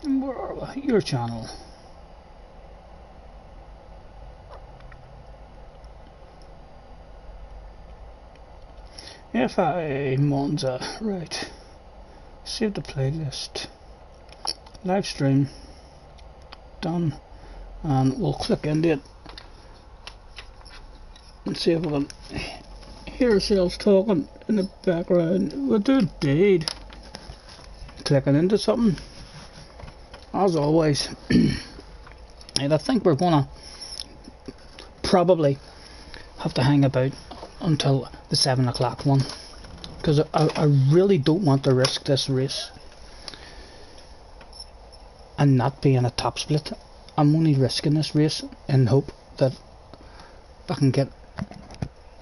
Where are we? Your channel. FI Monza, right. Save the playlist. Live stream. Done. And we'll click into it. And see if we can hear ourselves talking in the background. We'll do indeed. Clicking into something. As always. And I think we're gonna probably have to hang about until the 7 o'clock one, because I really don't want to risk this race and not be in a top split. I'm only risking this race in hope that I can get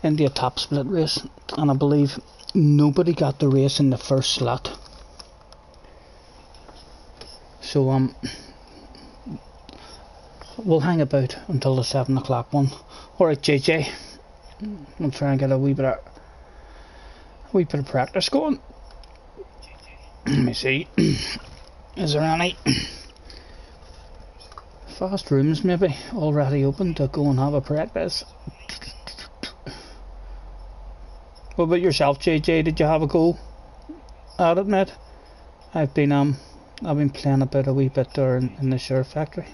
into a top split race, and I believe nobody got the race in the first slot. So we'll hang about until the 7 o'clock one. Alright, JJ, we'll try and get a wee bit of practice going. Let me see. Is there any fast rooms maybe already open to go and have a practice? What about yourself, JJ? Did you have a go at it, mate? I've been playing about a wee bit there in the Share Factory.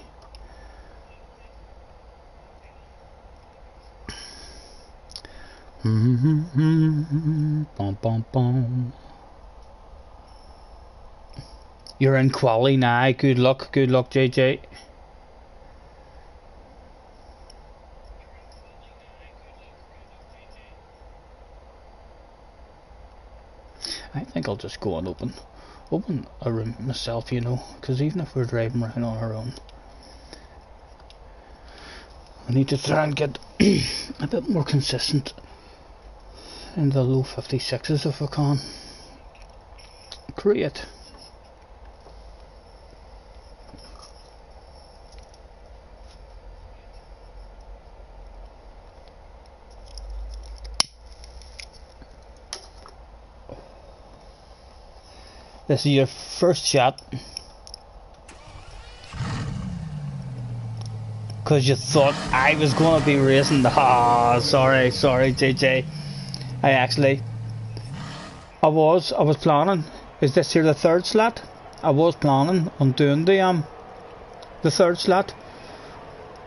Bum, bum, bum. You're in quali now. Good luck, JJ. I think I'll just go and open a room myself, you know, because even if we're driving around on our own, we need to try and get a bit more consistent in the low 56s if we can. Create. This is your first shot. Because you thought I was going to be racing. Ah, sorry, JJ. I was planning. Is this here the third slot? I was planning on doing the third slot.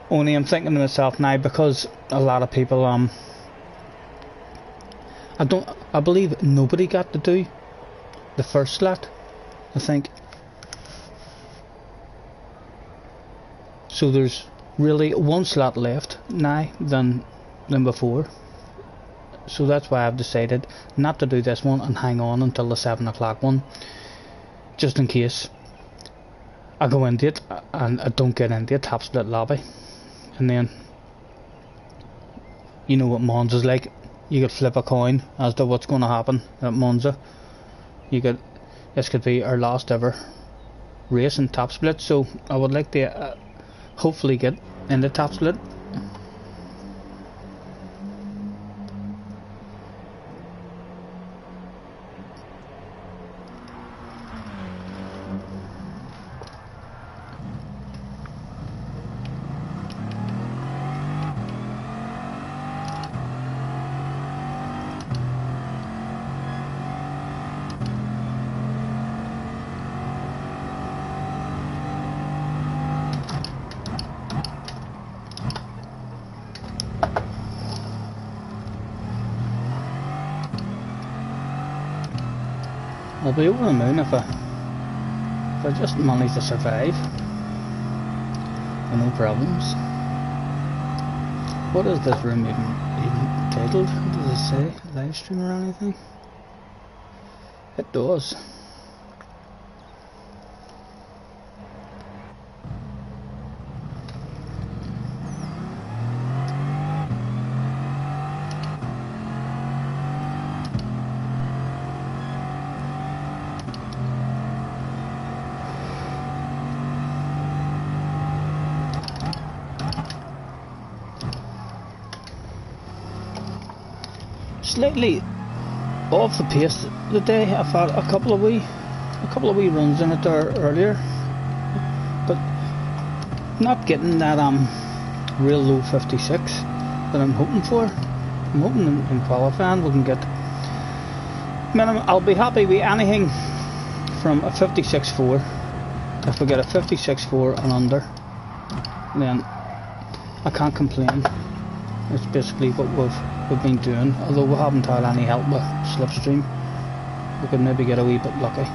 Only I'm thinking to myself now, because a lot of people I believe nobody got to do the first slot, I think. So there's really one slot left now than before. So that's why I've decided not to do this one and hang on until the 7 o'clock one, just in case I go into it and I don't get into a top split lobby, and then you know what Monza's like. You could flip a coin as to what's going to happen at Monza. This could be our last ever race in top split, so I would like to hopefully get in the top split. I'll be over the moon if I just manage to survive with no problems. What is this room even titled? Does it say live stream or anything? It does. Slightly off the pace today. I've had a couple of wee runs in it there earlier. but not getting that real low 56 that I'm hoping for. I'm hoping in qualifying we can get minimum. I'll be happy with anything from a 56.4. If we get a 56.4 and under, then I can't complain. It's basically what we've been doing, although we haven't had any help with slipstream. We could maybe get a wee bit lucky.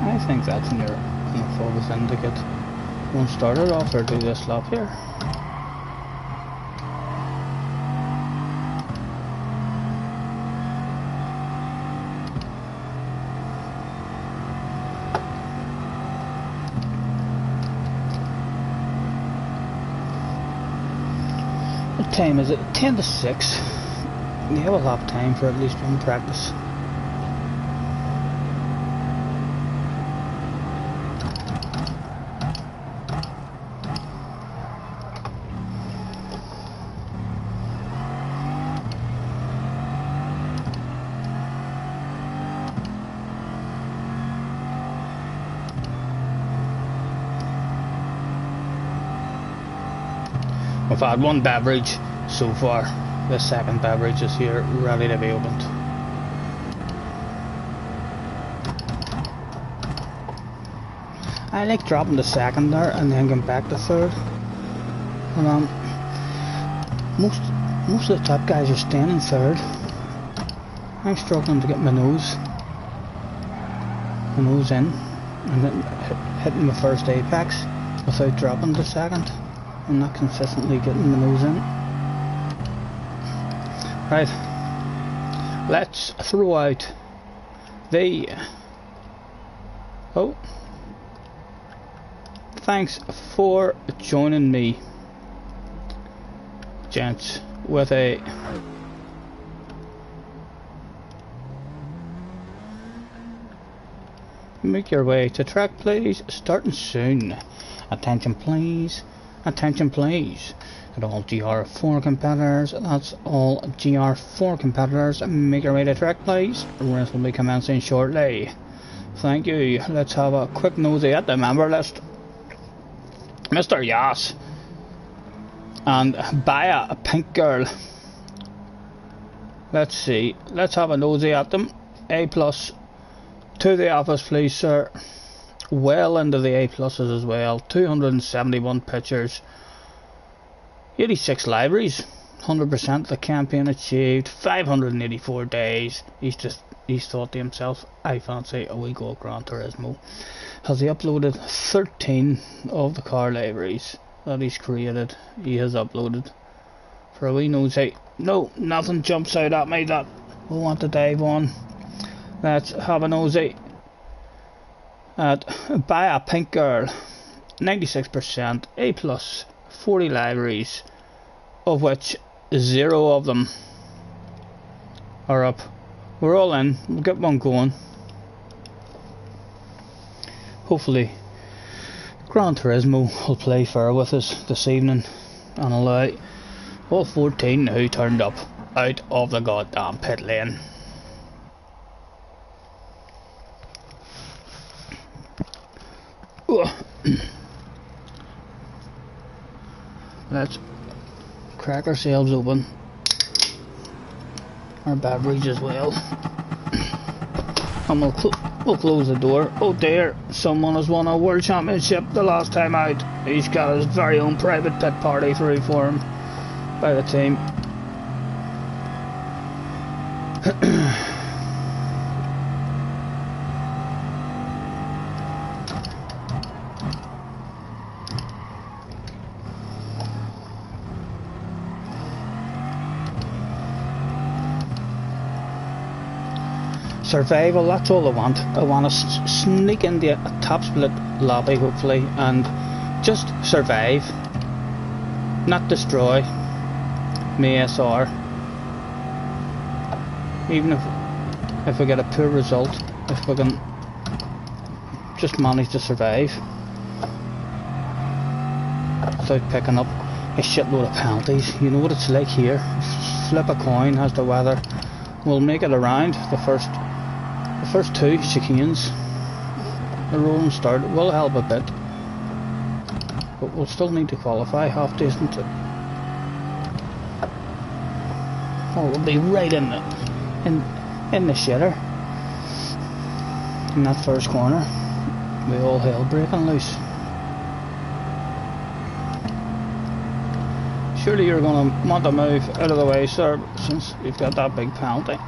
I think that's near enough of us in to get one started off or do this lap here. What time is it? 10 to 6. We have a lap time for at least one practice. We've had one beverage so far. The second beverage is here, ready to be opened. I like dropping the second there and then going back to third. And most of the top guys are staying in third. I'm struggling to get my nose in, and then hitting my first apex without dropping the second. I'm not consistently getting the nose in. Right, let's throw out the... Oh, thanks for joining me, gents, with a... Make your way to track, please, starting soon. Attention please. Attention please, at all GR4 competitors, that's all GR4 competitors, make your way to track please, the race will be commencing shortly. Thank you. Let's have a quick nosy at the member list. Mr. Yas and Baya, a pink girl. Let's see, let's have a nosy at them. A plus to the office please, sir. Well into the A pluses as well. 271 pictures, 86 libraries, 100% of the campaign achieved, 584 days. He's thought to himself, I fancy a wee go of Gran Turismo. Has he uploaded 13 of the car libraries that he's created? He has uploaded. For a wee nosy. No, nothing jumps out at me that we want to dive on. Let's have a nosy at Buy a Pink Girl. 96%, A plus, 40 libraries, of which 0 of them are up. We're all in, we'll get one going. Hopefully Gran Turismo will play fair with us this evening and allow all 14 who turned up out of the goddamn pit lane. Let's crack ourselves open our beverage as well, and we'll close the door. Oh dear, someone has won a world championship the last time out. He's got his very own private pit party through for him by the team. survival, that's all I want. I want to sneak into a top split lobby hopefully and just survive, not destroy my SR. Even if I get a poor result, if I can just manage to survive without picking up a shitload of penalties. You know what it's like here. Flip a coin as to whether we'll make it around the first two chicanes. The rolling start will help a bit, but we'll still need to qualify, have to, isn't it? Oh, we'll be right in the shitter in that first corner. We all hell breaking loose. Surely you're going to want to move out of the way, sir, since you've got that big penalty.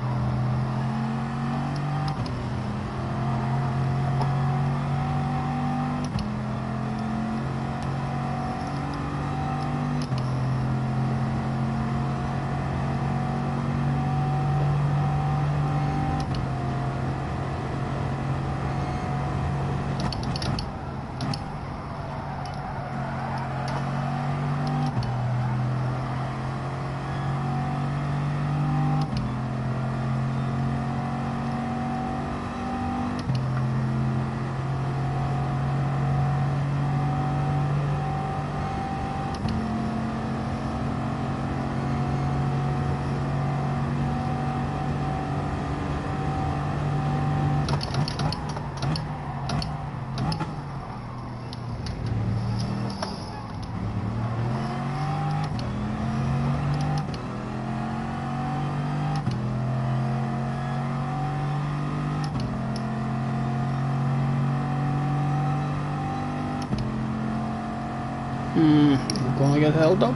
We're gonna get held up.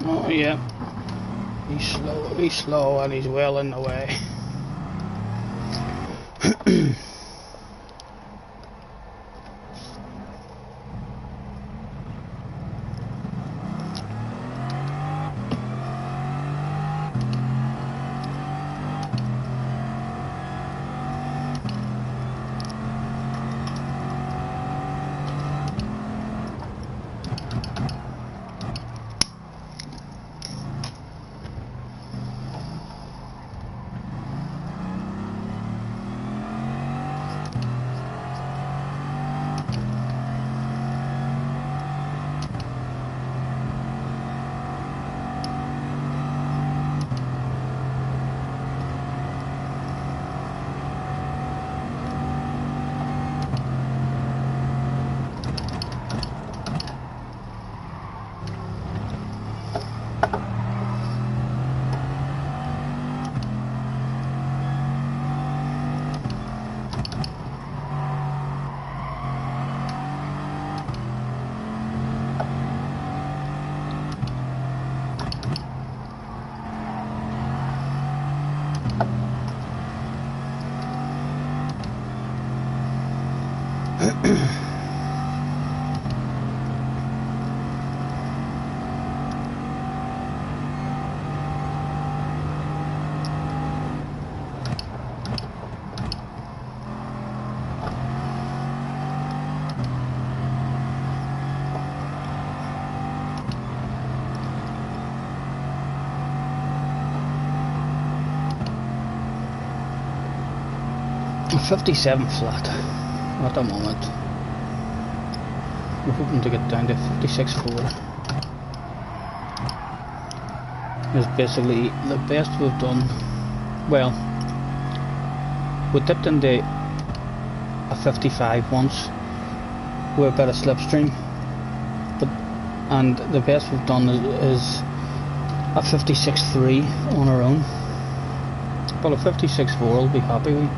Oh yeah, he's slow and he's well in the way. I'm 57 flat at the moment. We're hoping to get down to 56.4. It's basically the best we've done. Well, we dipped into a 55 once. We're a bit of slipstream, and the best we've done is a 56.3 on our own. But a 56.4 will be happy with.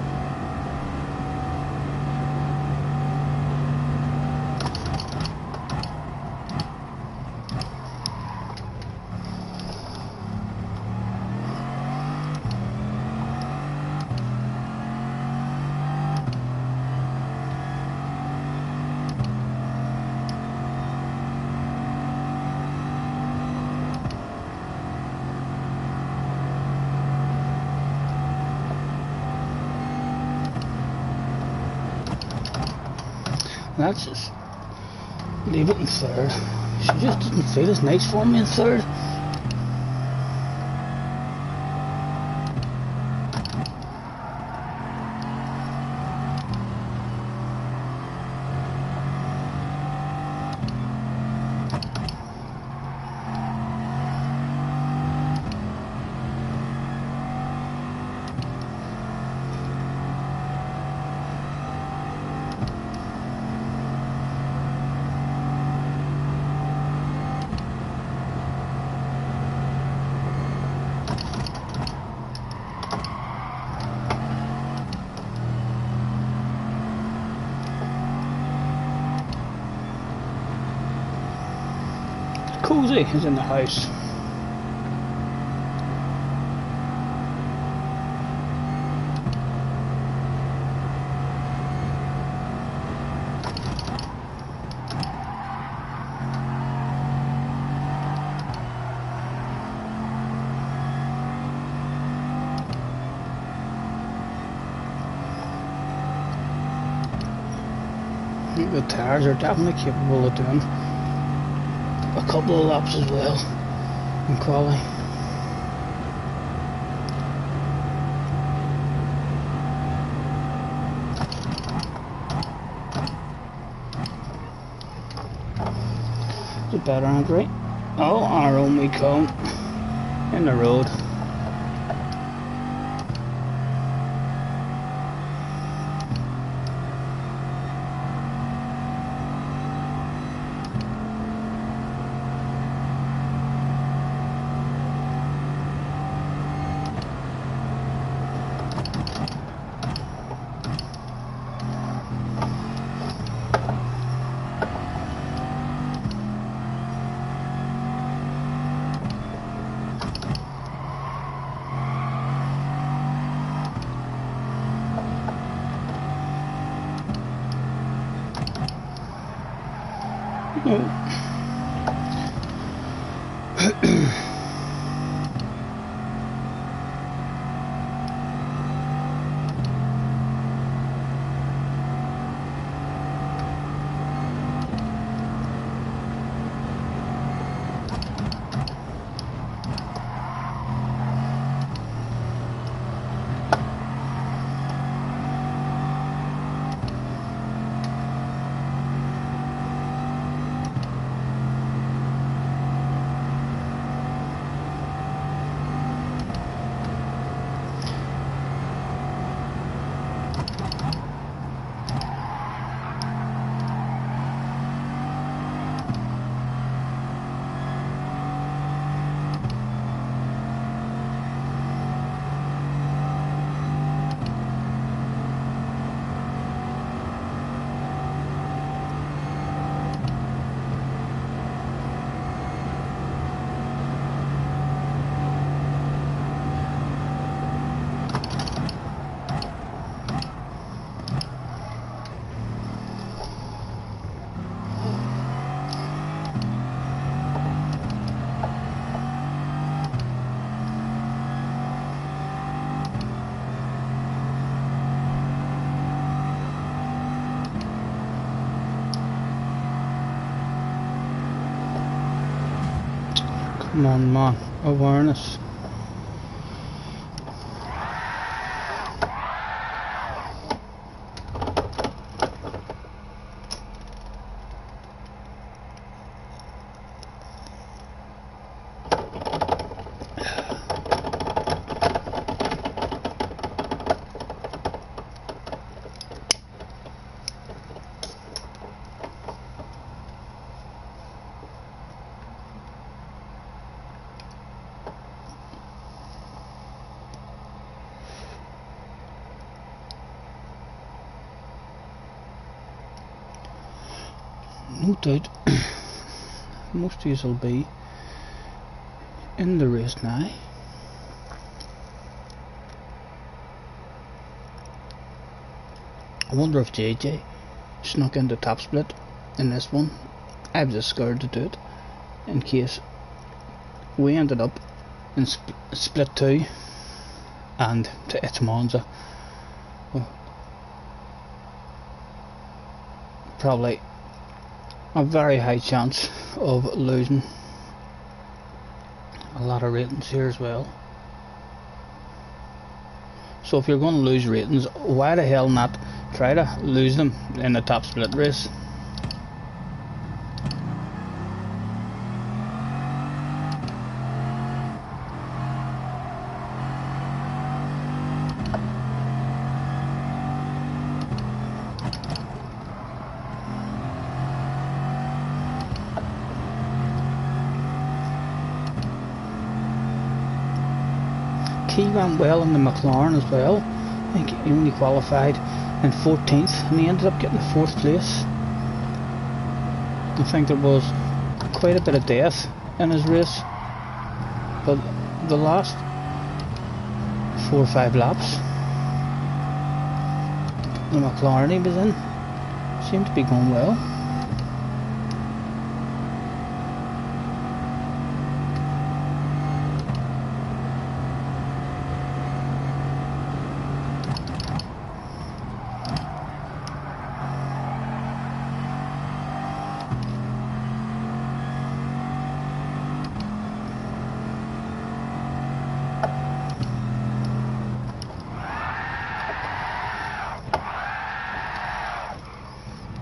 Let's just leave it in third. She just doesn't feel as nice for me in third. Cozy is in the house. I think the tires are definitely capable of doing a couple of laps as well in quali. Is it better, Andre? Oh, our own we come in the road. Come on, man. Awareness. No doubt most of you will be in the race now. I wonder if JJ snuck into top split in this one. I was just scared to do it in case we ended up in split 2 and it's Monza. probably a very high chance of losing a lot of ratings here as well. So if you're going to lose ratings, why the hell not try to lose them in the top split race? He ran well in the McLaren as well. I think he only qualified in 14th and he ended up getting 4th place. I think there was quite a bit of death in his race, but the last 4 or 5 laps the McLaren he was in seemed to be going well.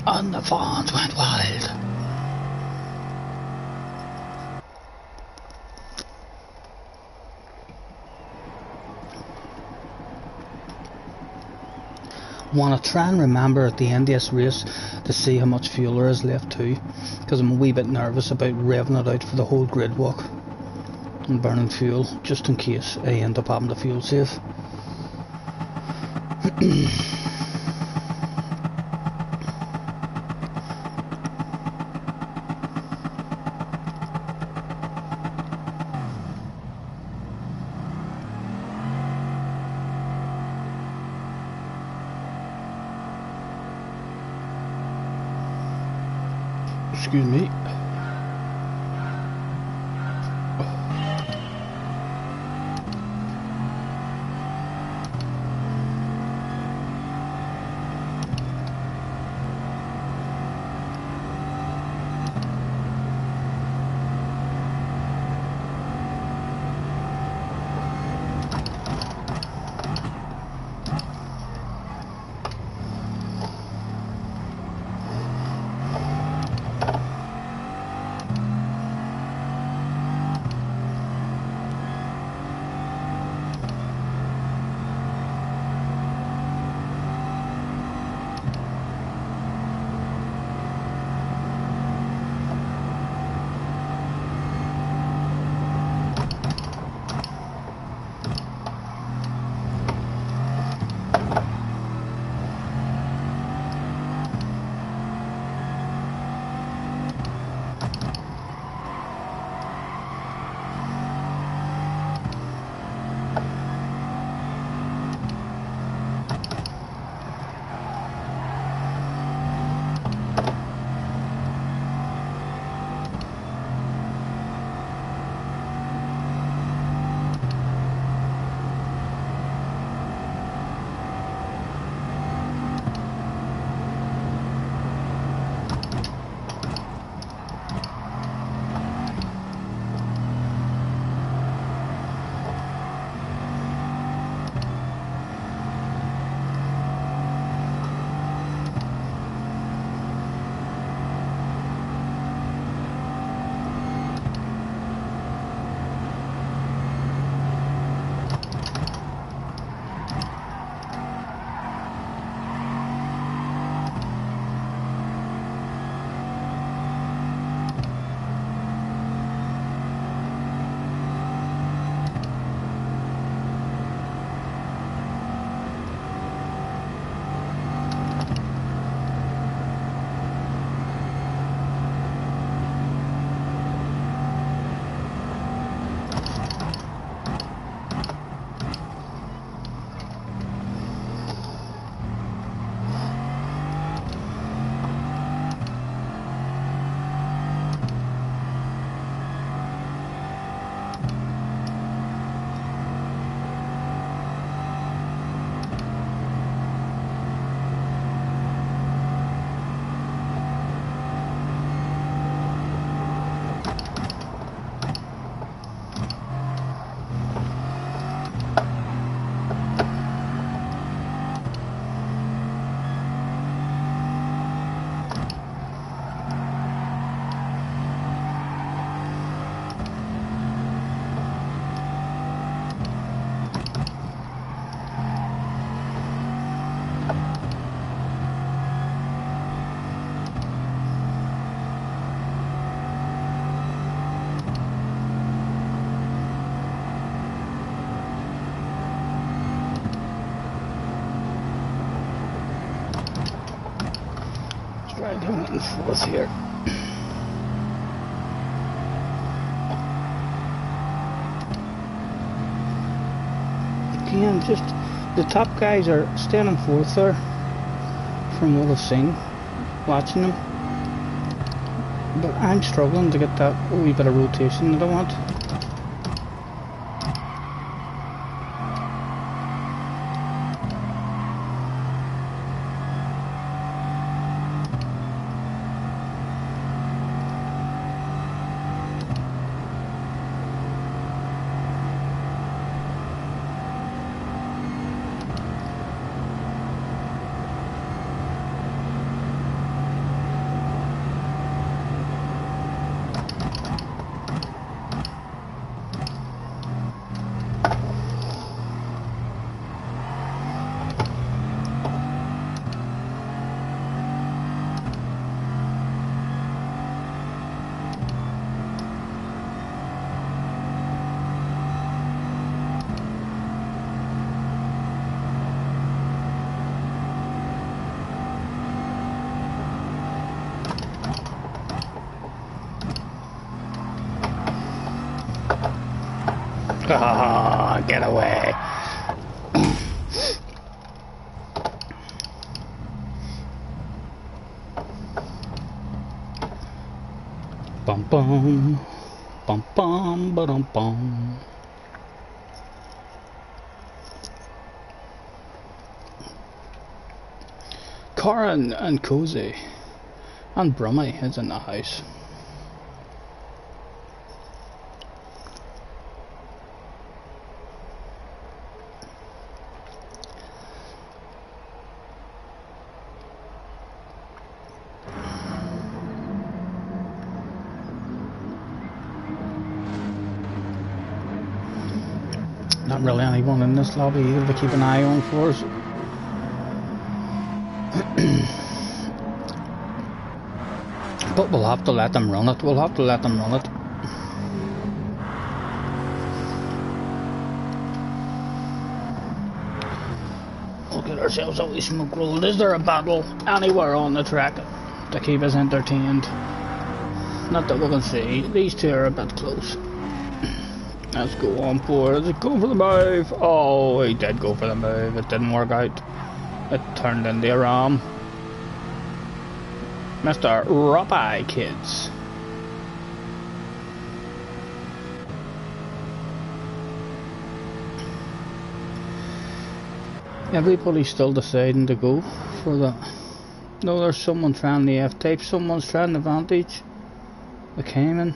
And the fans went wild. Want to try and remember at the end of this race to see how much fuel there is left too, because I'm a wee bit nervous about revving it out for the whole grid walk and burning fuel just in case I end up having to fuel save. Excuse me. doing it in fourth here. Again, just the top guys are staying in fourth there, from what I've seen, watching them. But I'm struggling to get that wee bit of rotation that I want. Ah, get away. Bum bum. Bum bum ba dum bum. Cara and Cozy and Brummy is in the house. Not really anyone in this lobby either to keep an eye on for us. But we'll have to let them run it. We'll have to let them run it. We'll get ourselves a wee smoke roll. Is there a battle anywhere on the track to keep us entertained? Not that we can see. These two are a bit close. Let's go on for it. Go for the move. Oh, he did go for the move. It didn't work out. It turned into a ram. Mr. Roppie Kids. Everybody's still deciding to go for that. No, there's someone trying the F-type. Someone's trying the Vantage. The Cayman.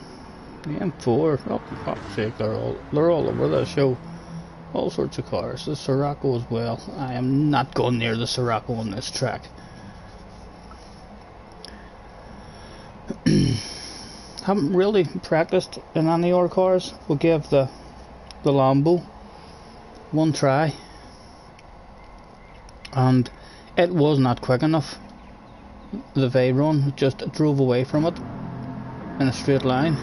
The M4, oh, for fuck's sake, they're all over the show. All sorts of cars. The Sirocco as well. I am not going near the Sirocco on this track. Haven't really practiced in any other cars. We'll give the Lambo one try, and it was not quick enough. The Veyron just drove away from it in a straight line.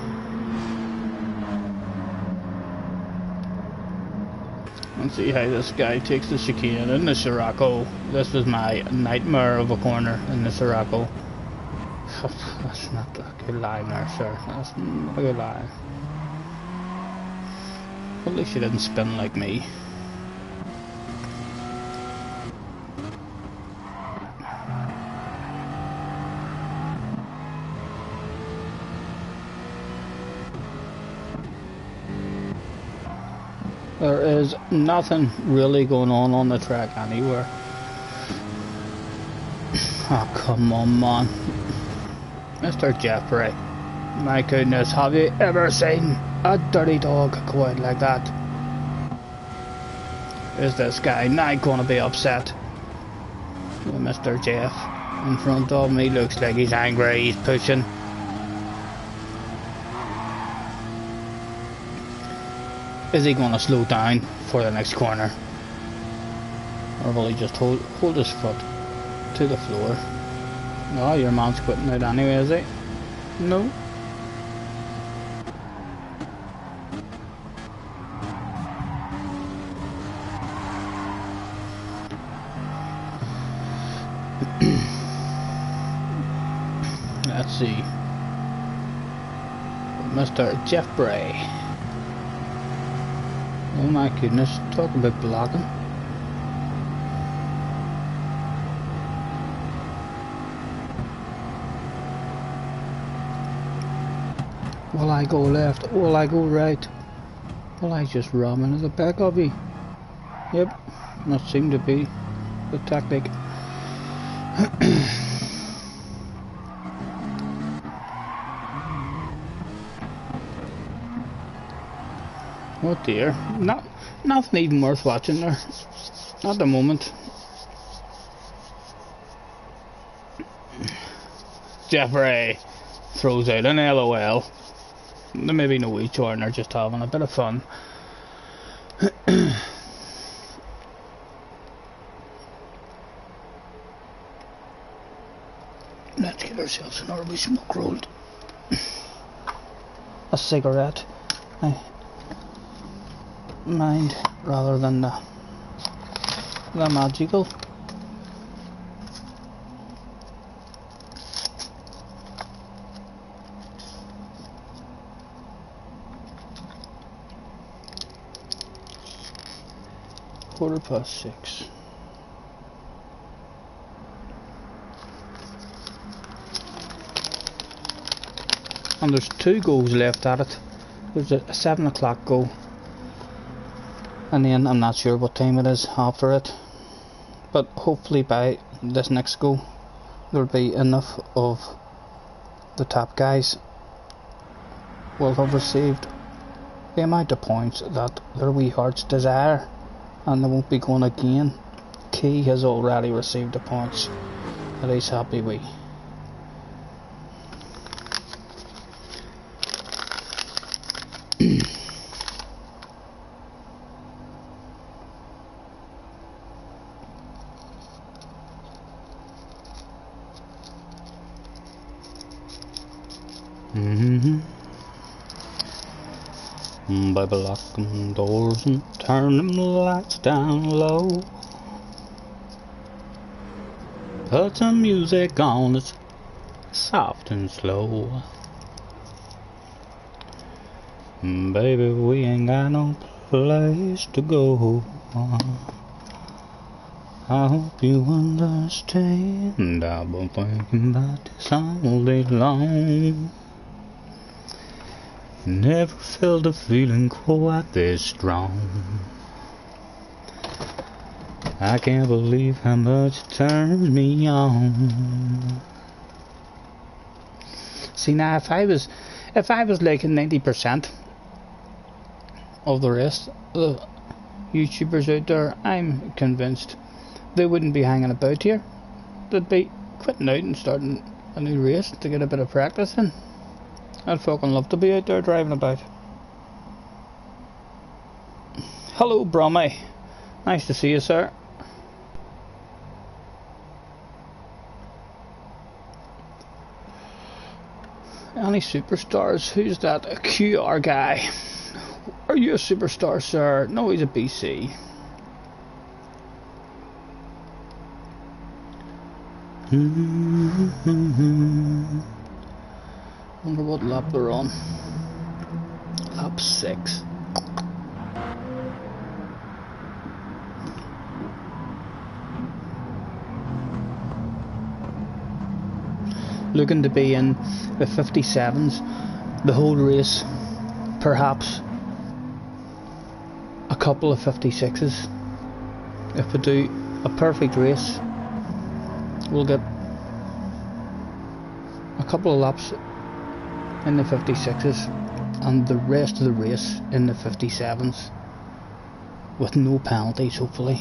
And see how this guy takes the chicane in the Sirocco. This was my nightmare of a corner in the Sirocco. That's not a good line there, sir. That's not a good line. At least she didn't spin like me. There is nothing really going on the track anywhere. Oh, come on, man. Mr. Jeffrey. My goodness, have you ever seen a dirty dog go out like that? Is this guy not going to be upset? Well, Mr. Jeff in front of me looks like he's angry, he's pushing. Is he going to slow down for the next corner? Or will he just hold his foot to the floor? No, your man's quitting out anyway, is he? No. Let's see. Mr. Jeff Bray. Oh my goodness, talk about blocking. Will I go left? Will I go right? Will I just ram into the back of you? Yep, that seemed to be the tactic. Oh dear, nothing even worth watching there. At the moment. Jeffrey throws out an LOL. There may be no each one, they're just having a bit of fun. Let's get ourselves an Orby smoke rolled. A cigarette, I mind, rather than the magical. (6:15). And there's 2 goals left at it. There's a 7 o'clock goal, and then I'm not sure what time it is after it, but hopefully by this next goal there'll be enough of the top guys will have received the amount of points that their wee hearts desire, and they won't be going again. Key has already received the points that he's happy with. By locking doors and turning the lights down low, put some music on that's soft and slow. Baby, we ain't got no place to go. I hope you understand. I've been thinking about this all day long. Never felt a feeling quite this strong. I can't believe how much it turns me on. See, now if I was like 90% of the rest of the YouTubers out there, I'm convinced they wouldn't be hanging about here. They'd be quitting out and starting a new race to get a bit of practice in. I'd fucking love to be out there driving about. Hello, Brummy. Nice to see you, sir. Any superstars? Who's that? A QR guy. Are you a superstar, sir? No, he's a BC. Wonder what lap they're on. Lap 6. Looking to be in the 57s the whole race, perhaps a couple of 56s. If we do a perfect race, we'll get a couple of laps in the 56s and the rest of the race in the 57s with no penalties, hopefully.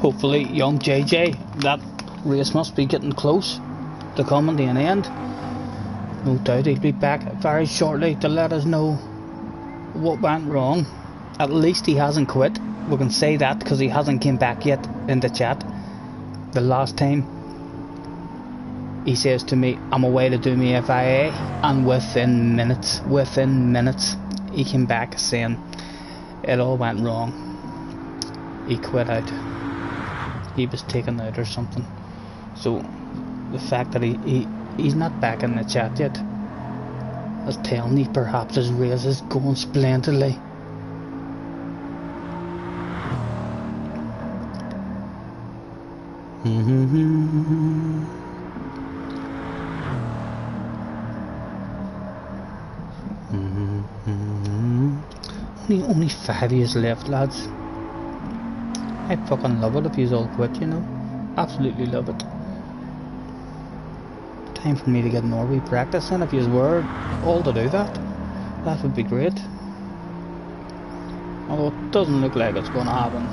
Hopefully, young JJ, that race must be getting close to coming to an end. No doubt he'll be back very shortly to let us know what went wrong. At least he hasn't quit. We can say that because he hasn't came back yet in the chat. The last time he says to me, I'm away to do my FIA, and within minutes he came back saying it all went wrong. he quit out. He was taken out or something. So the fact that he's not back in the chat yet is telling me perhaps his race is going splendidly. Only 5 years left, lads. I fucking love it if you all quit, you know. Absolutely love it. Time for me to get more wee practice in. If you were all to do that, that would be great. Although it doesn't look like it's going to happen.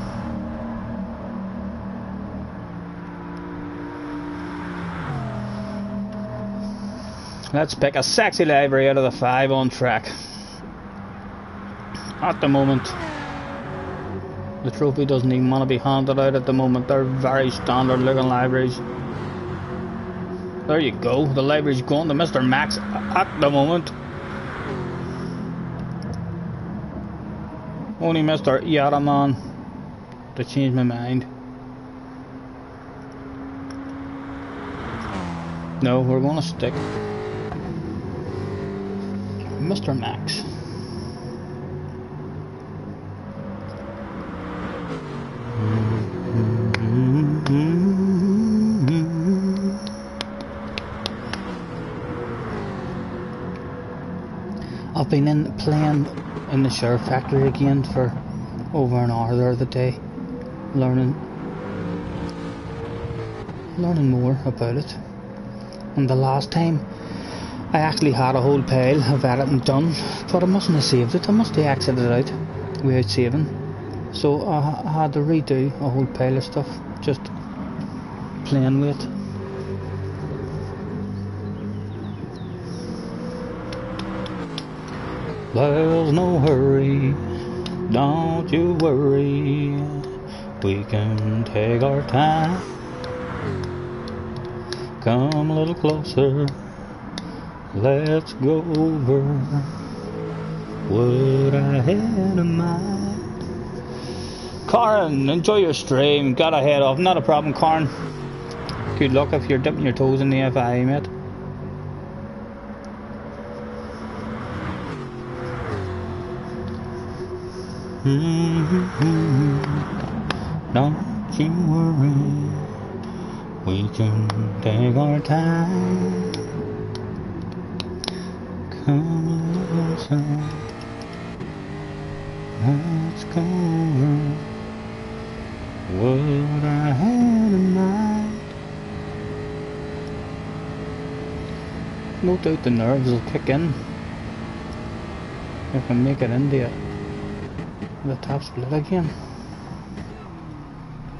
Let's pick a sexy livery out of the 5 on track. At the moment, the trophy doesn't even want to be handed out at the moment. They're very standard looking liveries. There you go, the livery's going to Mr. Max at the moment. Only Mr. Yaraman to change my mind. No, we're going to stick Mr. Max. I've been playing in the Share Factory again for over an hour the other day, learning more about it. And the last time I actually had a whole pile of editing done, but I mustn't have saved it. I must have exited it out without saving. So I had to redo a whole pile of stuff, just playing with it. There's no hurry, don't you worry, we can take our time. Come a little closer, let's go over what I had in mind. Karen, enjoy your stream, gotta head off, not a problem Karen. Good luck if you're dipping your toes in the FI, mate. Don't you worry, we can take our time. Come closer, let's go over what I had in mind. No doubt the nerves will kick in if I make it into the top split again.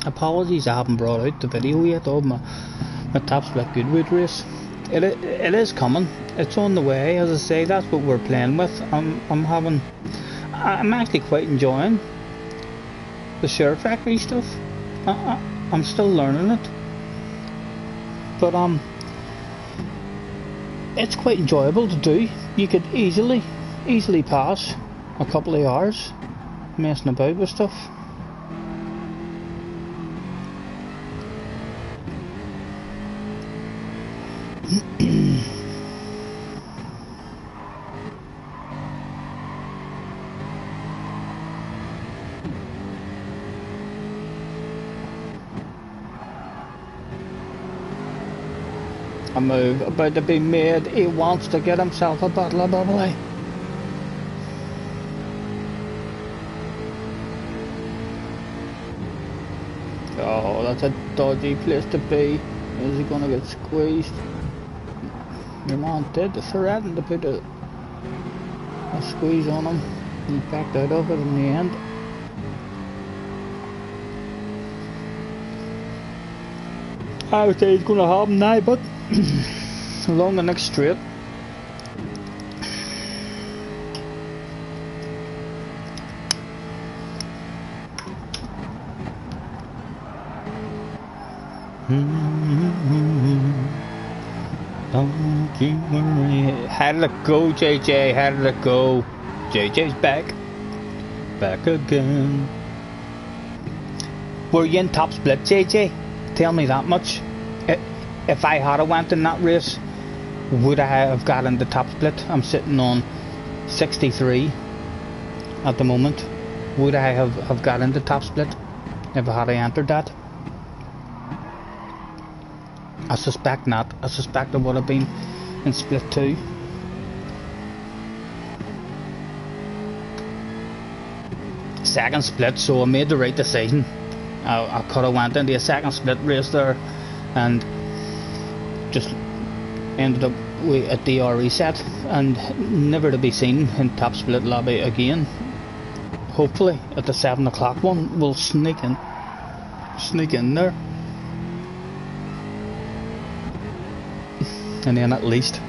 Apologies, I haven't brought out the video yet of my top split Goodwood race. It is coming. It's on the way. As I say, that's what we're playing with. I'm actually quite enjoying the Share Factory stuff. I'm still learning it, but it's quite enjoyable to do. You could easily pass a couple of hours messing about with stuff. A move about to be made. He wants to get himself a bottle of bubbly. Oh, that's a dodgy place to be. Is he gonna get squeezed? Your man did threaten to put a squeeze on him. He backed out of it in the end. I would say it's gonna happen now, but along the next straight. Don't you worry. How did it go, JJ? How did it go? JJ's back again. Were you in top split, JJ? Tell me that much. If I had went in that race, would I have got into top split? I'm sitting on 63 at the moment. Would I have got into top split if I had entered that? I suspect not. I suspect I would have been in split 2. Second split, so I made the right decision. I could have went into a second split race there and just ended up with a DR reset and never to be seen in top split lobby again. Hopefully at the 7 o'clock one we'll sneak in there, and then at least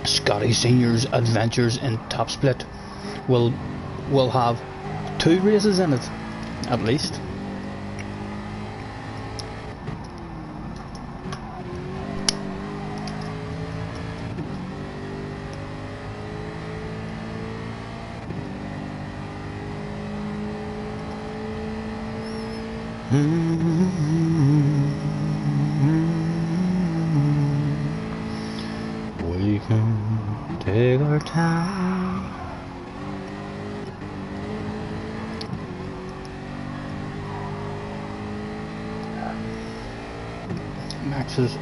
Scottie Senior's Adventures in top split will have 2 races in it at least. We can take our time. Max is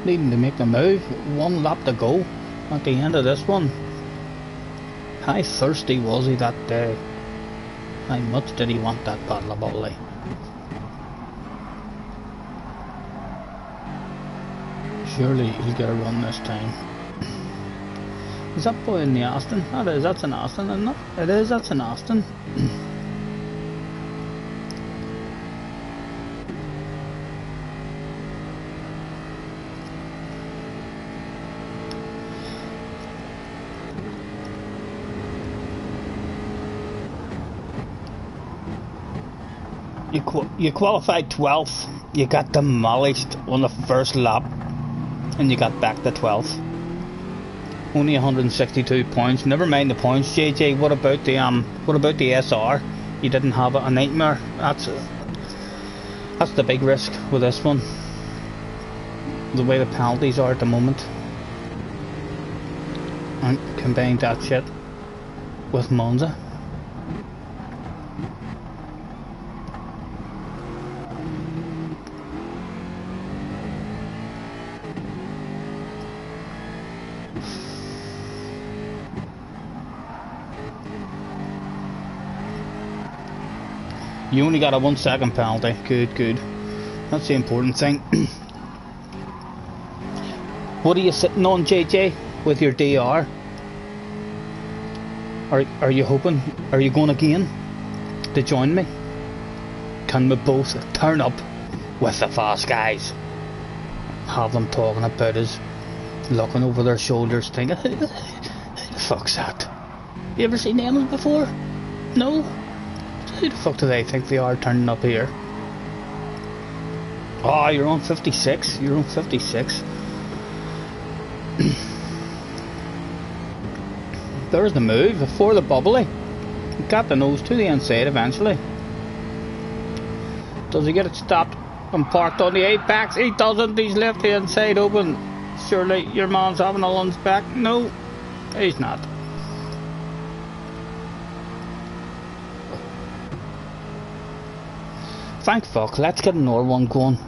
needing to make the move. 1 lap to go at the end of this one. How thirsty was he that day? How much did he want that bottle of bubbly? Surely he'll get a run this time. Is that boy in the Aston? That is, that's an Aston, isn't it? It is, that's an Aston. You qualified 12th, you got demolished on the first lap, and you got back to 12th. Only 162 points. Never mind the points, JJ. What about the SR? You didn't have a nightmare. That's the big risk with this one. The way the penalties are at the moment, and combine that shit with Monza. You only got a 1 second penalty. Good. That's the important thing. What are you sitting on, JJ, with your DR? Are you hoping? Are you going again to join me? Can we both turn up with the fast guys? Have them talking about us, looking over their shoulders, thinking, who the fuck's that? You ever seen them before? No? Who the fuck do they think they are turning up here? Oh, you're on 56. You're on 56. There's the move for the bubbly. Got the nose to the inside eventually. Does he get it stopped and parked on the apex? He doesn't. He's left the inside open. Surely your man's having a lunge back. No, he's not. Thank fuck, let's get another one going.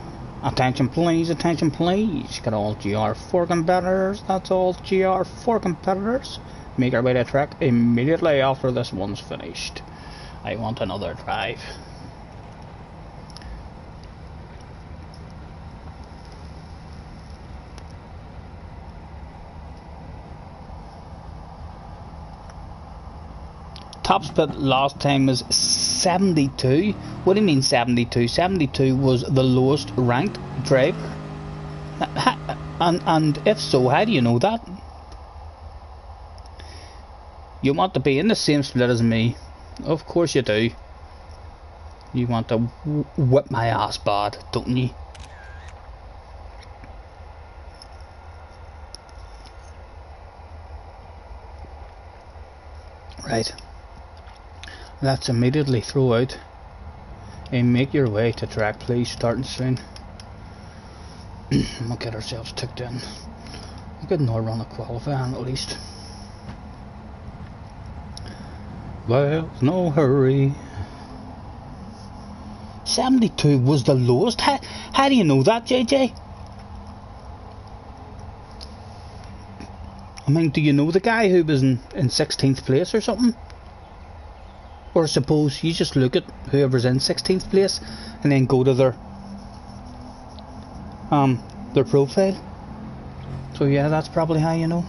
Attention please, Get all GR4 competitors, that's all GR4 competitors. Make our way to track immediately after this one's finished. I want another drive. Top split last time was 72. What do you mean 72? 72 was the lowest ranked driver. And if so, how do you know that? You want to be in the same split as me. Of course you do. You want to whip my ass bad, don't you? Right. Let's immediately throw out Hey, make your way to track, please, starting soon. We'll get ourselves ticked in. We'll get another run of qualifying at least. Well, no hurry. 72 was the lowest. How do you know that, JJ? I mean, do you know the guy who was in 16th place or something? Or suppose you just look at whoever's in 16th place and then go to their profile. So yeah, that's probably how you know.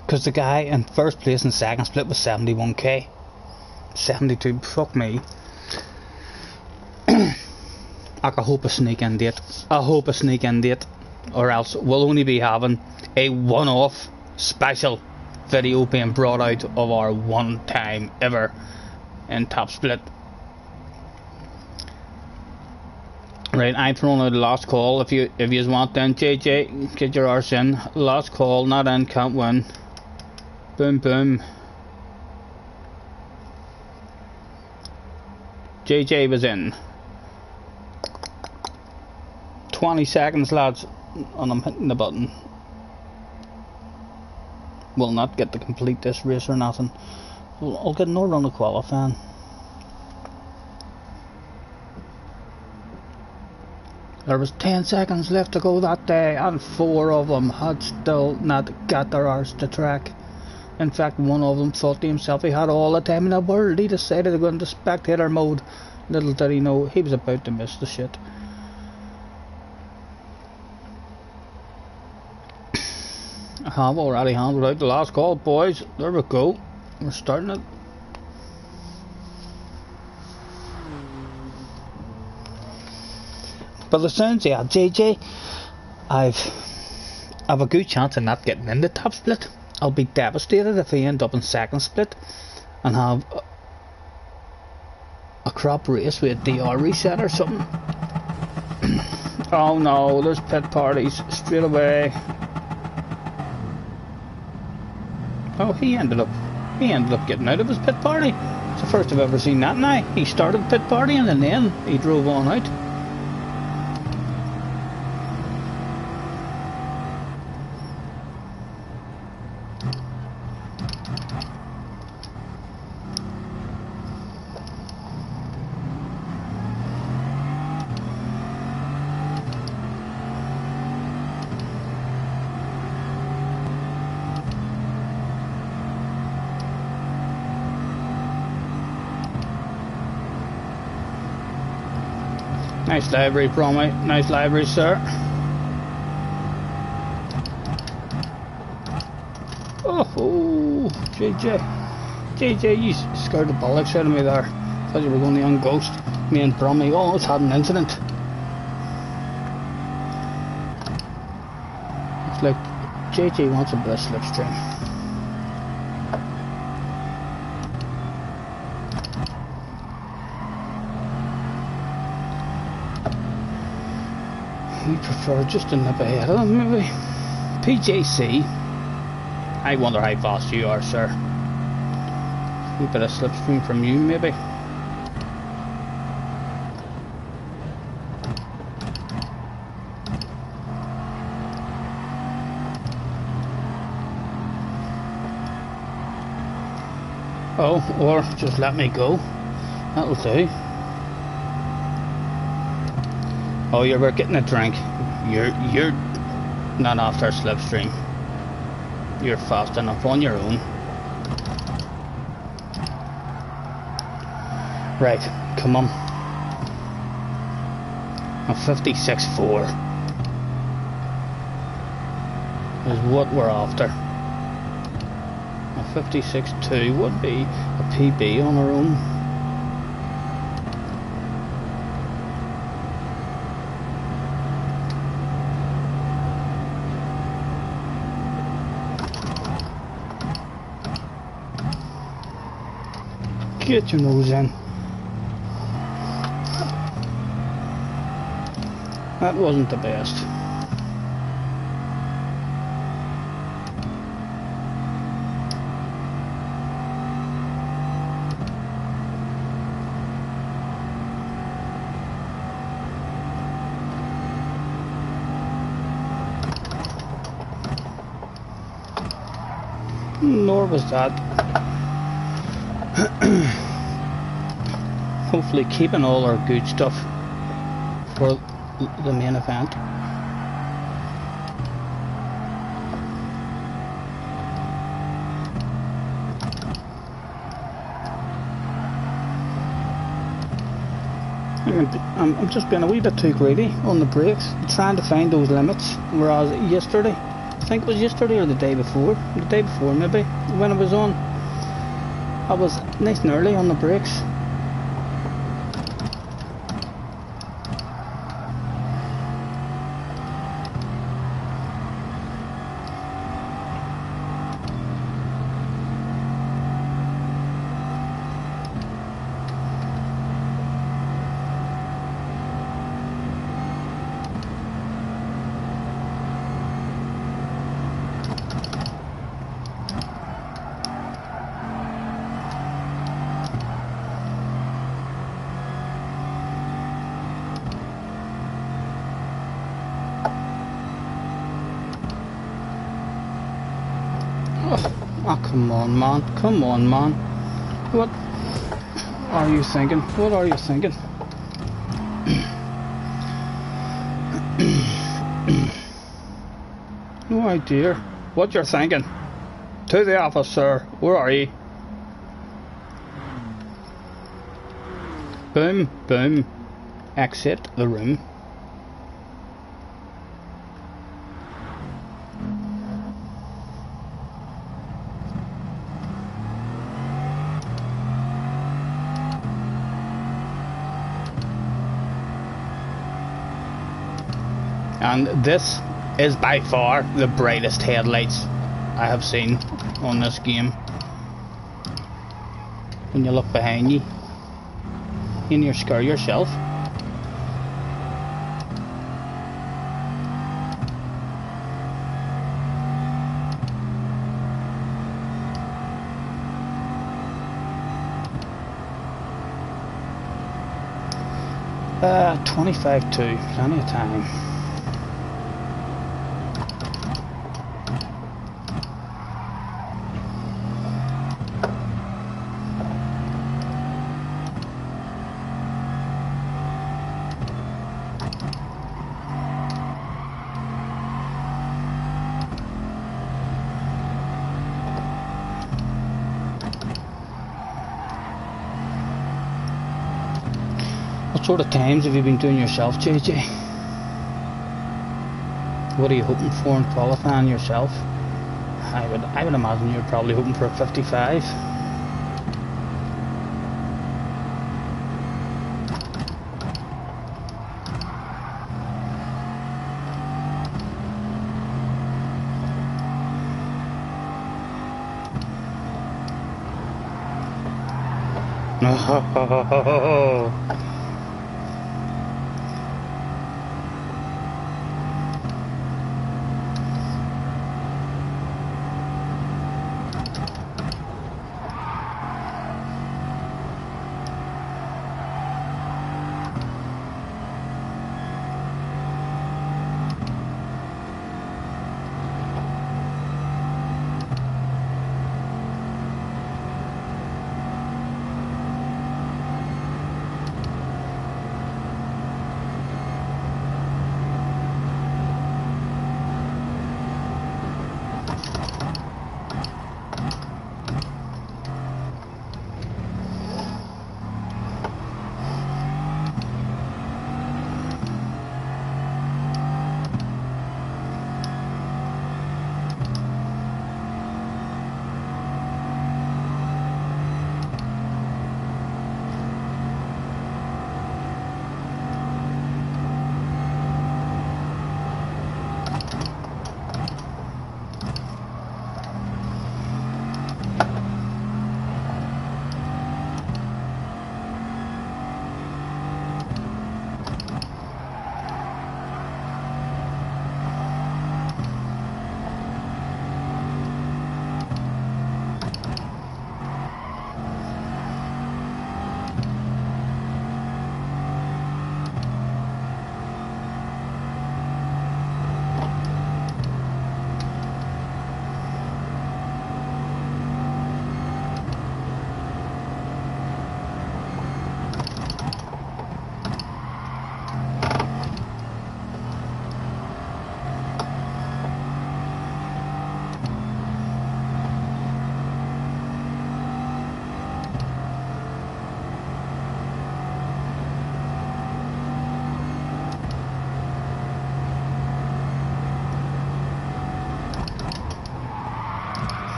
Because the guy in first place and second split was 71k. 72, fuck me. I hope a sneak in date. I hope a sneak in date. Or else we'll only be having a one-off special video being brought out of our one time ever in top split. Right, I'm throwing out the last call. If you want then, JJ, get your arse in. Last call, not in, can't win. Boom boom. JJ was in. 20 seconds, lads, and I'm hitting the button. Will not get to complete this race or nothing. I'll get no run of qualifying. There was 10 seconds left to go that day, and 4 of them had still not got their arse to track. In fact, one of them thought to himself he had all the time in the world. He decided to go into spectator mode. Little did he know, he was about to miss the shit. I have already handed out the last call, boys. There we go. We're starting it. But the sounds, yeah, JJ, I've a good chance of not getting in the top split. I'll be devastated if I end up in second split and have a crap race with a DR reset or something. Oh no, there's pit parties straight away. Oh, he ended up getting out of his pit party. It's the first I've ever seen that now. He started pit partying and then he drove on out. Nice library, Promy. Nice library, sir. Oh, JJ, you scared the bollocks out of me there. Thought you were going to on Ghost. Me and Promy almost had an incident. It's like JJ wants a bit of slipstream. We prefer just a nip ahead of them, maybe. PJC. I wonder how fast you are, sir. A bit of slipstream from you, maybe. Oh, or just let me go. That'll do. Oh, you're getting a drink. You're not after slipstream. You're fast enough on your own. Right, come on. A 56.4 is what we're after. A 56.2 would be a PB on our own. Get your nose in. That wasn't the best. Nor was that. Hopefully keeping all our good stuff for the main event. I'm just being a wee bit too greedy on the brakes, trying to find those limits, whereas yesterday, I think it was yesterday or the day before maybe, when I was on, I was nice and early on the brakes. Oh, come on, man. Come on, man. What are you thinking? What are you thinking? No idea what you're thinking. To the office, sir. Where are you? Boom, boom. Exit the room. And this is by far the brightest headlights I have seen on this game. When you look behind you, and you scare yourself. Uh, 25-2, plenty of time. What sort of times have you been doing yourself, JJ? What are you hoping for in qualifying yourself? I would imagine you're probably hoping for a 55. Oh.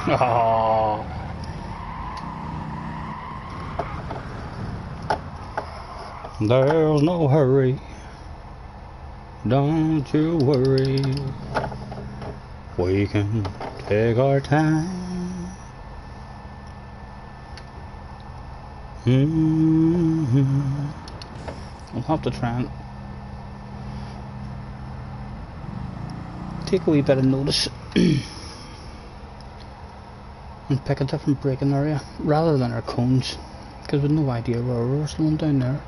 Oh. There's no hurry, don't you worry, we can take our time. I'll have to try and take a wee bit of notice and pick a different braking area rather than our cones, because we've no idea where we're slowing down there.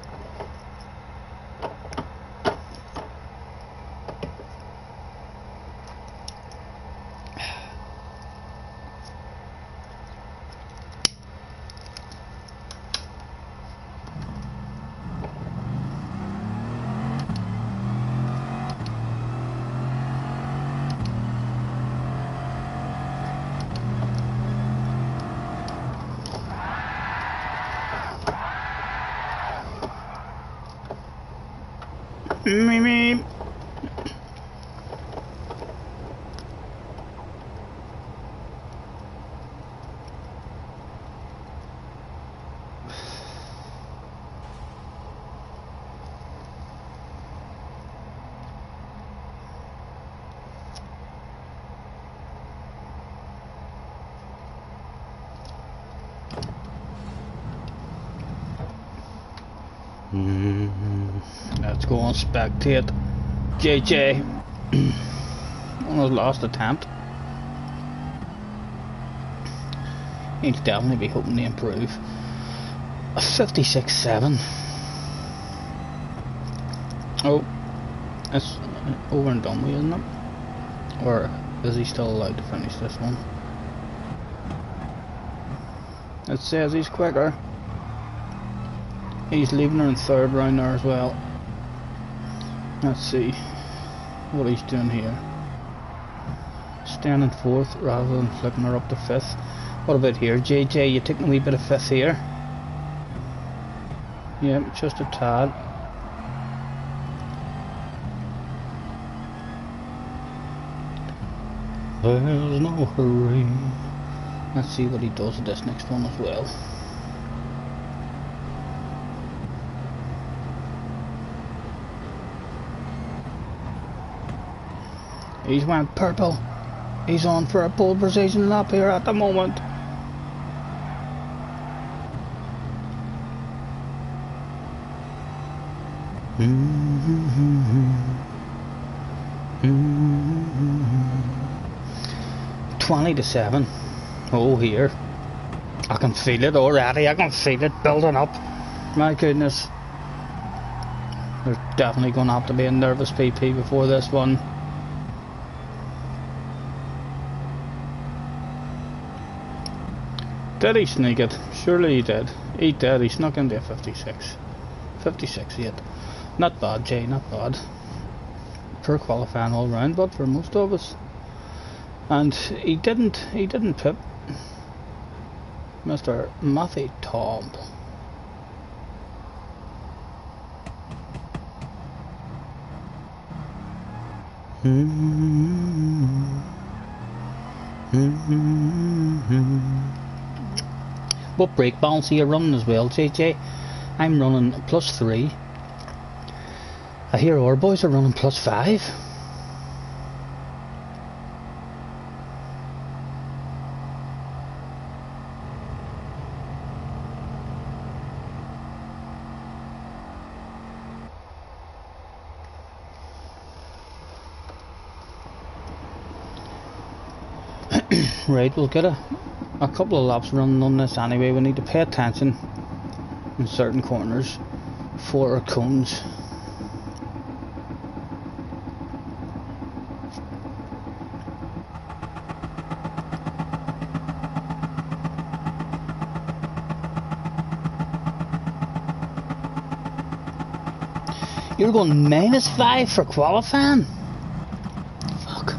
Me. Let's go and spectate JJ on his last attempt. He'll definitely be hoping to improve. A 56.7. Oh, it's over and done with, isn't it? Or is he still allowed to finish this one? It says he's quicker. He's leaving her in third round there as well. Let's see what he's doing here. Staying in fourth rather than flipping her up to fifth. What about here? JJ, you taking a wee bit of fifth here? Yeah, just a tad. There's no hurry. Let's see what he does with this next one as well. He's went purple. He's on for a pole position lap here at the moment. Mm-hmm. 20-7. Oh, here. I can feel it already. I can feel it building up. My goodness. There's definitely going to have to be a nervous PP before this one. Did he sneak it? Surely he did. He did. He snuck into a 56. 56.8. Not bad, Jay. Not bad. For qualifying all round, but for most of us. And he didn't pip Mr. Matthew Tom. What brake balance are you running as well, JJ? I'm running +3. I hear our boys are running +5. Right, we'll get a couple of laps running on this anyway. We need to pay attention in certain corners for our cones. You're going -5 for qualifying? Fuck.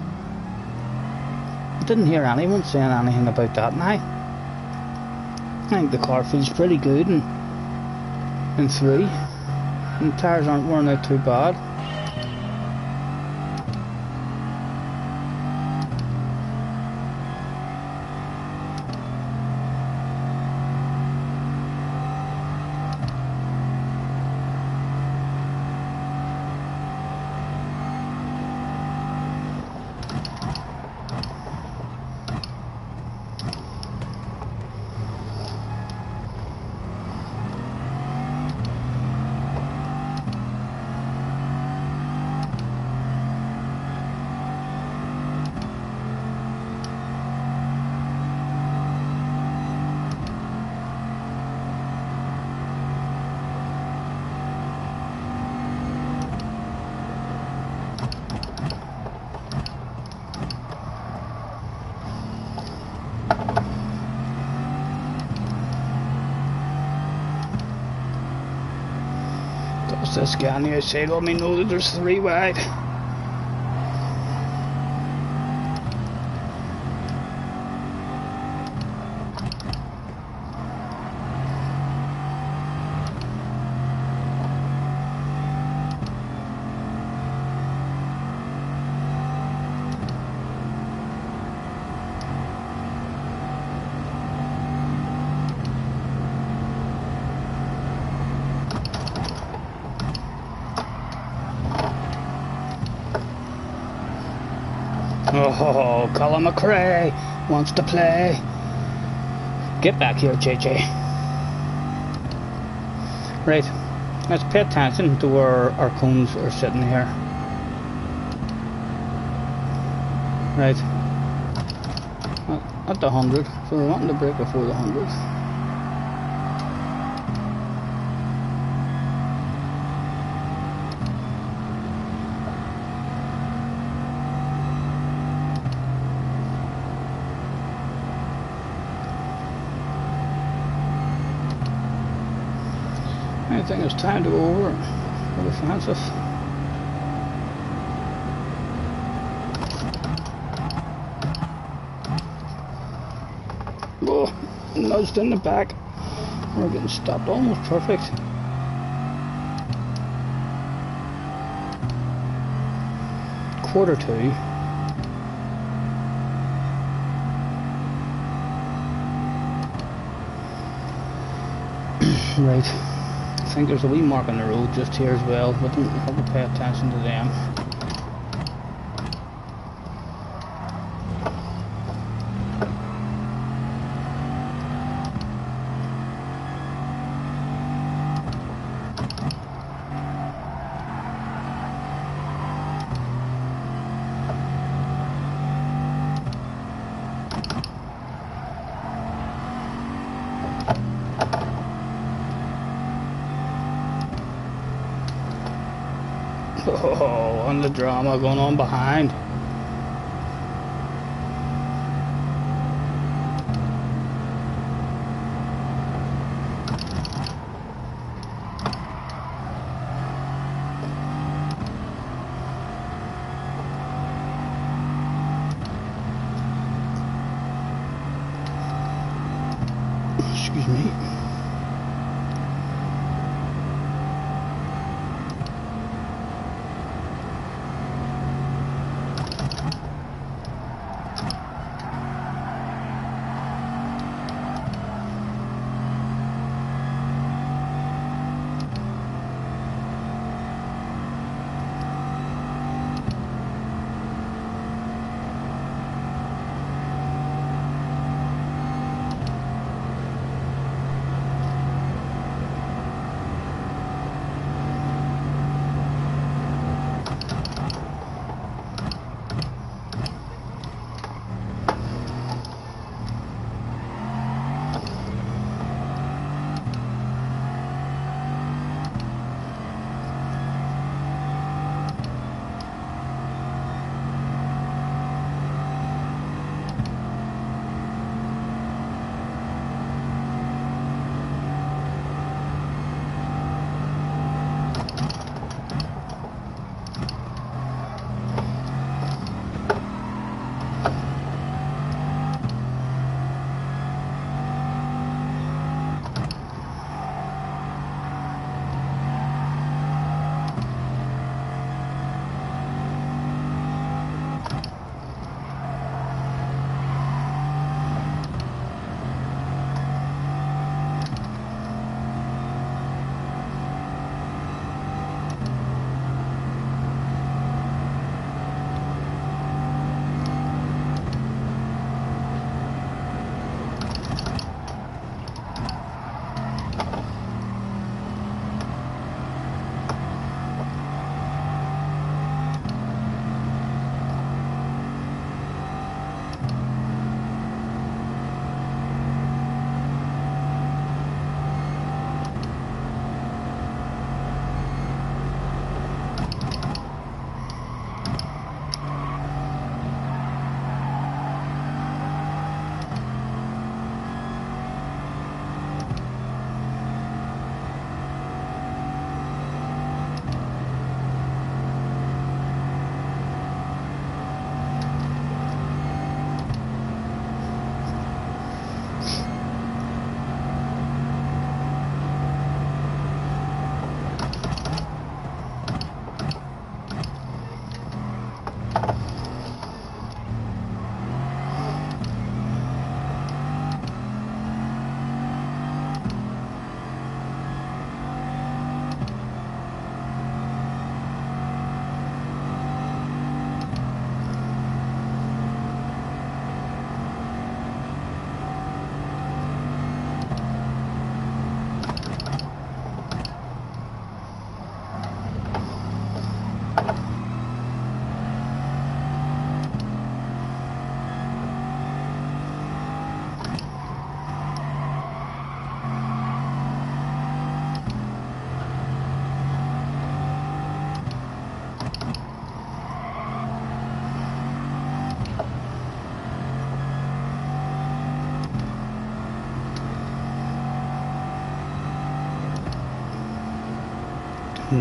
I didn't hear anyone saying anything about that now. I think the car feels pretty good in 3. And the tyres aren't wearing out too bad. this guy on the outside let me know that there's 3 wide. Oh, Colin McRae wants to play. Get back here, JJ. Right, let's pay attention to where our cones are sitting here. Right, at the 100, so we're wanting to break before the 100. I think it's time to go over for the offensive. Oh, nudged in the back. We're getting stopped almost perfect. Quarter 2. Right. I think there's a wee mark on the road just here as well, but we have to pay attention to them. Oh, and the drama going on behind. Excuse me.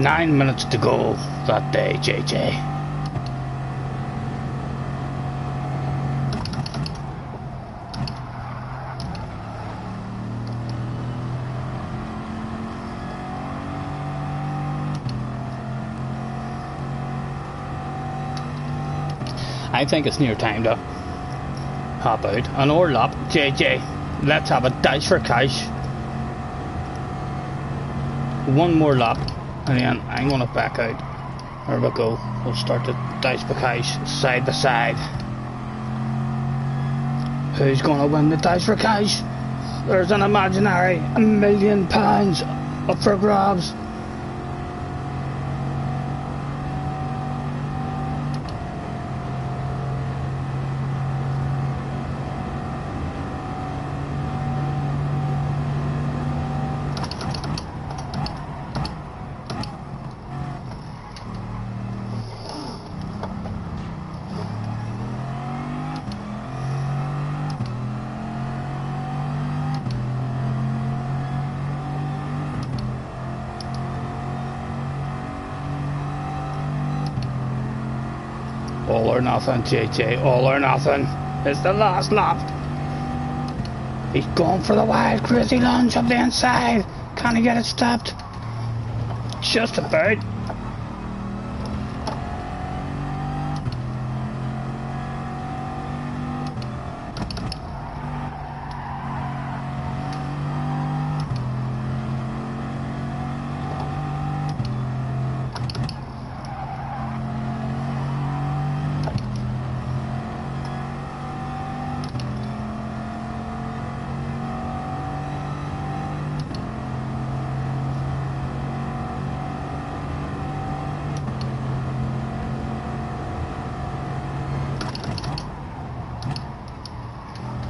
9 minutes to go that day, JJ. I think it's near time to hop out. Another lap, JJ. Let's have a dash for cash. One more lap, and then I'm gonna back out. There we go. We'll start the dash for cash side by side. Who's gonna win the dash for cash? There's an imaginary £1 million up for grabs. All or nothing, JJ, all or nothing. It's the last lap. He's going for the wild crazy lunge up the inside. Can he get it stopped? Just about.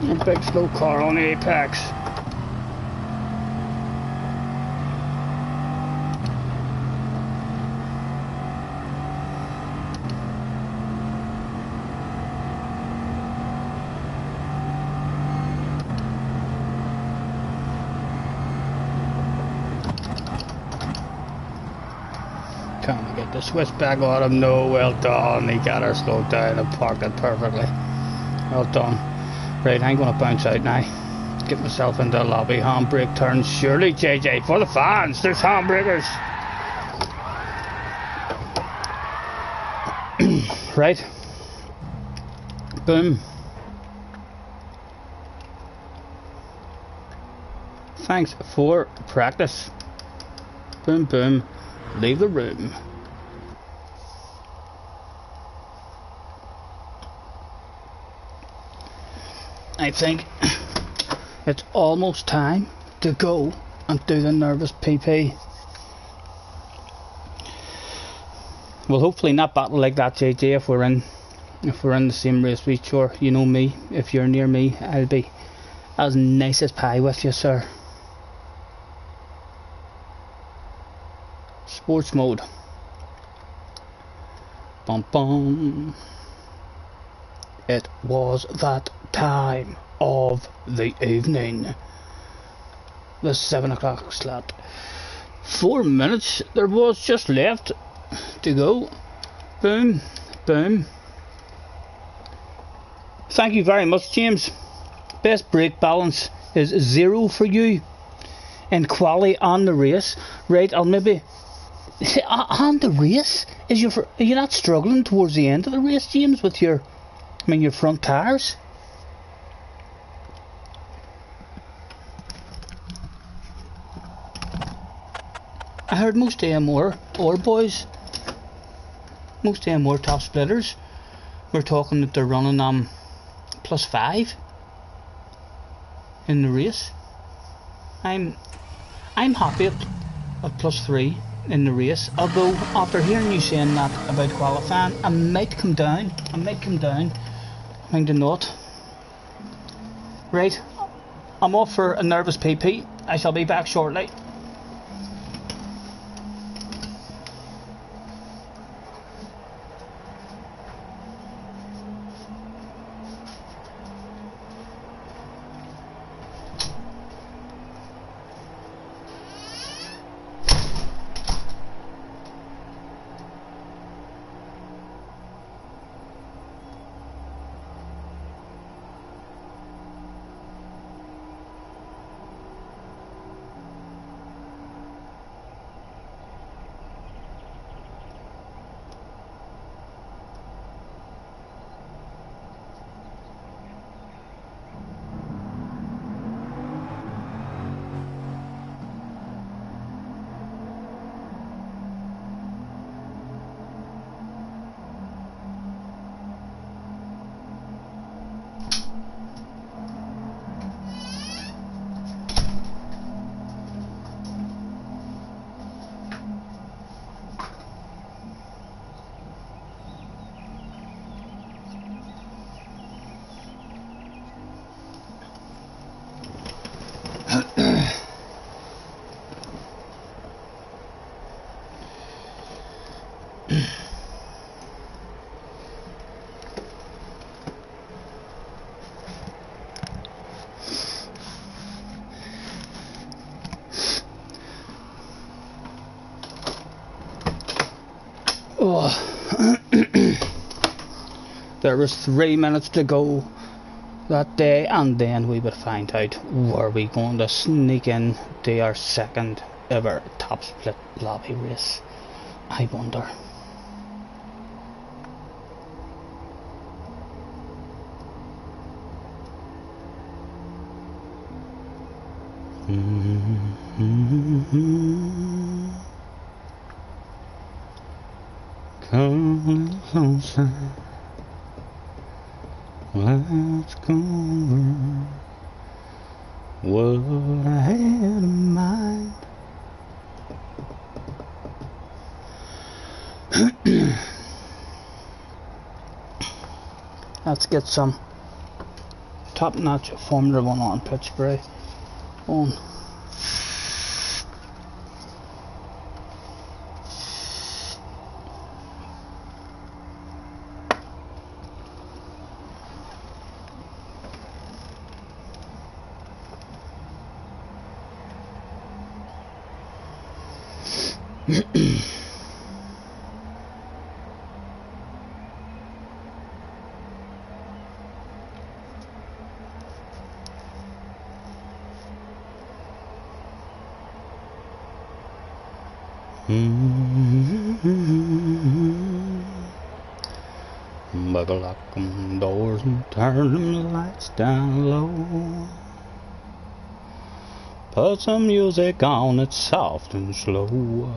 A big slow car on the apex. Can we get the switch back on him? No, well done. He got her slowed down and parked it perfectly. Well done. Right, I'm going to bounce out now. Get myself into the lobby. Handbrake turns. Surely, JJ, for the fans. There's handbrakers. Right. Boom. Thanks for practice. Boom, boom. Leave the room. I think it's almost time to go and do the nervous PP. We'll hopefully not battle like that, JJ, if we're in the same race. We sure, you know me, if you're near me, I'll be as nice as pie with you, sir. Sports mode. Bum bum. It was that time of the evening. The 7 o'clock slot. 4 minutes there was just left to go. Boom, boom. Thank you very much, James. Best brake balance is 0 for you in quali on the race. Right, I'll maybe on the race. Are you not struggling towards the end of the race, James, with your front tires? I heard most AMR boys, most AMR top splitters, we're talking that they're running +5 in the race. I'm happy at +3 in the race, although after hearing you saying that about qualifying, I might come down. Mind the not. Right, I'm off for a nervous PP. I shall be back shortly. There was 3 minutes to go that day, and then we would find out were we going to sneak in to our second ever top split lobby race. I wonder. Come closer, let's go over what I had in mind. Let's get some top-notch Formula 1 on pitch spray on. Buckle lock them doors and turn them lights down low. Put some music on, it's soft and slow.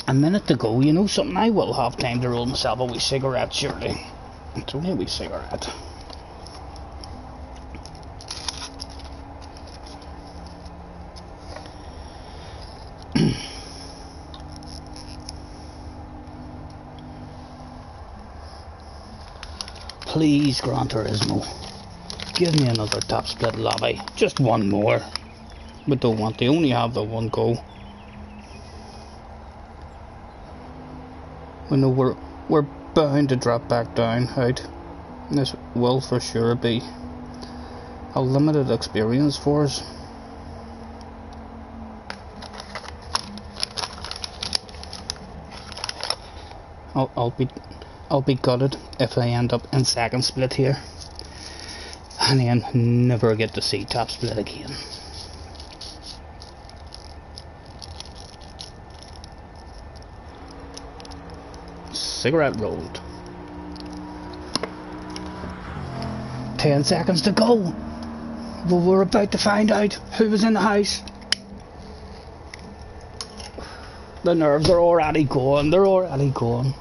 A minute to go, you know something, I will have time to roll myself a wee cigarette surely. It's only a wee cigarette. Please, Gran Turismo, give me another top split lobby. Just one more. We don't want to only have the one go. We know we're bound to drop back down out. This will for sure be a limited experience for us. I'll be gutted if I end up in second split here, and then never get to see top split again. Cigarette rolled. 10 seconds to go. Well, we're about to find out who was in the house. The nerves are already gone. They're already gone.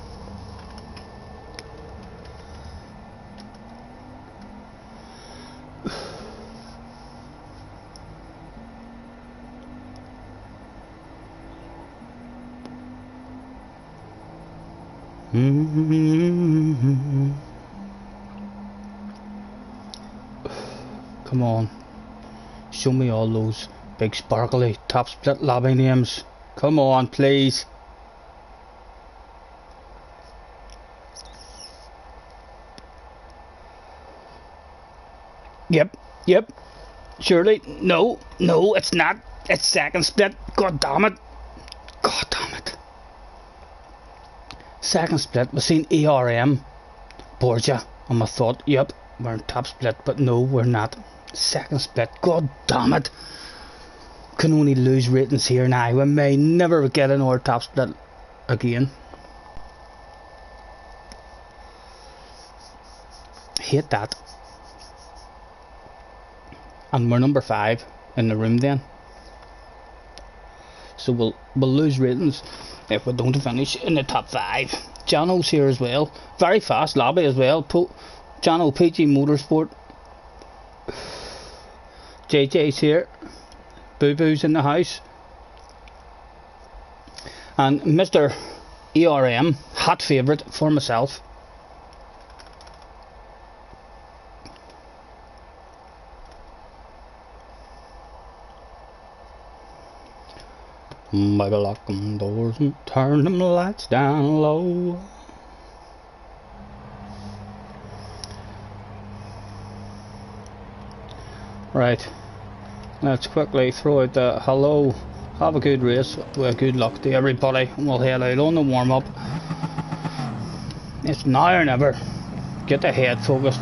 Come on, show me all those big sparkly top split lobby names. Come on, please. Yep. Surely, no, it's not. It's second split. God damn it. Second split, we've seen ERM, Borgia, and I thought, yep, we're in top split, but no, we're not. Second split, god damn it. Can only lose ratings here now. We may never get another top split again. Hate that. And we're number 5 in the room then. So we'll lose ratings if we don't finish in the top 5. Jano's here as well. Very fast lobby as well. Jano PG Motorsport. JJ's here. Boo Boo's in the house. And Mr. ERM, hot favourite for myself. Maybe lock them doors and turn them lights down low. Right, let's quickly throw out the hello, have a good race, well, good luck to everybody, and we'll head out on the warm-up. It's now or never. Get the head focused.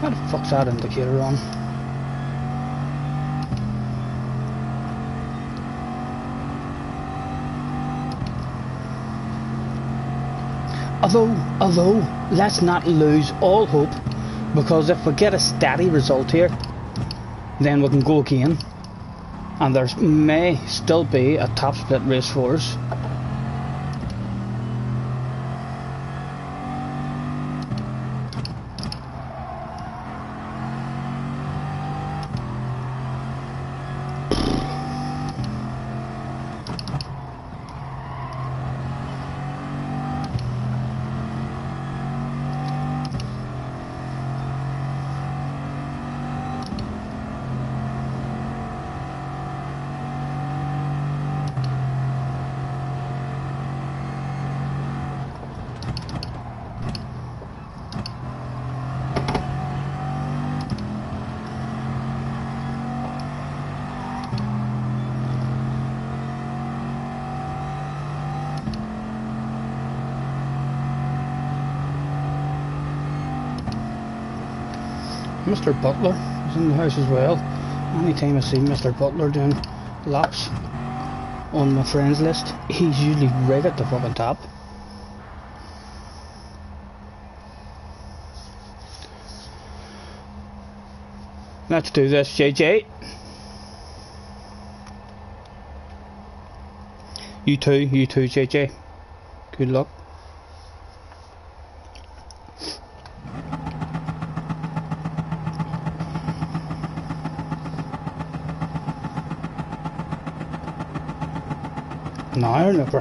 What the fuck's that indicator on? Although, let's not lose all hope, because if we get a steady result here, then we can go again, and there may still be a top split race for us. Mr. Butler is in the house as well. Anytime I see Mr. Butler doing laps on my friends list, he's usually right at the fucking top. Let's do this, JJ. You too, JJ. Good luck. Now or never.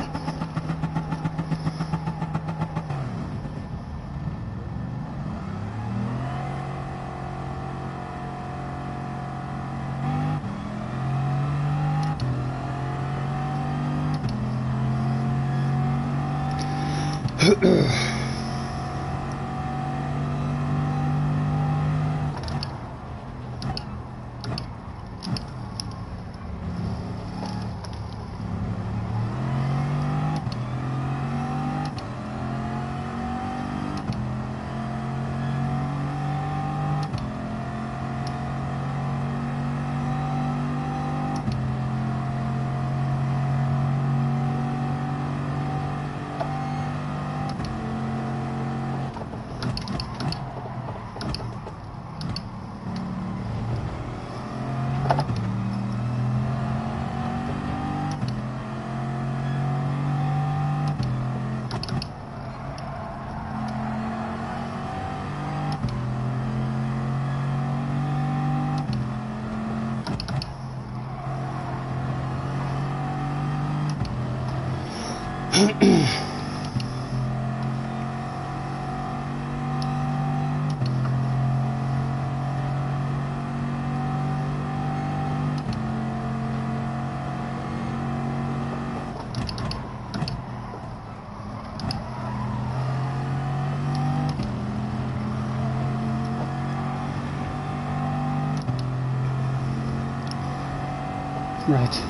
Right.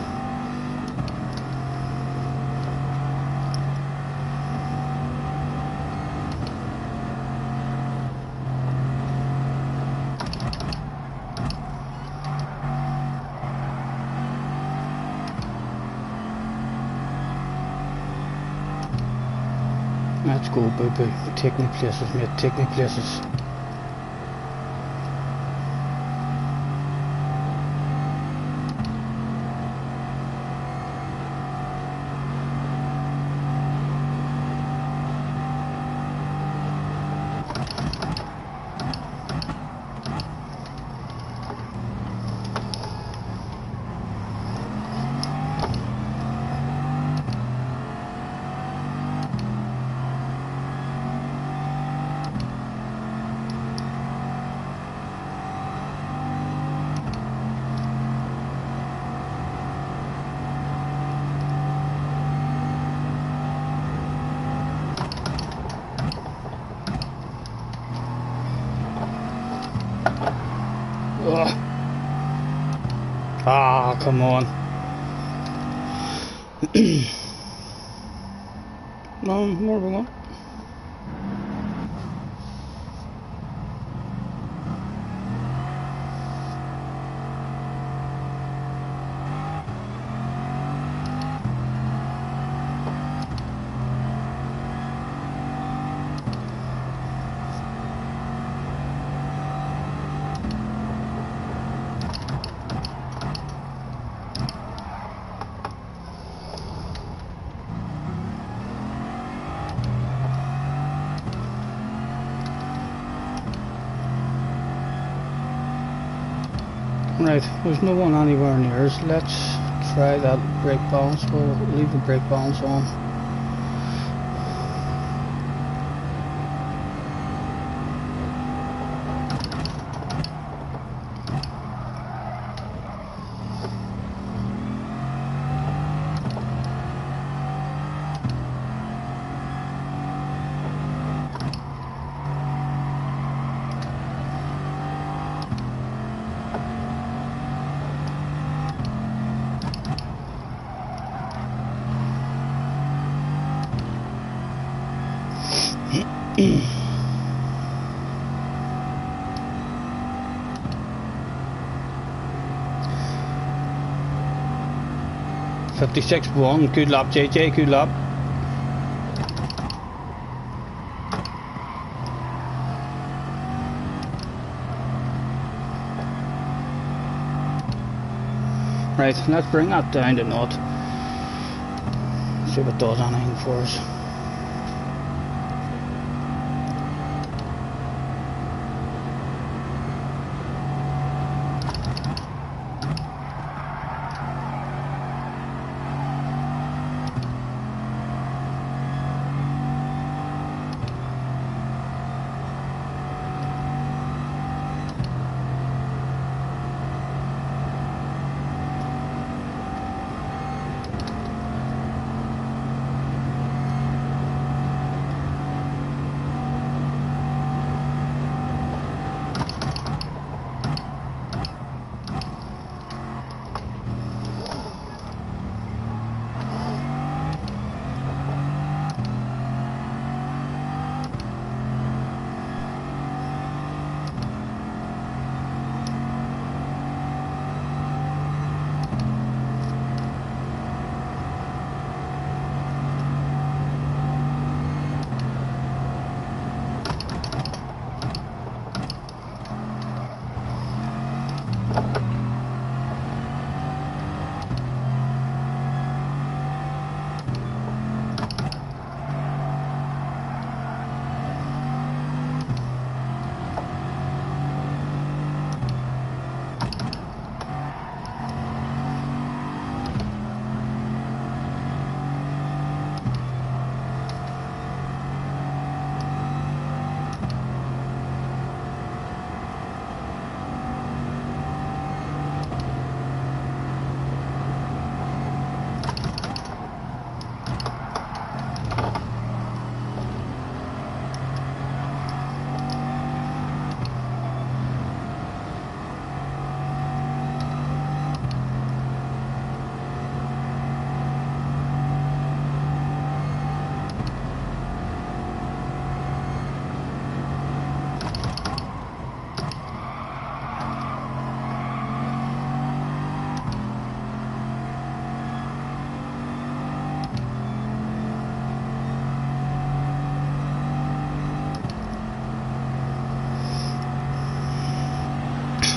Let's go, boo boo. Take me places, mate. Take me places. Oh, come on. No, where are we going? Right, there's no one anywhere near us. Let's try that brake balance. We'll leave the brake balance on. $56.1. Good lap, JJ. Good lap. Right, let's bring that down to naught. See if it does anything for us.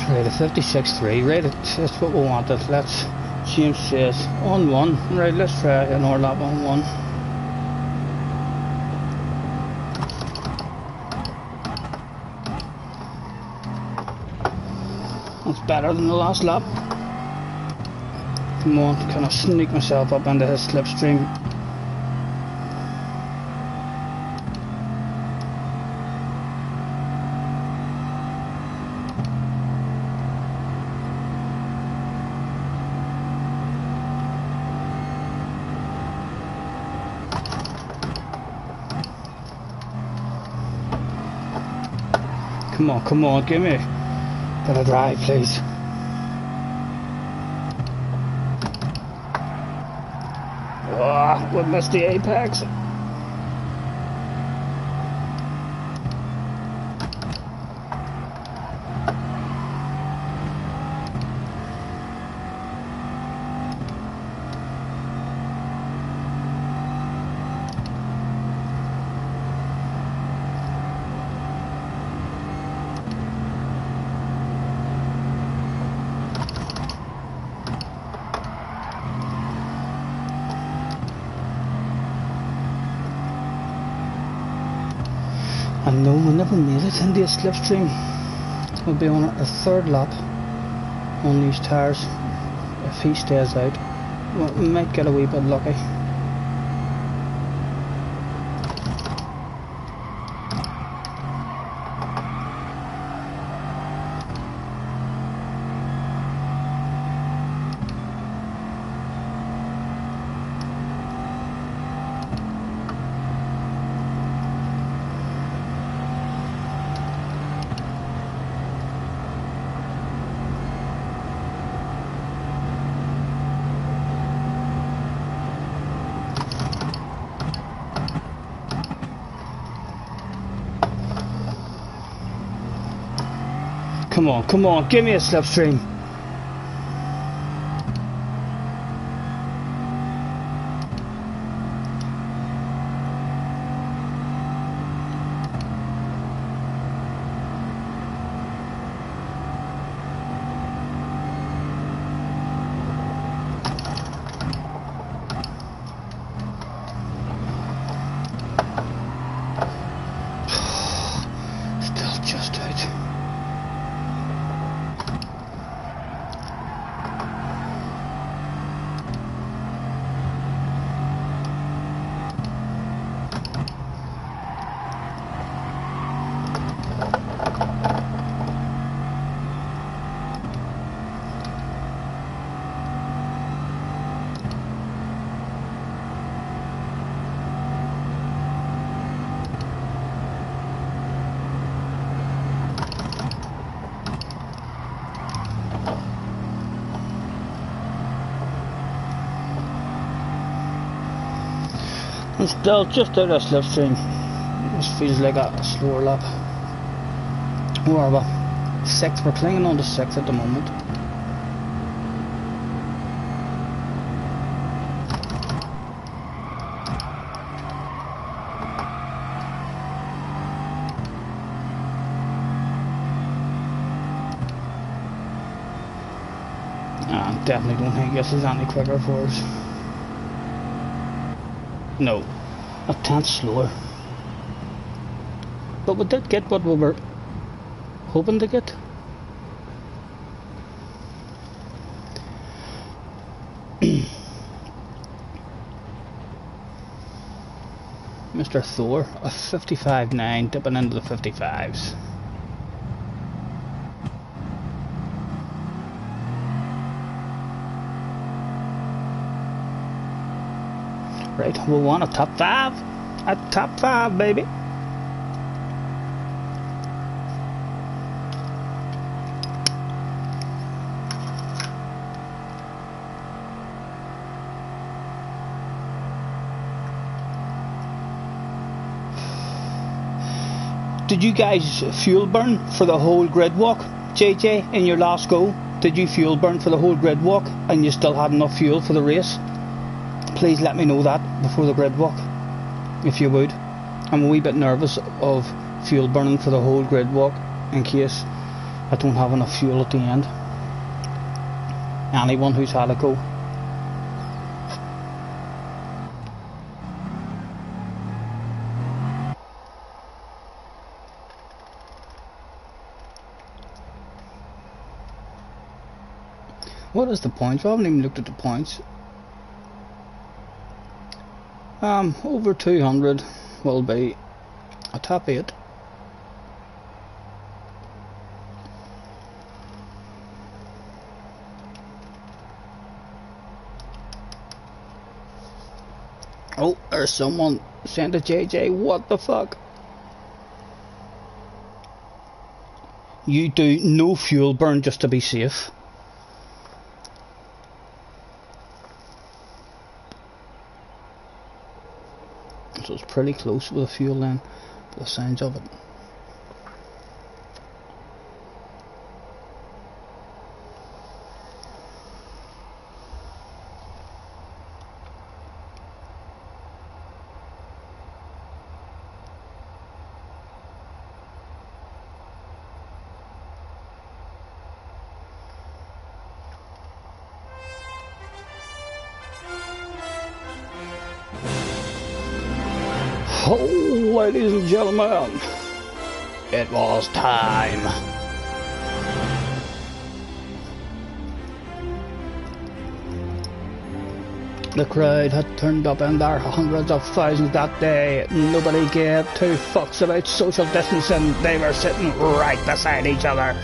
Right, a 56.3, right, that's what we wanted. Let's, James says, on one. Right, let's try another lap on one. That's better than the last lap. Come on, can I sneak myself up into his slipstream? Come on, give me a bit of drive, please. Oh, we missed the apex. And no, we never made it into a slipstream. We'll be on our third lap on these tyres. If he stays out, we might get a wee bit lucky. Come on, give me a slipstream. Still just out. And still just out of slipstream. This feels like a slower lap. Where are we? 6th, we're clinging on to 6th at the moment. I definitely don't think this is any quicker for us. No, a tenth slower. But we did get what we were hoping to get. Mr. Thor, a 55.9 dipping into the 55s. Right, we want a top 5. A top 5, baby. Did you guys fuel burn for the whole grid walk? JJ, in your last go, did you fuel burn for the whole grid walk and you still had enough fuel for the race? Please let me know that before the grid walk, if you would. I'm a wee bit nervous of fuel burning for the whole grid walk in case I don't have enough fuel at the end. Anyone who's had a go. What is the points? I haven't even looked at the points. Over 200 will be a top 8. Oh, there's someone saying to JJ, what the fuck? You do no fuel burn just to be safe. So it's pretty close with the fuel then, by the sounds of it. Oh, ladies and gentlemen, it was time. The crowd had turned up in their hundreds of thousands that day. Nobody gave two fucks about social distancing. They were sitting right beside each other.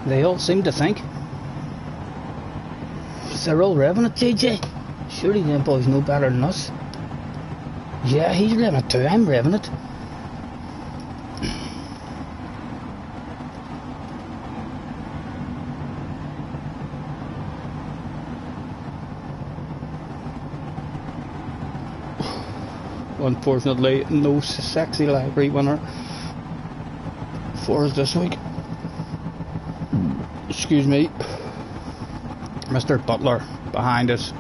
They all seem to think. They're all revving it, JJ. Surely them boys know better than us. Yeah, he's revving it too. I'm revving it. Unfortunately, no sexy library winner for us this week. Excuse me. Mr. Butler behind us.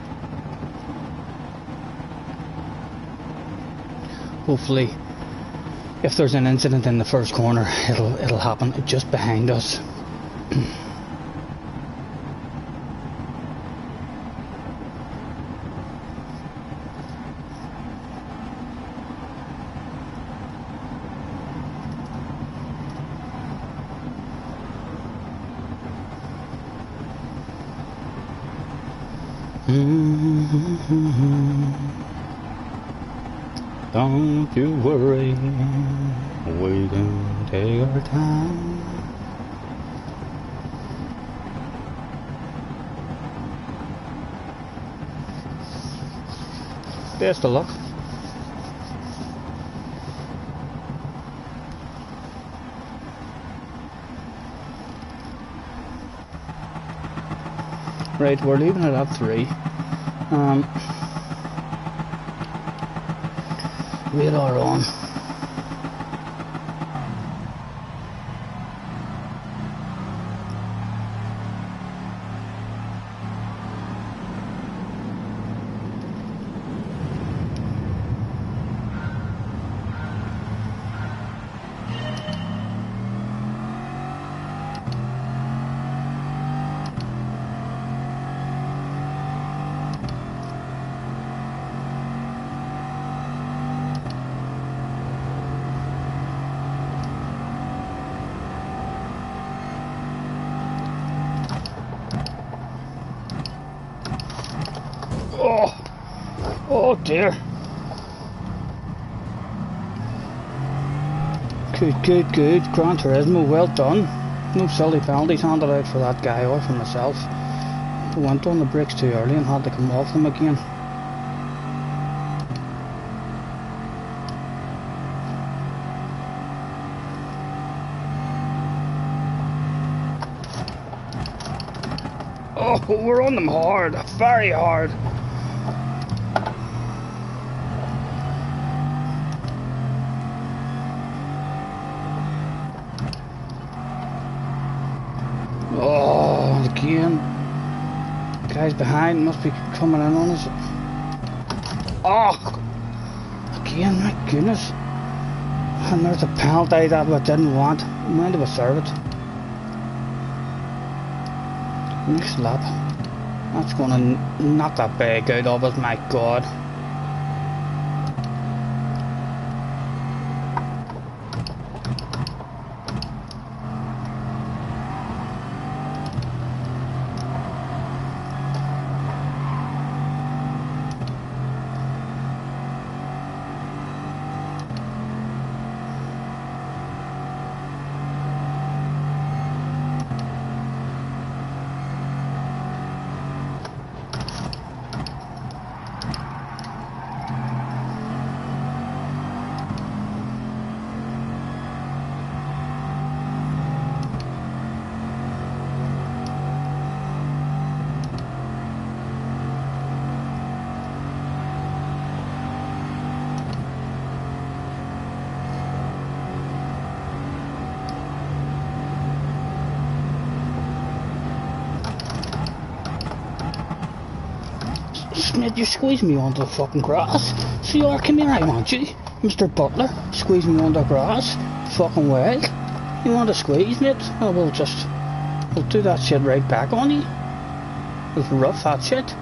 Hopefully, if there's an incident in the first corner, it'll happen just behind us. Don't you worry, we can take our time. Best of luck. Right, we're leaving it at 3. Radar on. Oh dear. Good. Gran Turismo, well done. No silly penalties handed out for that guy or for myself. We went on the brakes too early and had to come off them again. Oh, we're on them hard, very hard. Oh, again. Guys behind must be coming in on us. Oh, again, my goodness. And there's a penalty that we didn't want. Mind if we serve it? Next lap. That's gonna knock that bag out of us, my god. mate, you're squeezing me onto the fucking grass. So you are, come here, I want you. Mr. Butler, squeeze me on the grass. Fucking well. You want to squeeze, mate? Oh, we'll do that shit right back on you. It's rough, that shit.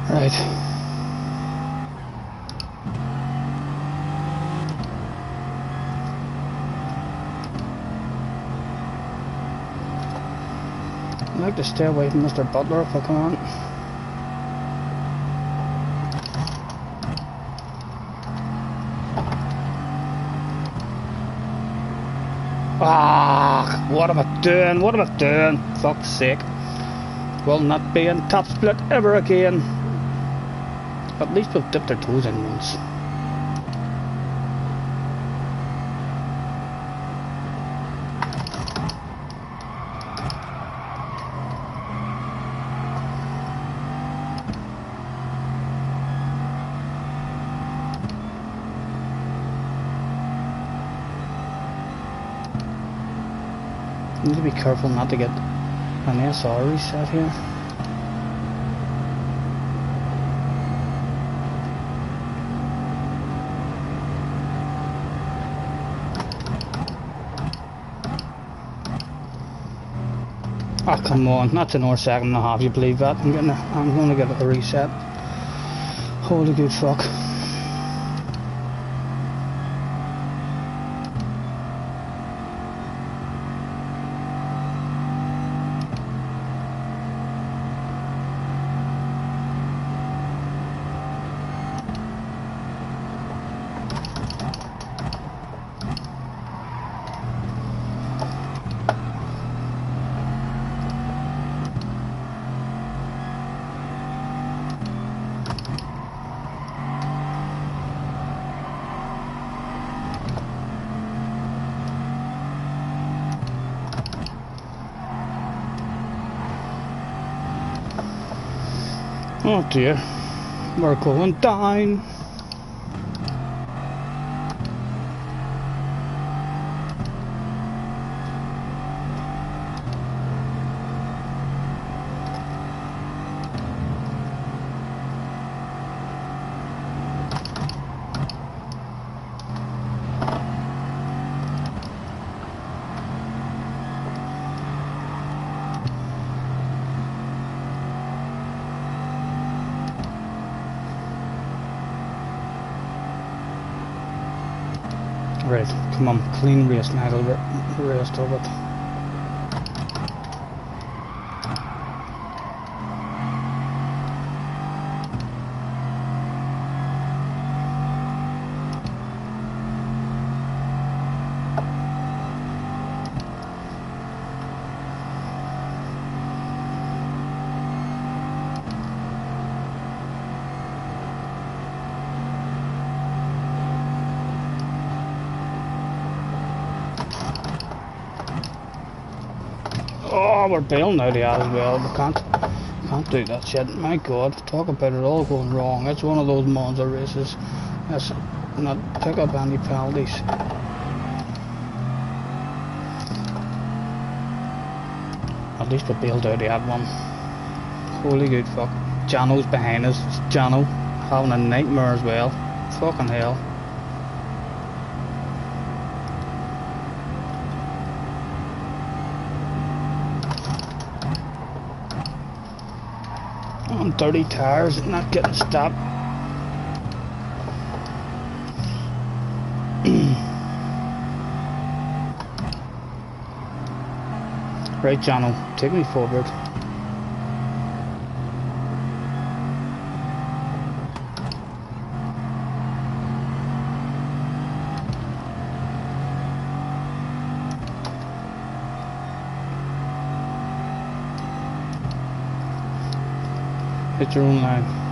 Right. I'd like to stay away from Mr. Butler if I can. Ah, what am I doing? What am I doing? Fuck's sake. Will not be in top split ever again. At least we've dipped our toes in once. Need to be careful not to get an SR reset here. Oh, come on, that's an hour second and a half, you believe that? I'm gonna get a reset. Holy good fuck. Oh dear, we're going down. Right, come on, clean race now, the rest of it. Oh, we're bailing out of that as well. We can't do that shit. My God, talk about it all going wrong. It's one of those monza races. Let's not pick up any penalties. At least we bailed out of that one. Holy good fuck. Jano's behind us. It's Jano having a nightmare as well. Fucking hell. On dirty tires, not getting stopped. Right, Jono, take me forward. Hit your own line.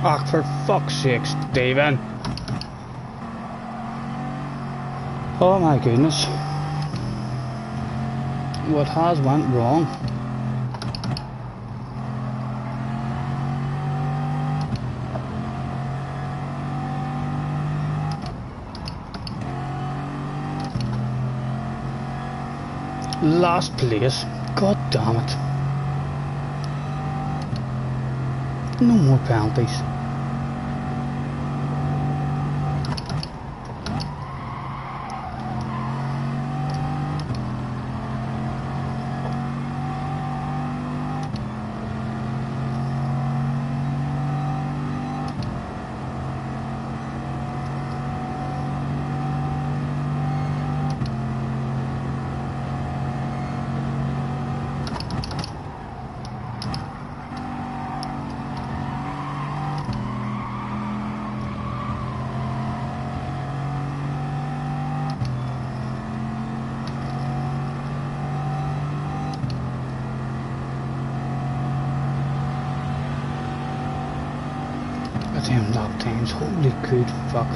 Oh, for fuck's sake, Stephen. Oh my goodness. What has went wrong? Last place. God damn it. No more penalties. Damn lap times, holy good fuck.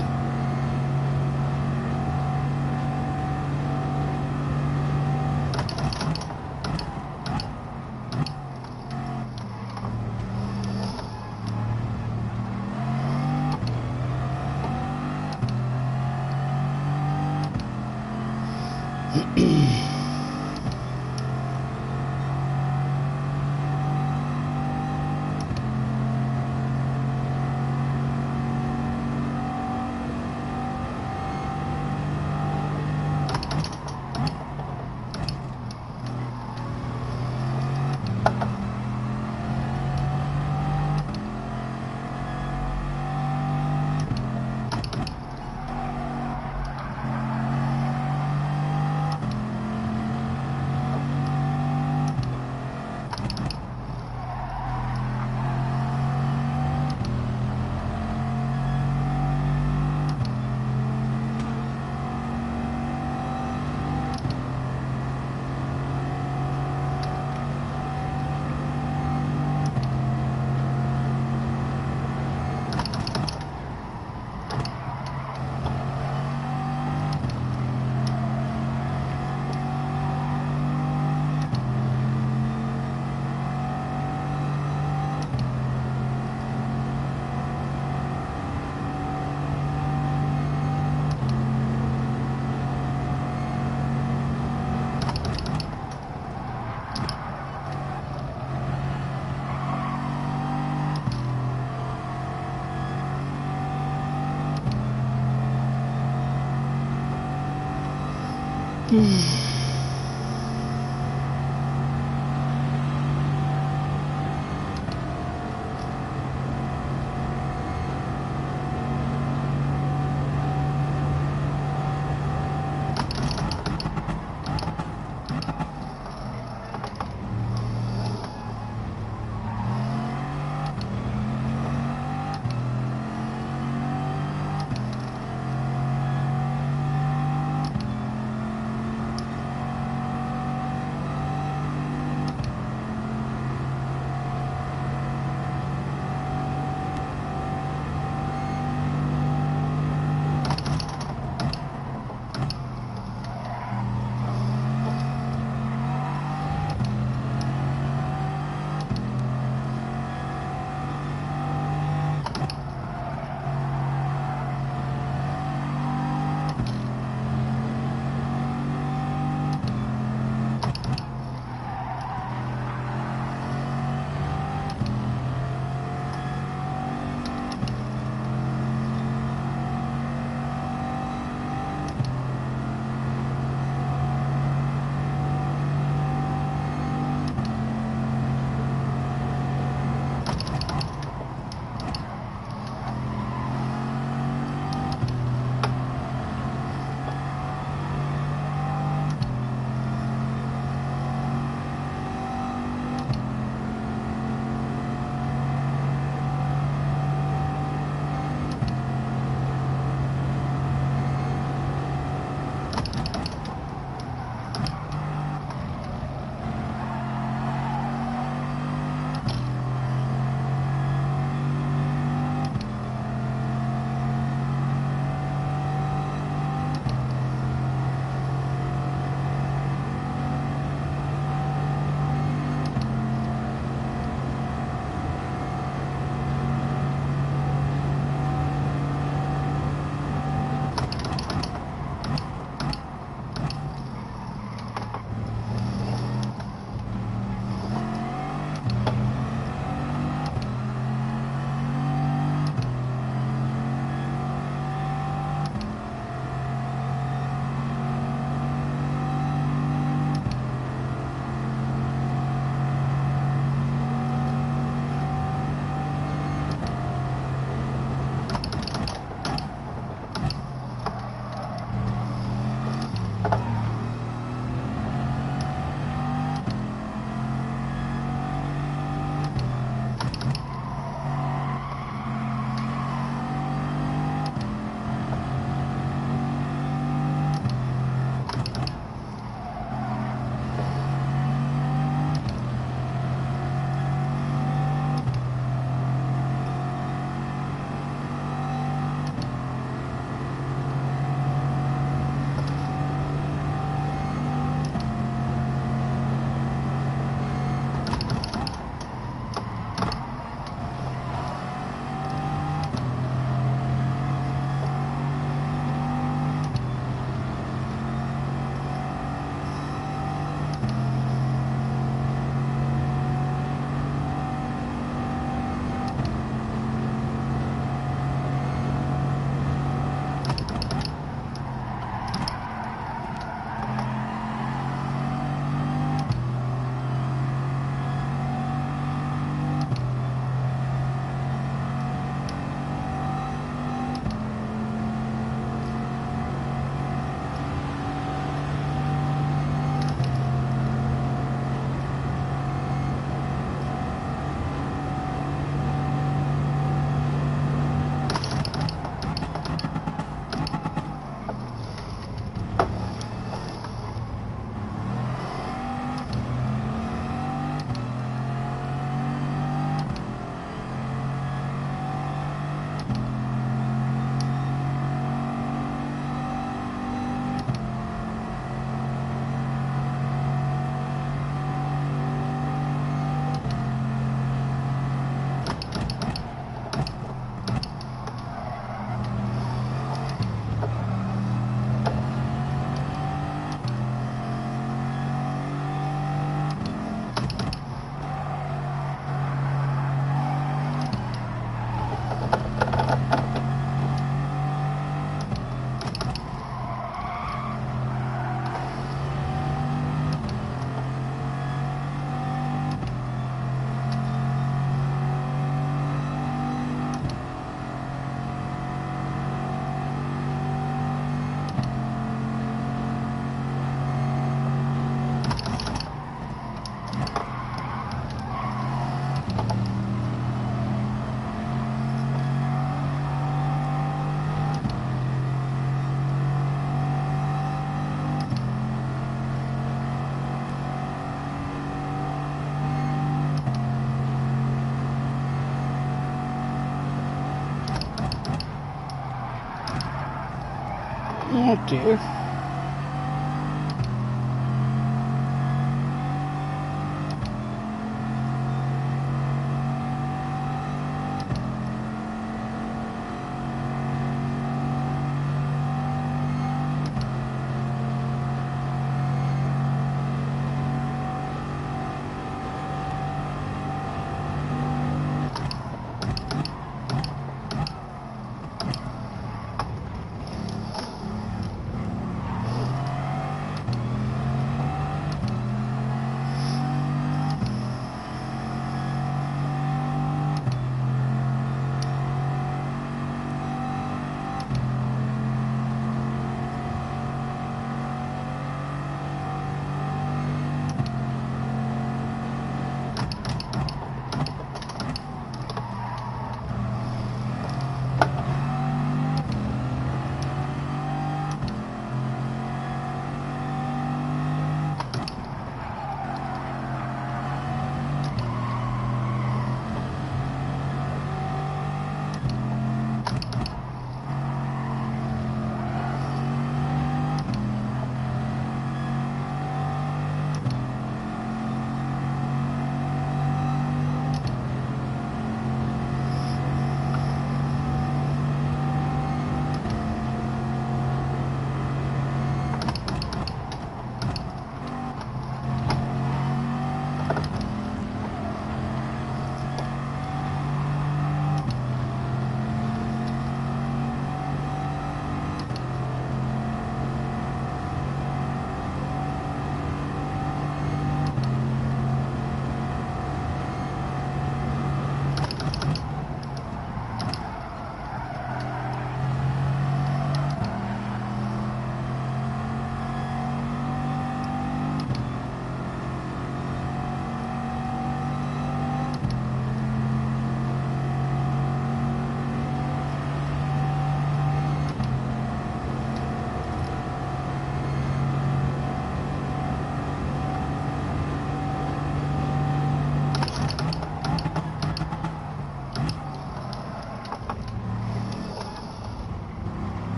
Oh dear.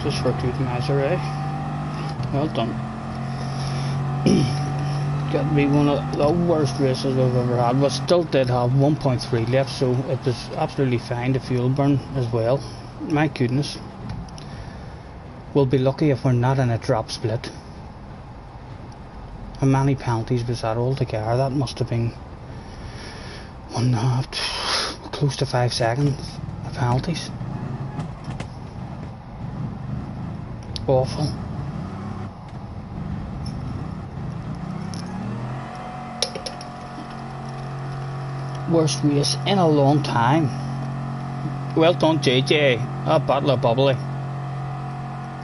Just for good measure, eh? Well done. Got to be one of the worst races I've ever had, but still did have 1.3 left, so it was absolutely fine. The fuel burn as well. My goodness. We'll be lucky if we're not in a drop split. How many penalties was that altogether? That must have been 1.5, close to 5 seconds of penalties. Awful. Worst race in a long time. Well done, JJ. A bottle of bubbly.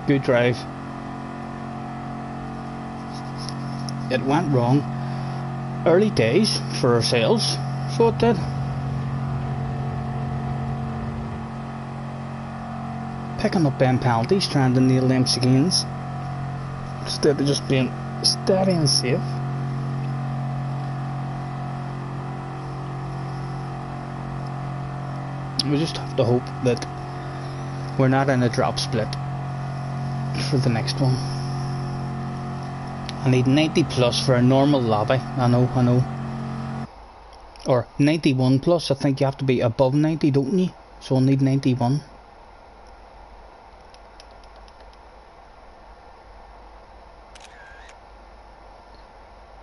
Good drive. It went wrong. Early days for ourselves, so it did. picking up them penalties, trying to nail them gains, instead of just being steady and safe. We just have to hope that we're not in a drop split for the next one. I need 90 plus for a normal lobby. I know. Or 91 plus. I think you have to be above 90, don't you? So I'll need 91.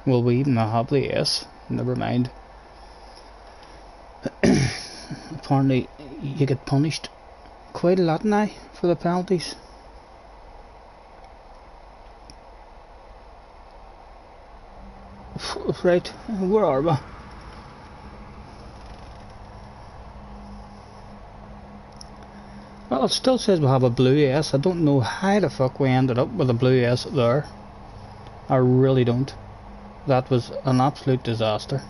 Will we even have the S? Never mind. Apparently you get punished quite a lot now for the penalties. Right, where are we? Well, it still says we have a blue S. I don't know how the fuck we ended up with a blue S there. I really don't. That was an absolute disaster.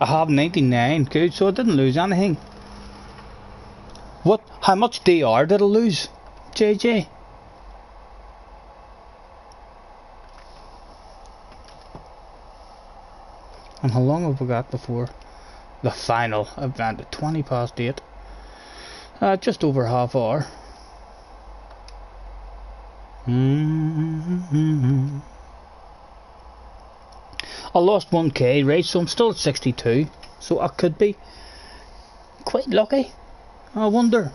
I have 99, good, so I didn't lose anything. What? How much DR did I lose, JJ? And how long have we got before the final event? At 20 past 8. Just over half hour. I lost 1k, right, so I'm still at 62. So I could be quite lucky. I wonder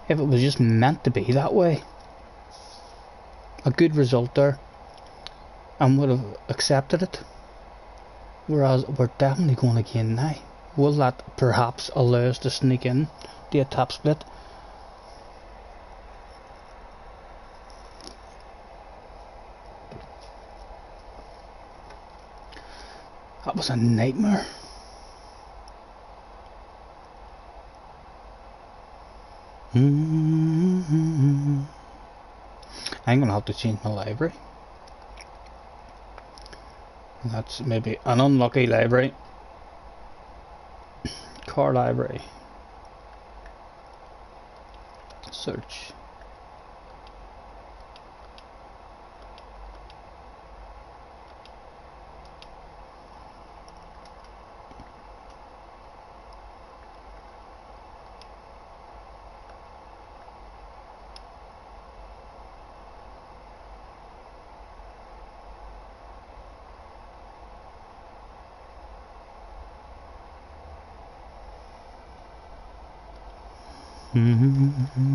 if it was just meant to be that way. A good result there, and would have accepted it. Whereas we're definitely going again now. Will that perhaps allow us to sneak in to a top split? That was a nightmare. I'm gonna have to change my library. That's maybe an unlucky library. Car library. Search. No.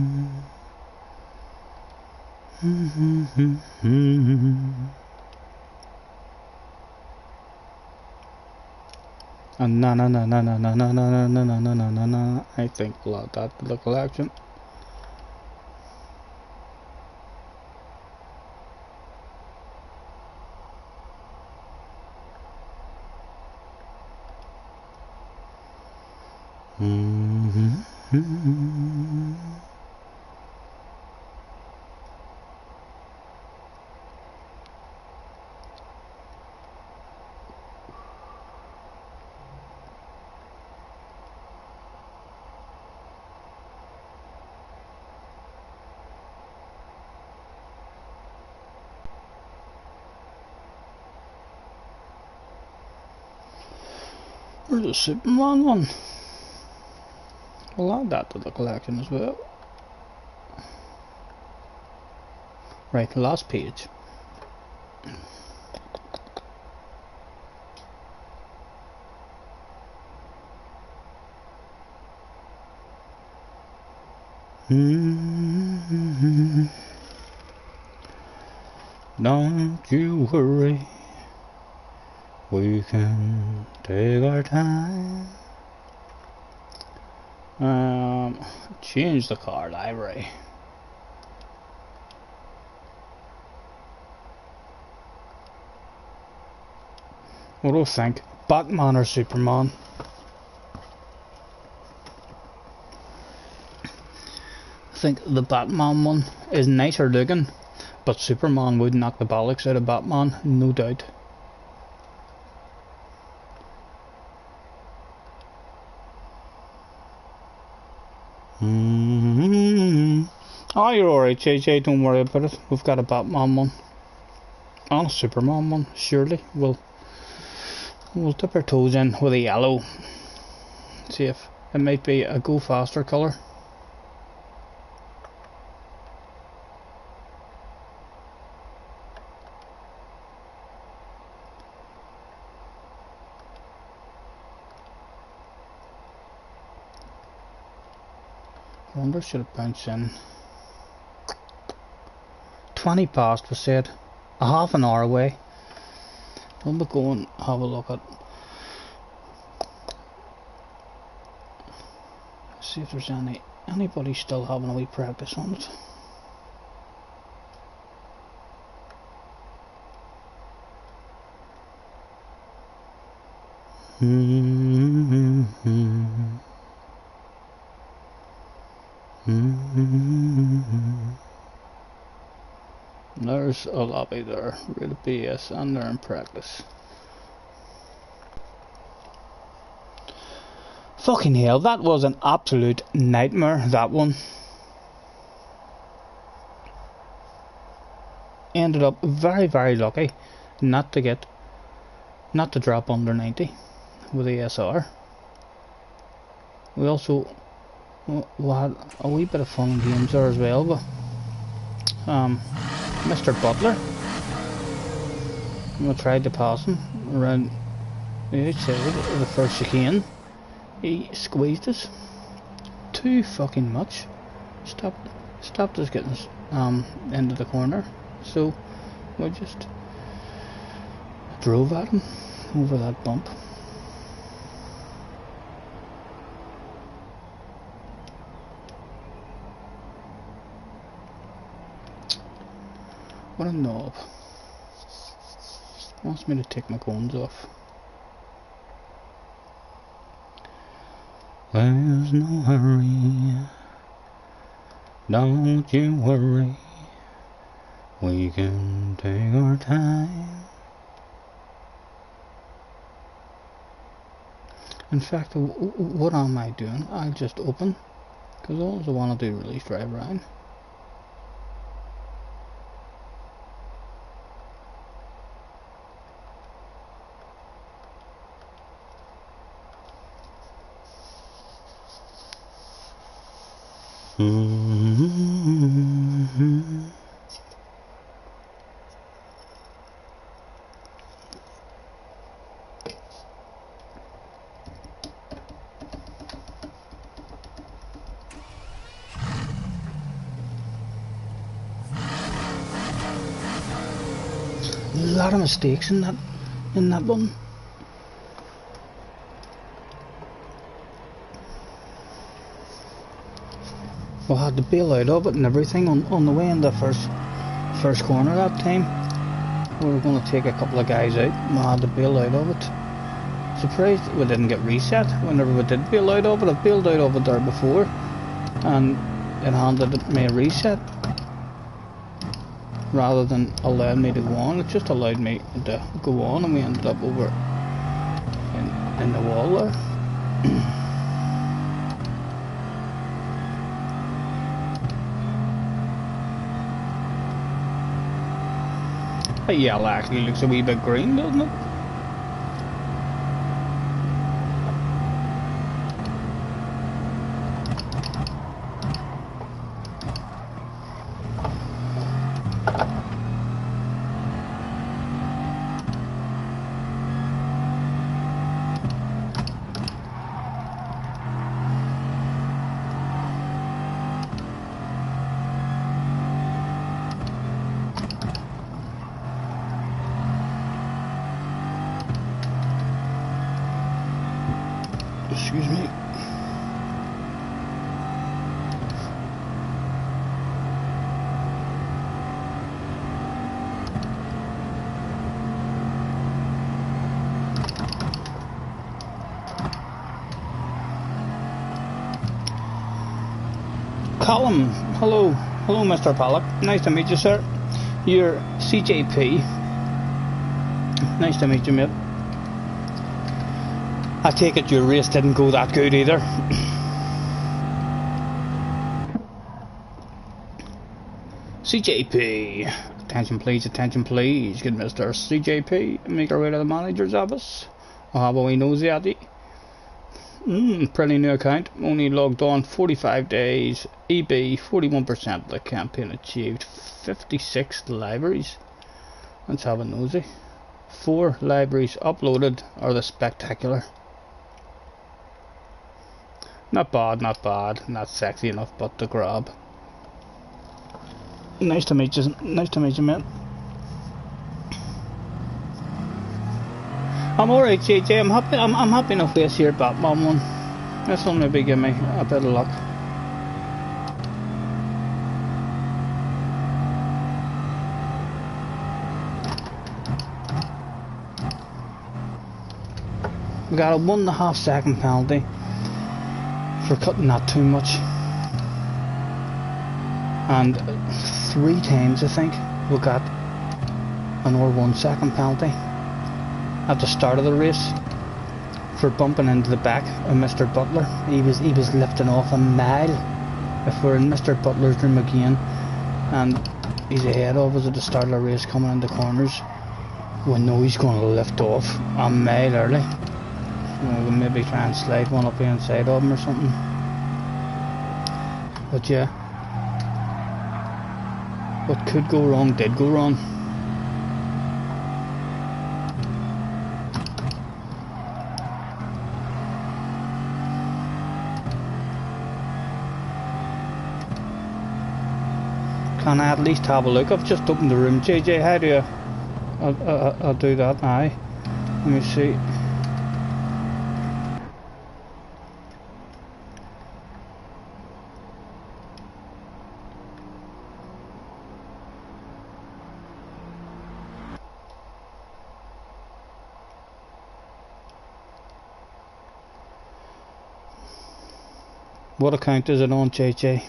I think we'll add that to the collection. Where's the Superman one? We'll add that to the collection as well. Right, last page. Don't you worry, we can take our time. Change the car library. What do you think? Batman or Superman? I think the Batman one is nicer looking, but Superman would knock the bollocks out of Batman, no doubt. Oh, you're alright, JJ, don't worry about it. We've got a Batman one. And a Superman one, surely. We'll dip our toes in with a yellow. See if it might be a go faster colour. I wonder should it bounce in. 20 past, we said. A half an hour away. We'll go and have a look at. See if there's anybody still having a wee practice on it. There's a lobby there, real BS, and they're in practice. Fucking hell, that was an absolute nightmare, that one. Ended up very, very lucky not to drop under 90 with the SR. We also we had a wee bit of fun in games there as well, but Mr. Butler, we tried to pass him around the outside of the first chicane. He squeezed us too fucking much. Stopped us getting into the corner, so we just drove at him over that bump. What a knob. Wants me to take my cones off. There's no hurry, don't you worry, we can take our time. In fact, what am I doing? I'll just open, because all I want to do is release drive around. A lot of mistakes in that one. We had to bail out of it and everything on the way in the first corner that time. We were going to take a couple of guys out and we had to bail out of it. Surprised we didn't get reset whenever we did bail out of it. I bailed out of it there before and it handed me a reset rather than allowing me to go on. It just allowed me to go on and we ended up over in the wall there. The yellow actually looks a wee bit green, doesn't it? Excuse me. Column, hello Mr. Pollock, nice to meet you, sir. You're CJP, nice to meet you, mate. I take it your race didn't go that good either. CJP. Attention please, good Mr. CJP. Make our way to the manager's office. I'll have a wee nosy at it. Pretty new account. Only logged on 45 days. EB 41% of the campaign achieved. 56 libraries. Let's have a nosy. 4 libraries uploaded are the spectacular. Not bad, not sexy enough, but to grab. Nice to meet you, mate. I'm alright, JJ. I'm happy enough with this here Batman one. This will maybe give me a bit of luck. We got a 1.5 second penalty for cutting that too much, and 3 times I think we got another 1 second penalty at the start of the race for bumping into the back of Mr. Butler. He was lifting off a mile. If we're in Mr. Butler's room again and he's ahead of us at the start of the race coming into corners, we know he's going to lift off a mile early. We'll maybe try and slide one up the inside of him or something. But yeah, what could go wrong did go wrong. Can I at least have a look? I've just opened the room. JJ, how do you... I'll do that now. Let me see. What account is it on, JJ?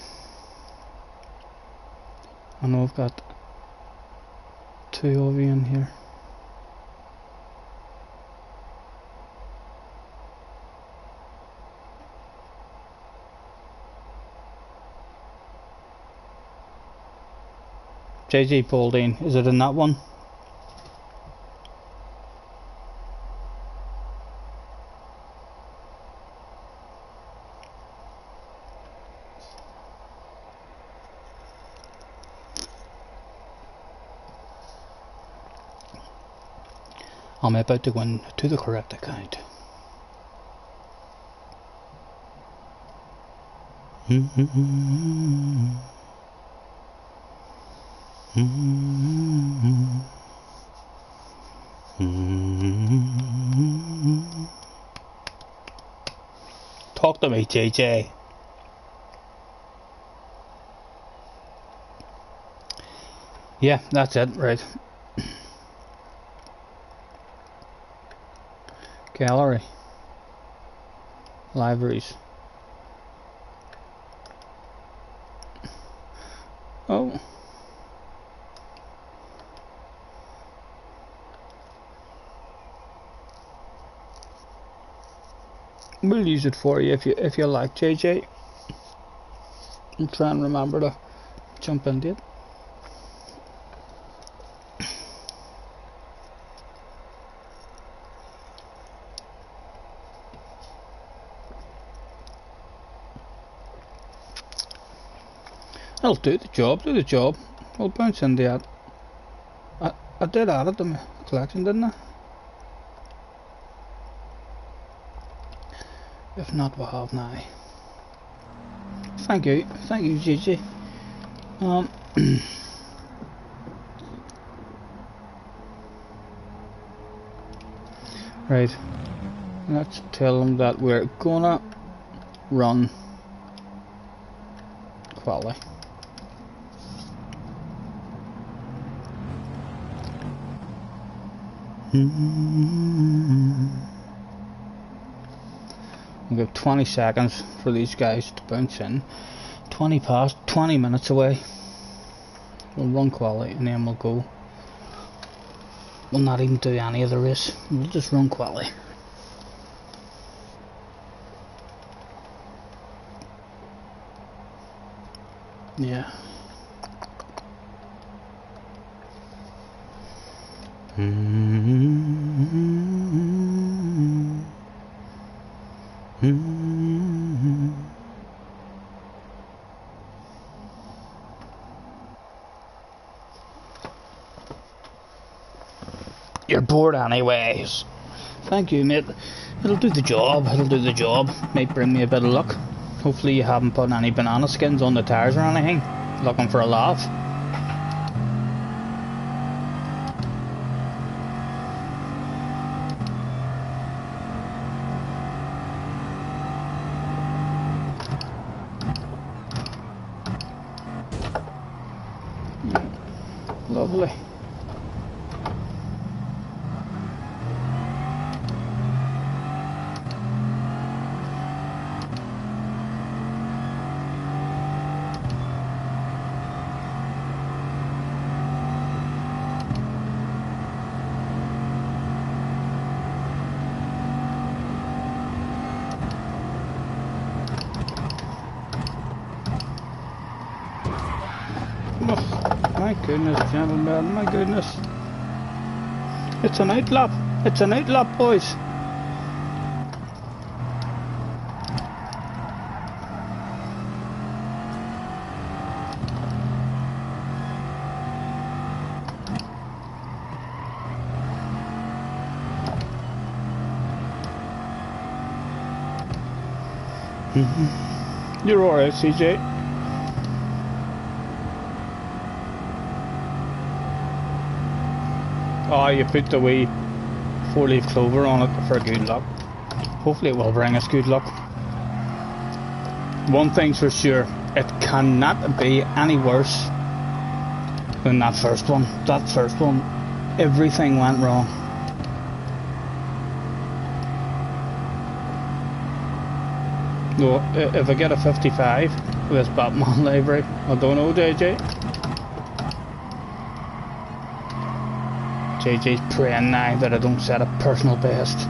I know I've got 2 of you in here. JJ Pauldine, is it in that one? I'm about to go into the correct account. Talk to me, JJ. Yeah, that's it, right. Gallery. Libraries. Oh. We'll use it for you if you like, JJ. I'm trying to remember to jump into it. I'll do the job. I'll bounce in the ad. I did add it to my collection, didn't I? If not, we'll have now. Thank you, Gigi. Right, let's tell them that we're gonna run quali. We'll give 20 seconds for these guys to bounce in. 20 past, 20 minutes away. We'll run quali and then we'll go. We'll not even do any of the race. We'll just run quali. Yeah. You're bored anyways. Thank you, mate. It'll do the job. It'll do the job. Might bring me a bit of luck. Hopefully you haven't put any banana skins on the tires or anything. Looking for a laugh. Lovely. Oh, my goodness, gentlemen, my goodness. It's an outlap. It's an outlap, boys. You're alright, CJ. Oh, you put the wee 4-leaf clover on it for good luck. Hopefully it will bring us good luck. One thing's for sure, it cannot be any worse than that first one. That first one, everything went wrong. No, if I get a 55 with this Batman library, I don't know, JJ. JJ's praying now that I don't set a personal best.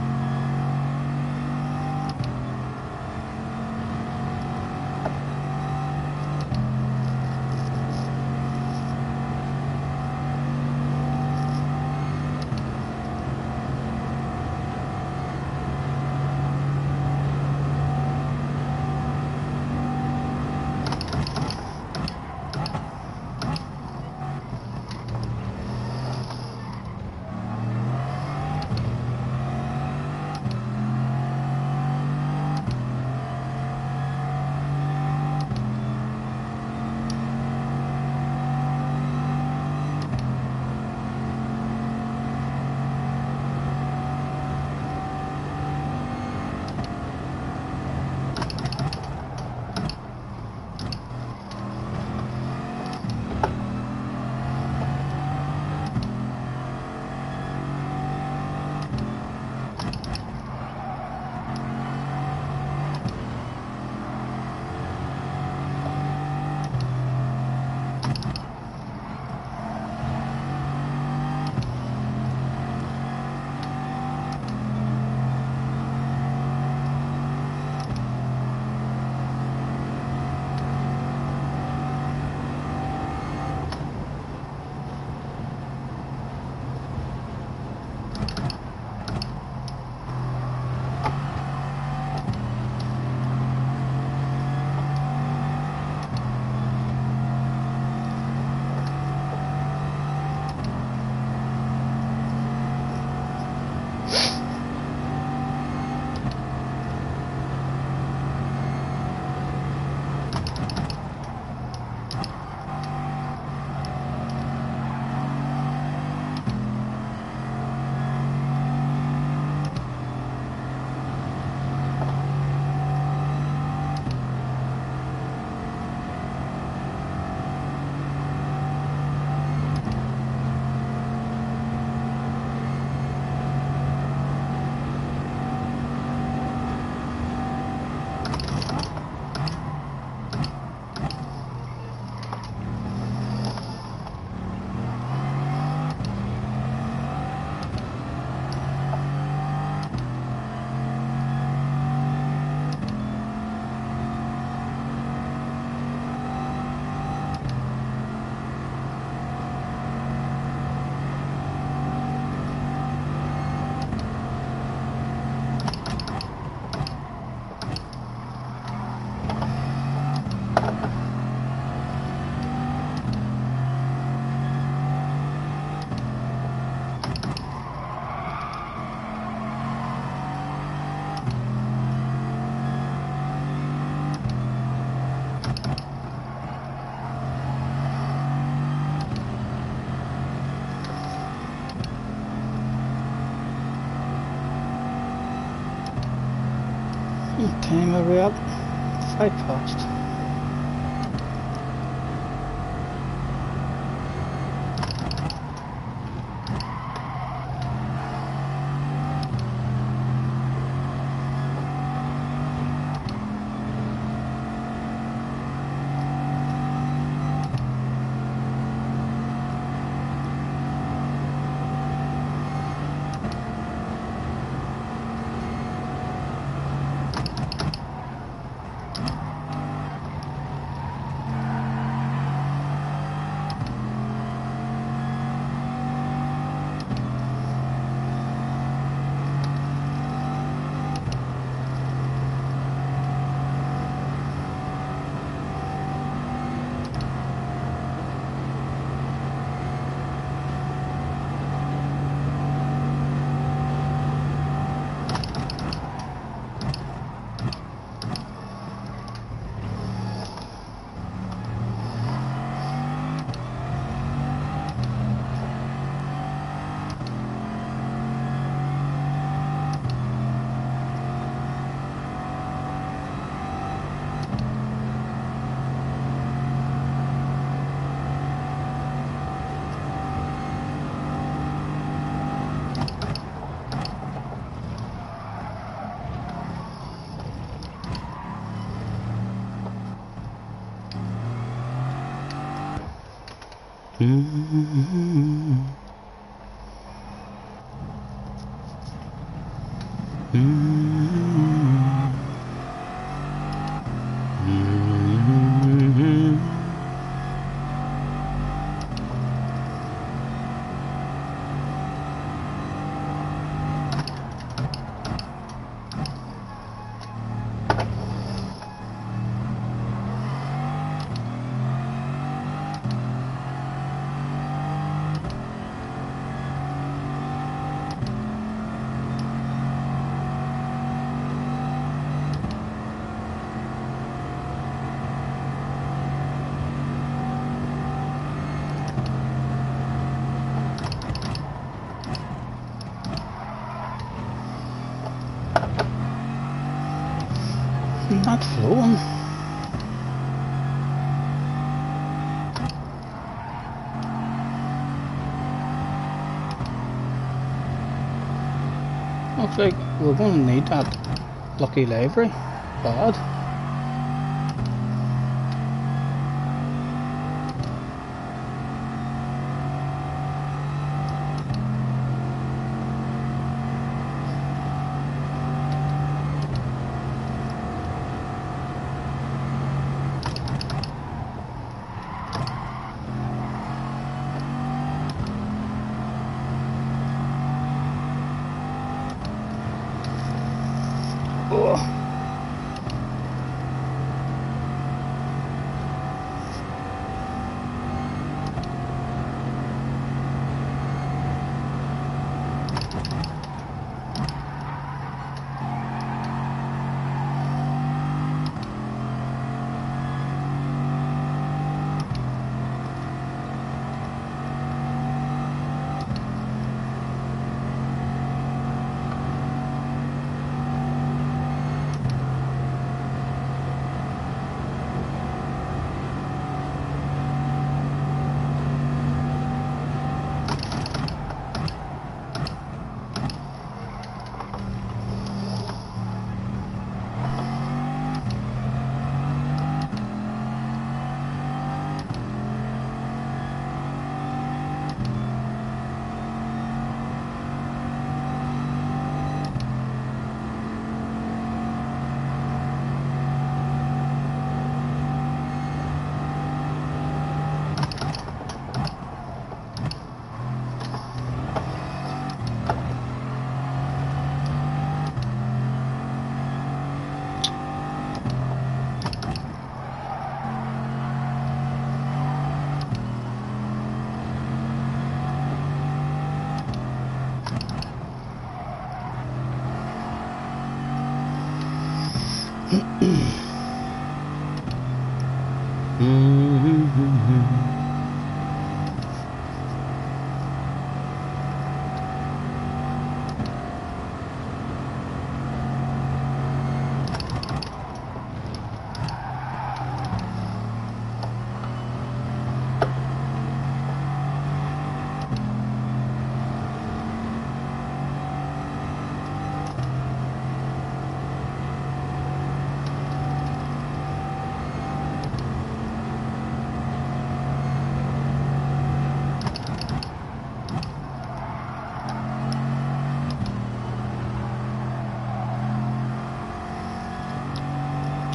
time are we up? 5 past. Not flowing. Looks like we're going to need that lucky livery. Bad.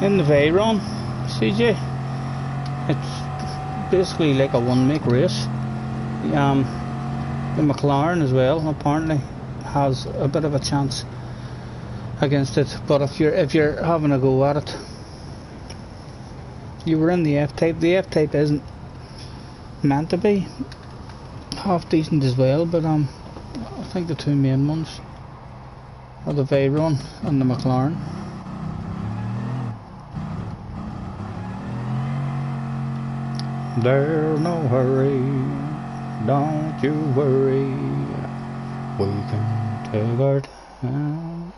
in the Veyron, CJ. It's basically like a one-make race. The McLaren as well apparently has a bit of a chance against it, but if you're having a go at it, you were in the F-Type. The F-Type isn't meant to be half decent as well, but I think the two main ones are the Veyron and the McLaren. There's no hurry, don't you worry, we can take our time.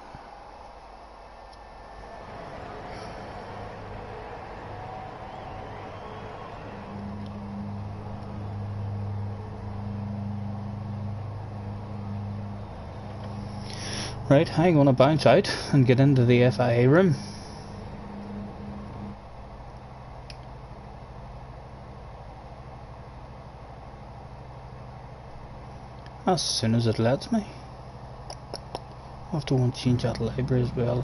Right, I'm gonna bounce out and get into the FIA room. As soon as it lets me. I have to want to change that library as well.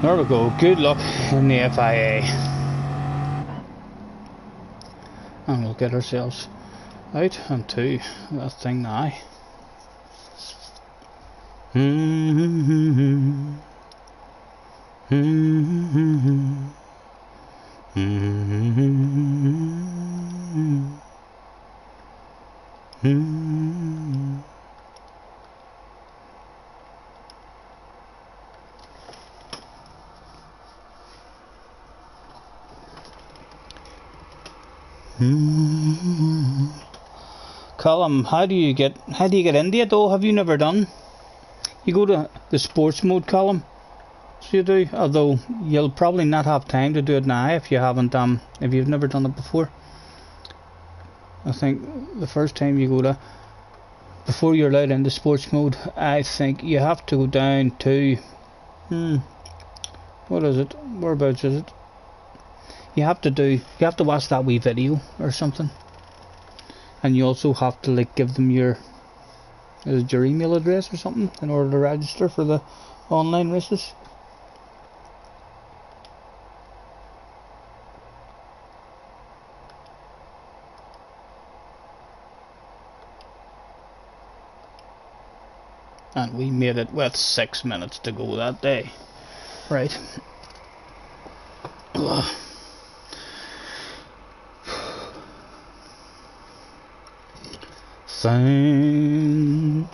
There we go, good luck in the FIA. And we'll get ourselves out onto that thing now. Column, how do you get into it though? Have you never done? You go to the sports mode column, so you do. Although you'll probably not have time to do it now if you haven't if you've never done it before. I think the first time you go to, before you're allowed into sports mode, I think you have to go down to what is it? Whereabouts is it? You have to watch that wee video or something. And you also have to like give them your email address or something in order to register for the online races. And we made it with 6 minutes to go that day. Right. Ugh. Things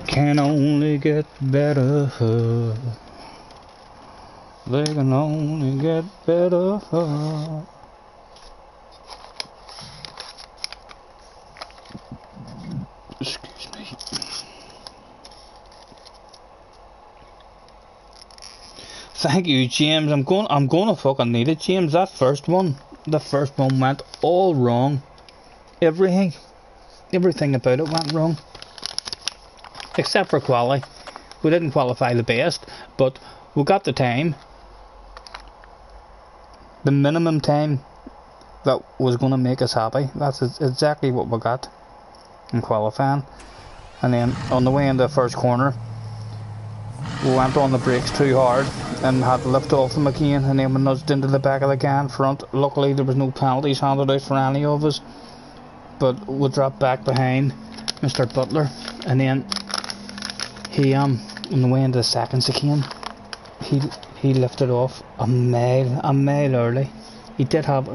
can only get better. They can only get better. Excuse me. Thank you, James. I'm gonna fucking need it, James. The first one went all wrong. Everything about it went wrong, except for quali. We didn't qualify the best, but we got the time, the minimum time that was going to make us happy. That's exactly what we got in qualifying. And then on the way into the first corner, we went on the brakes too hard and had to lift off them again, and then we nudged into the back of the car in front. Luckily there was no penalties handed out for any of us, but we dropped back behind Mr. Butler, and then he on the way into the seconds again, he lifted off a mile early. He did have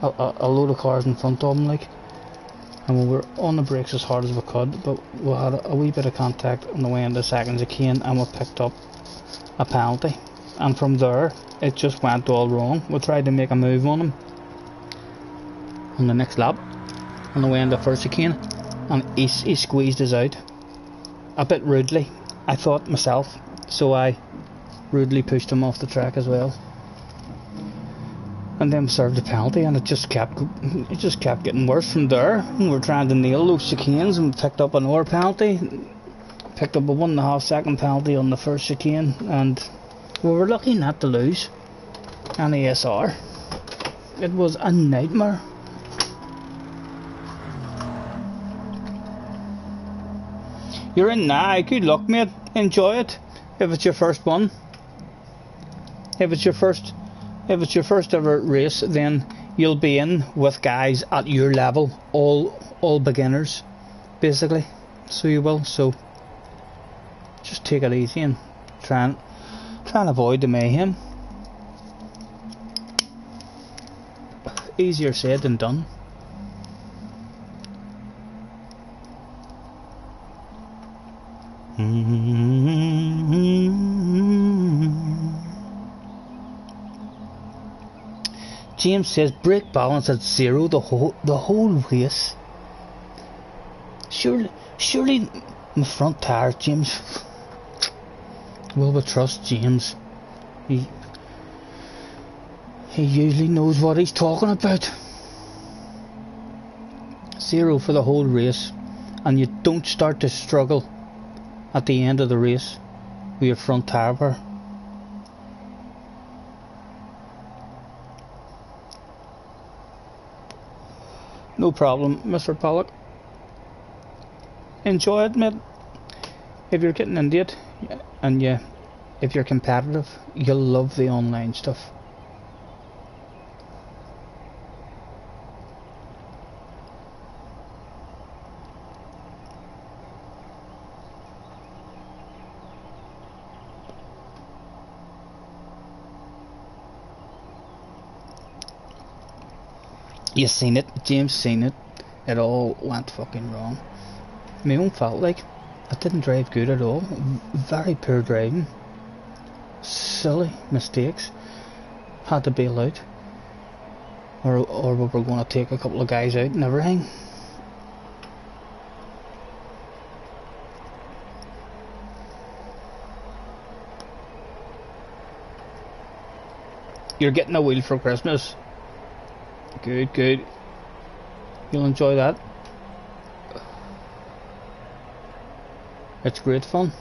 a load of cars in front of him, like, and we were on the brakes as hard as we could, but we had a wee bit of contact on the way into the seconds again, and we picked up a penalty. And from there it just went all wrong. We tried to make a move on him on the next lap on the way into first again, and he squeezed us out a bit rudely, I thought myself, so I rudely pushed him off the track as well, and then served a penalty, and it just kept getting worse from there. We were trying to nail those chicanes and picked up another penalty picked up a 1.5 second penalty on the first chicane, and we were lucky not to lose an ASR. It was a nightmare. You're in now. Good luck, mate. Enjoy it. If it's your first one. If it's your first ever race, then you'll be in with guys at your level, all beginners, basically. So you will. So just take it easy and try and avoid the mayhem. Easier said than done. James says brake balance at 0 the whole race. Surely my front tire, James. Will we trust James? He usually knows what he's talking about. 0 for the whole race, and you don't start to struggle at the end of the race with your front tire wear. No problem, Mr. Pollock. Enjoy it, mate. If you're getting into it, and if you're competitive, you'll love the online stuff. You seen it, James seen it. It all went fucking wrong. My own fault, like. I didn't drive good at all. Very poor driving. Silly mistakes. Had to bail out. Or we were going to take a couple of guys out and everything. You're getting a wheel for Christmas. Good, good. You'll enjoy that. It's great fun.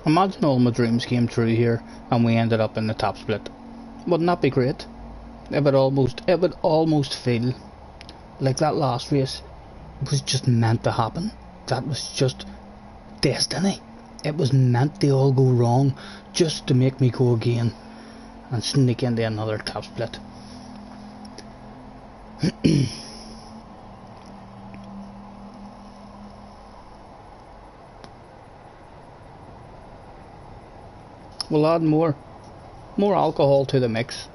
Imagine all my dreams came true here and we ended up in the top split. Wouldn't that be great? It would almost feel like that last race was just meant to happen. That was just destiny. It was meant to all go wrong just to make me go again and sneak into another top split. We'll add more alcohol to the mix.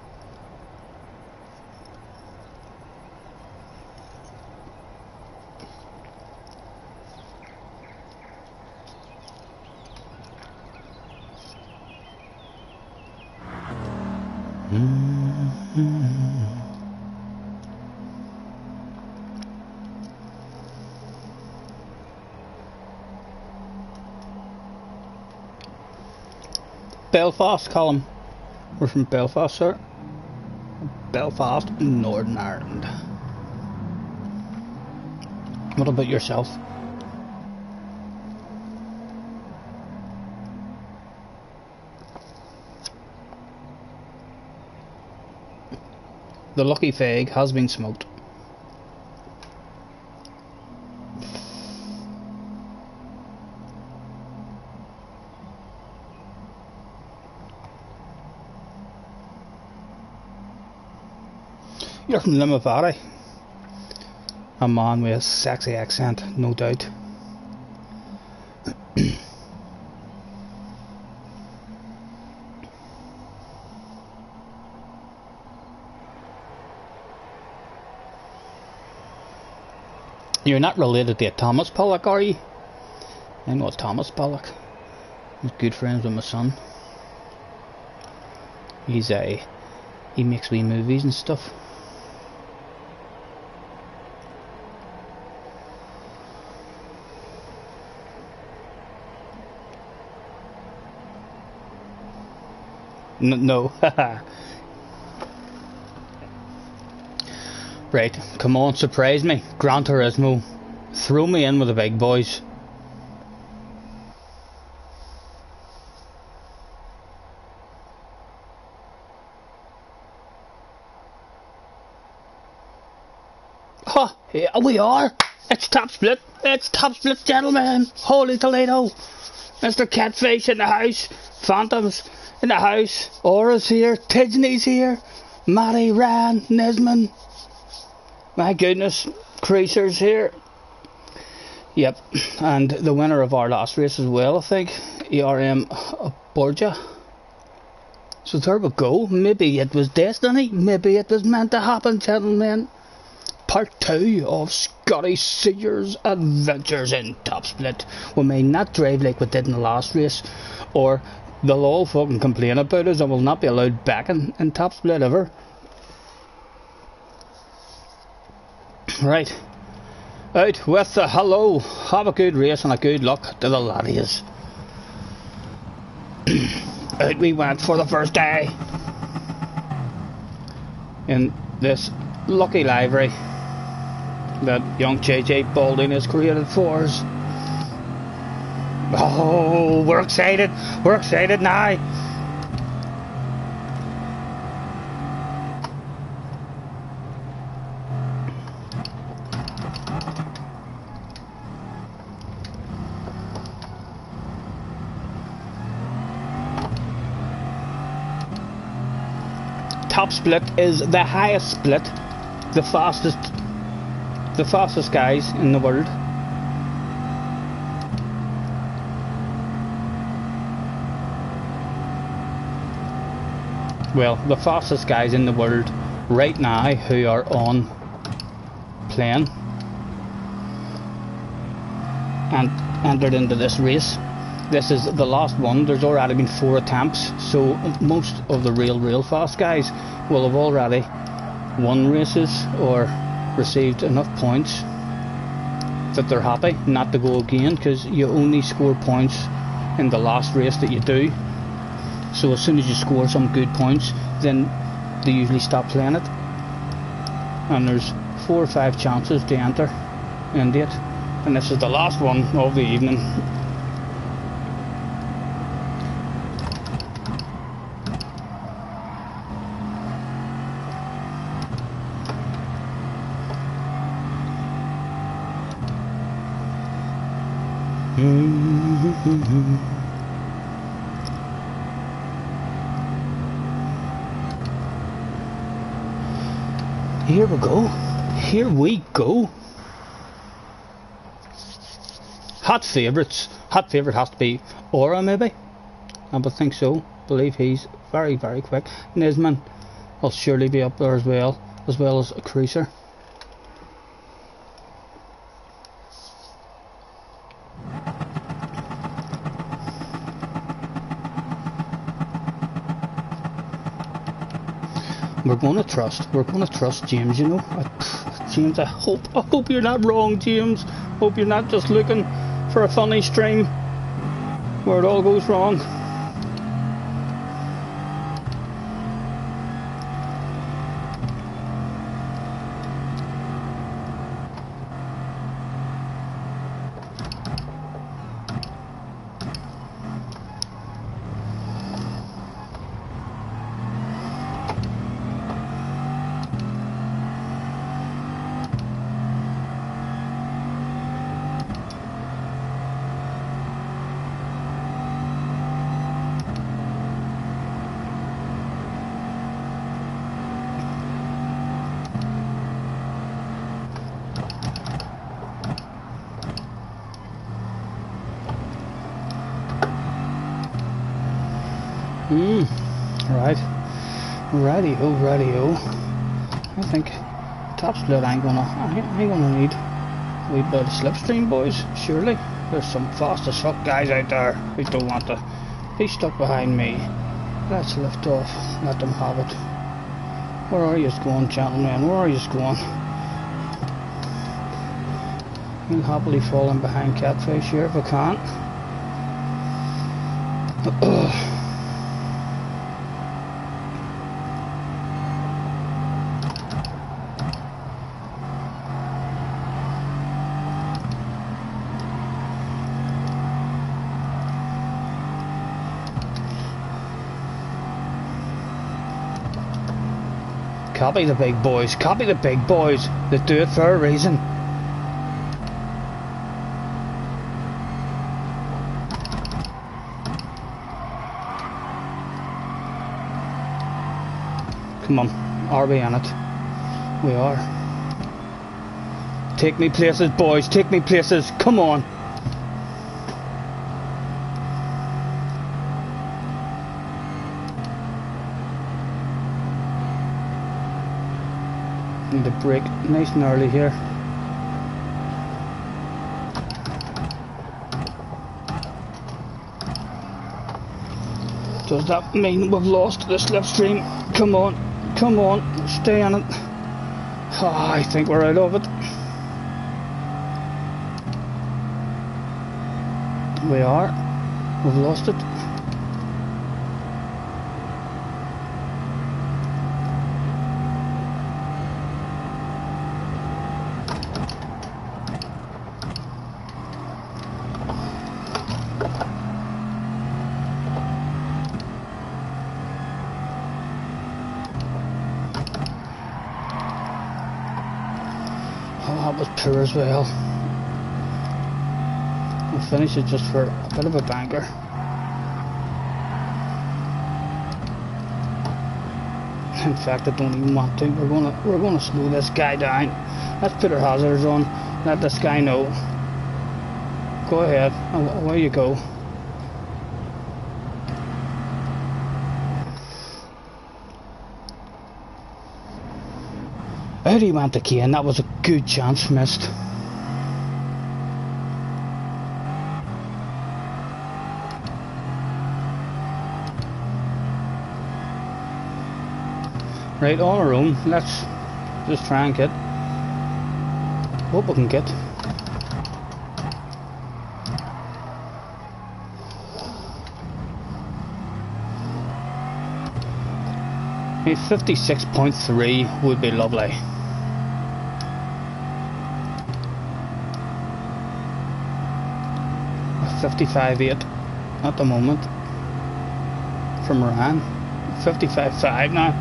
Belfast, Colin. We're from Belfast, sir. Belfast, Northern Ireland. What about yourself? The lucky fag has been smoked. You're from Limavady. A man with a sexy accent, no doubt. You're not related to Thomas Pollock, are you? I know Thomas Pollock. He's good friends with my son. he makes wee movies and stuff. No. Right, come on, surprise me. Gran Turismo. Throw me in with the big boys. Oh, here we are. It's top split. It's top split, gentlemen. Holy Toledo. Mr. Catfish in the house. Phantoms in the house. Aura's here. Tidney's here. Matty, Ryan, Nesman. My goodness. Creaser's here. Yep. And the winner of our last race as well, I think. ERM Borgia. So there we go. Maybe it was destiny. Maybe it was meant to happen, gentlemen. Part 2 of Scottie Fia's adventures in Top Split. We may not drive like we did in the last race, or they'll all fucking complain about us and will not be allowed back in Top Split ever. Right, out with the hello. Have a good race and a good luck to the laddies. Out we went for the first day in this lucky livery that young JJ Balding has created for us. Oh, we're excited now. Top split is the highest split, the fastest guys in the world. Well, the fastest guys in the world right now who are on plane and entered into this race. This is the last one. There's already been 4 attempts, so most of the real fast guys will have already won races or received enough points that they're happy not to go again, because you only score points in the last race that you do. So as soon as you score some good points, then they usually stop playing it, and there's 4 or 5 chances to enter into it, and this is the last one of the evening. Here we go. Here we go. Hot favourites. Hot favourite has to be Aura, maybe. I would think so. Believe he's very quick. Nesman will surely be up there as well as a Cruiser. We're gonna trust James, you know. James, I hope you're not wrong, James. Hope you're not just looking for a funny stream where it all goes wrong. Right. Radio. I think Top Split ain't gonna need a wee bit of slipstream, boys. Surely there's some fast as fuck guys out there who don't want to be stuck behind me. Let's lift off. Let them have it. Where are you going, gentlemen? Where are you going? I'll happily fall in behind Catfish here if I can. Copy the big boys, copy the big boys. They do it for a reason. Come on, are we on it? We are. Take me places, boys, take me places, come on. Need a break nice and early here. Does that mean we've lost the slipstream? Come on, come on, stay on it. Oh, I think we're out of it. We are. We've lost it. That was poor as well. We'll finish it just for a bit of a banker. In fact, I don't even want to. We're gonna slow this guy down. Let's put our hazards on. Let this guy know. Go ahead. Away you go. Out he went again. That was a good chance missed. Right, on our own. Let's just try and get what we can get. A 56.3 would be lovely. 55.8 at the moment from Ryan. 55.5 now.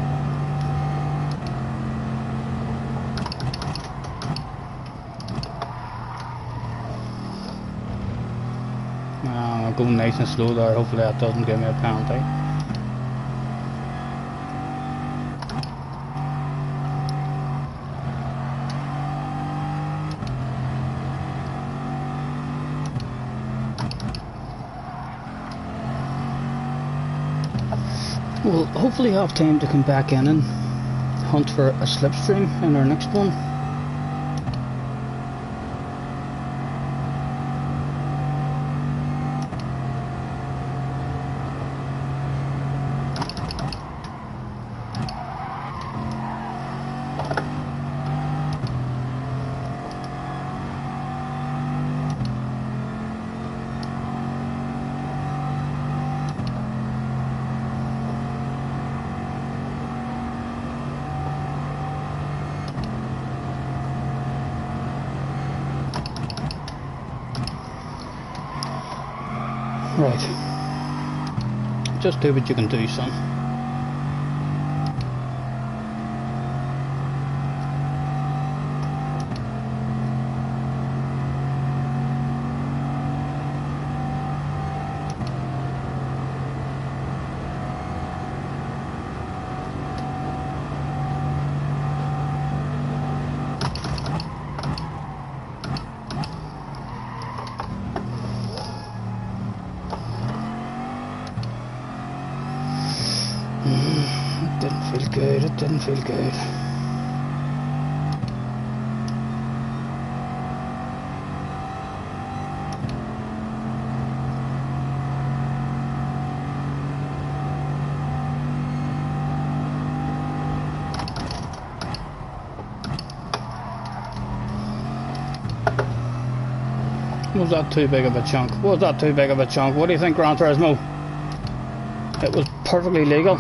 I'll go nice and slow there. Hopefully that doesn't give me a penalty. We'll hopefully have time to come back in and hunt for a slipstream in our next one. Right. Just do what you can do, son. It didn't feel good. Was that too big of a chunk? Was that too big of a chunk? What do you think, Gran Turismo? It was perfectly legal.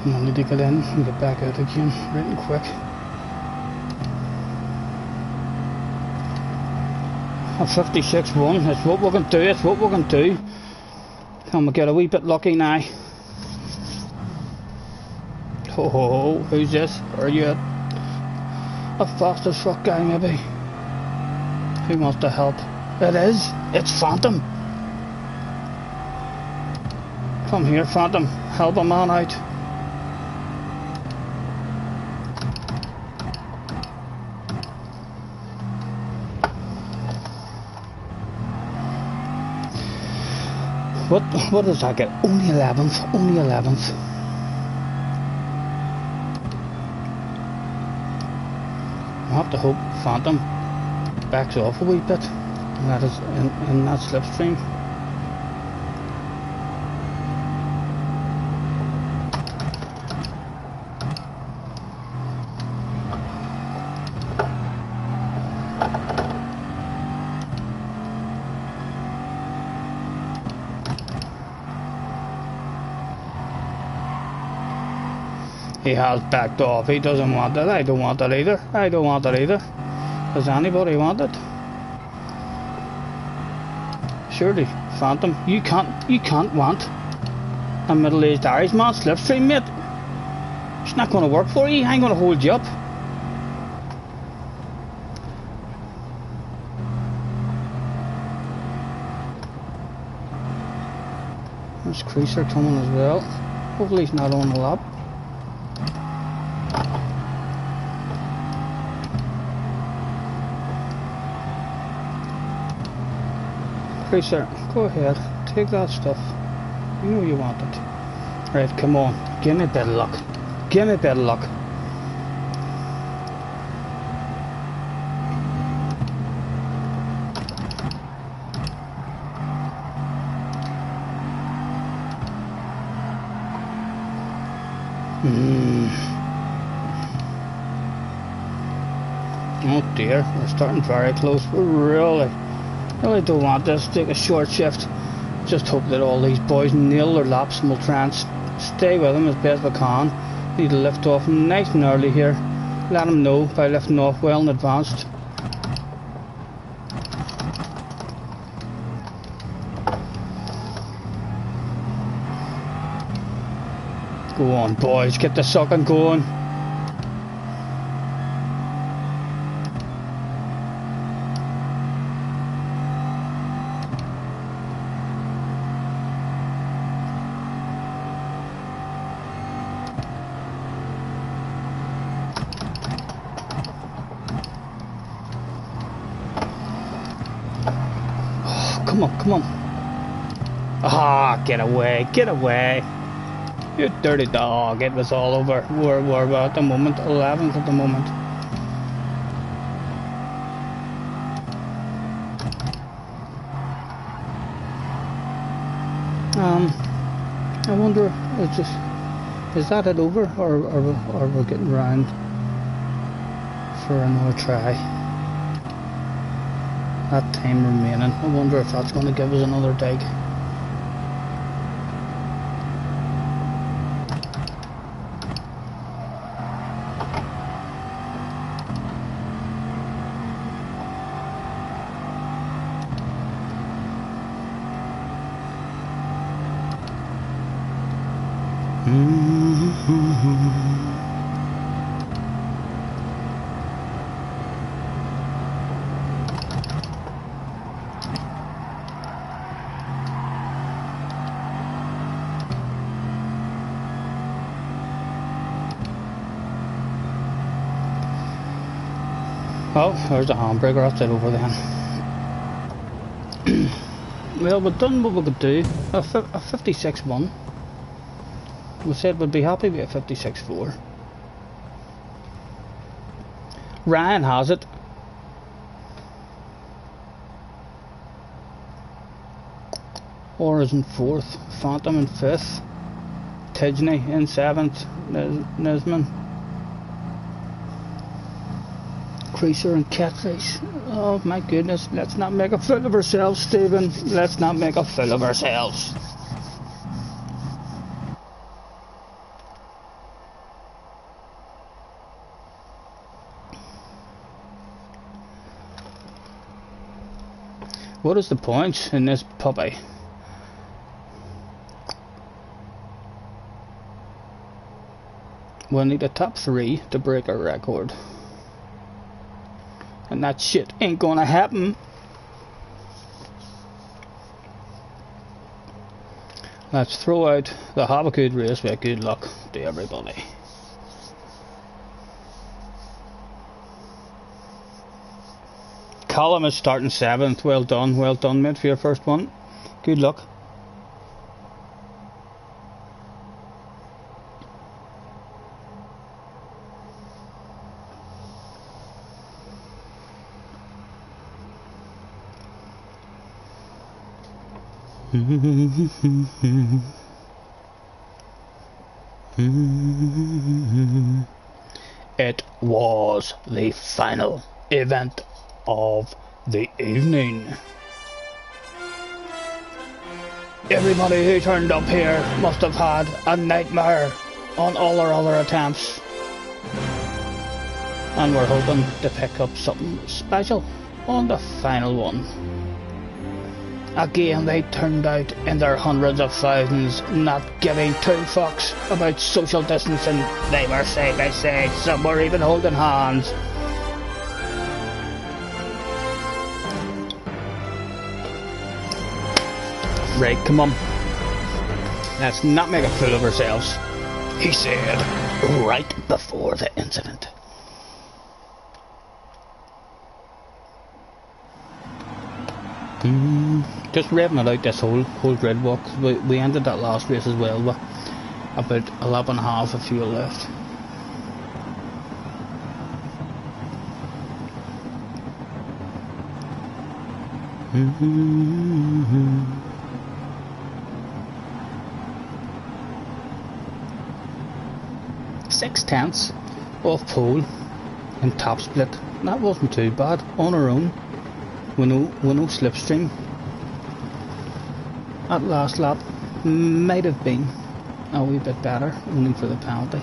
I need to get in and get back out again right and quick. A 56-1, that's what we can do, it's what we can do. Can we get a wee bit lucky now? Oh, who's this? Are you a fast as fuck guy maybe? Who wants to help? It is, it's Phantom. Come here, Phantom, help a man out. What does that get? Only 11th, only 11th. I have to hope Phantom backs off a wee bit and that is in that slipstream. He has backed off. He doesn't want it. I don't want it either. I don't want it either. Does anybody want it? Surely, Phantom, you can't want a middle-aged Irishman slipstream, mate. It's not going to work for you. I ain't going to hold you up. There's Creaser coming as well. Hopefully he's not on the lap. Creaser, go ahead, take that stuff. You know you want it. Right, come on, give me a bit of luck. Give me a bit of luck. Oh dear, we're starting very close. We're really don't want this. Take a short shift. Just hope that all these boys nail their laps and we'll try and stay with them as best we can. Need to lift off nice and early here. Let them know by lifting off well in advance. Go on boys, get the sucking going. Come on. Ah, get away, get away. You dirty dog, it was all over. We're at the moment, 11th at the moment. I wonder, is that it over, or are we getting round for another try? That time remaining. I wonder if that's going to give us another dig. Oh, there's a hamburger outside over then. Well, we've done what we could do. A 56-1. We said we'd be happy with a 56-4. Ryan has it. Or is in 4th. Phantom in 5th. Tidney in 7th. Nisman. Creaser and Catfish. Oh my goodness, let's not make a fool of ourselves, Stephen. Let's not make a fool of ourselves. What is the point in this puppy? We'll need a top 3 to break our record. And that shit ain't gonna happen. Let's throw out the have a good race with good luck to everybody. Callum is starting 7th. Well done mate for your first one. Good luck. It was the final event of the evening. Everybody who turned up here must have had a nightmare on all our other attempts, and we're hoping to pick up something special on the final one. Again, they turned out in their hundreds of thousands, not giving two fucks about social distancing. They were side by side, some were even holding hands. Right, come on. Let's not make a fool of ourselves, he said right before the incident. Just revving it out this whole grid walk. We ended that last race as well with about 11.5 of fuel left. Six tenths off pole and top split. That wasn't too bad on our own. With no slipstream. That last lap might have been a wee bit better, only for the penalty.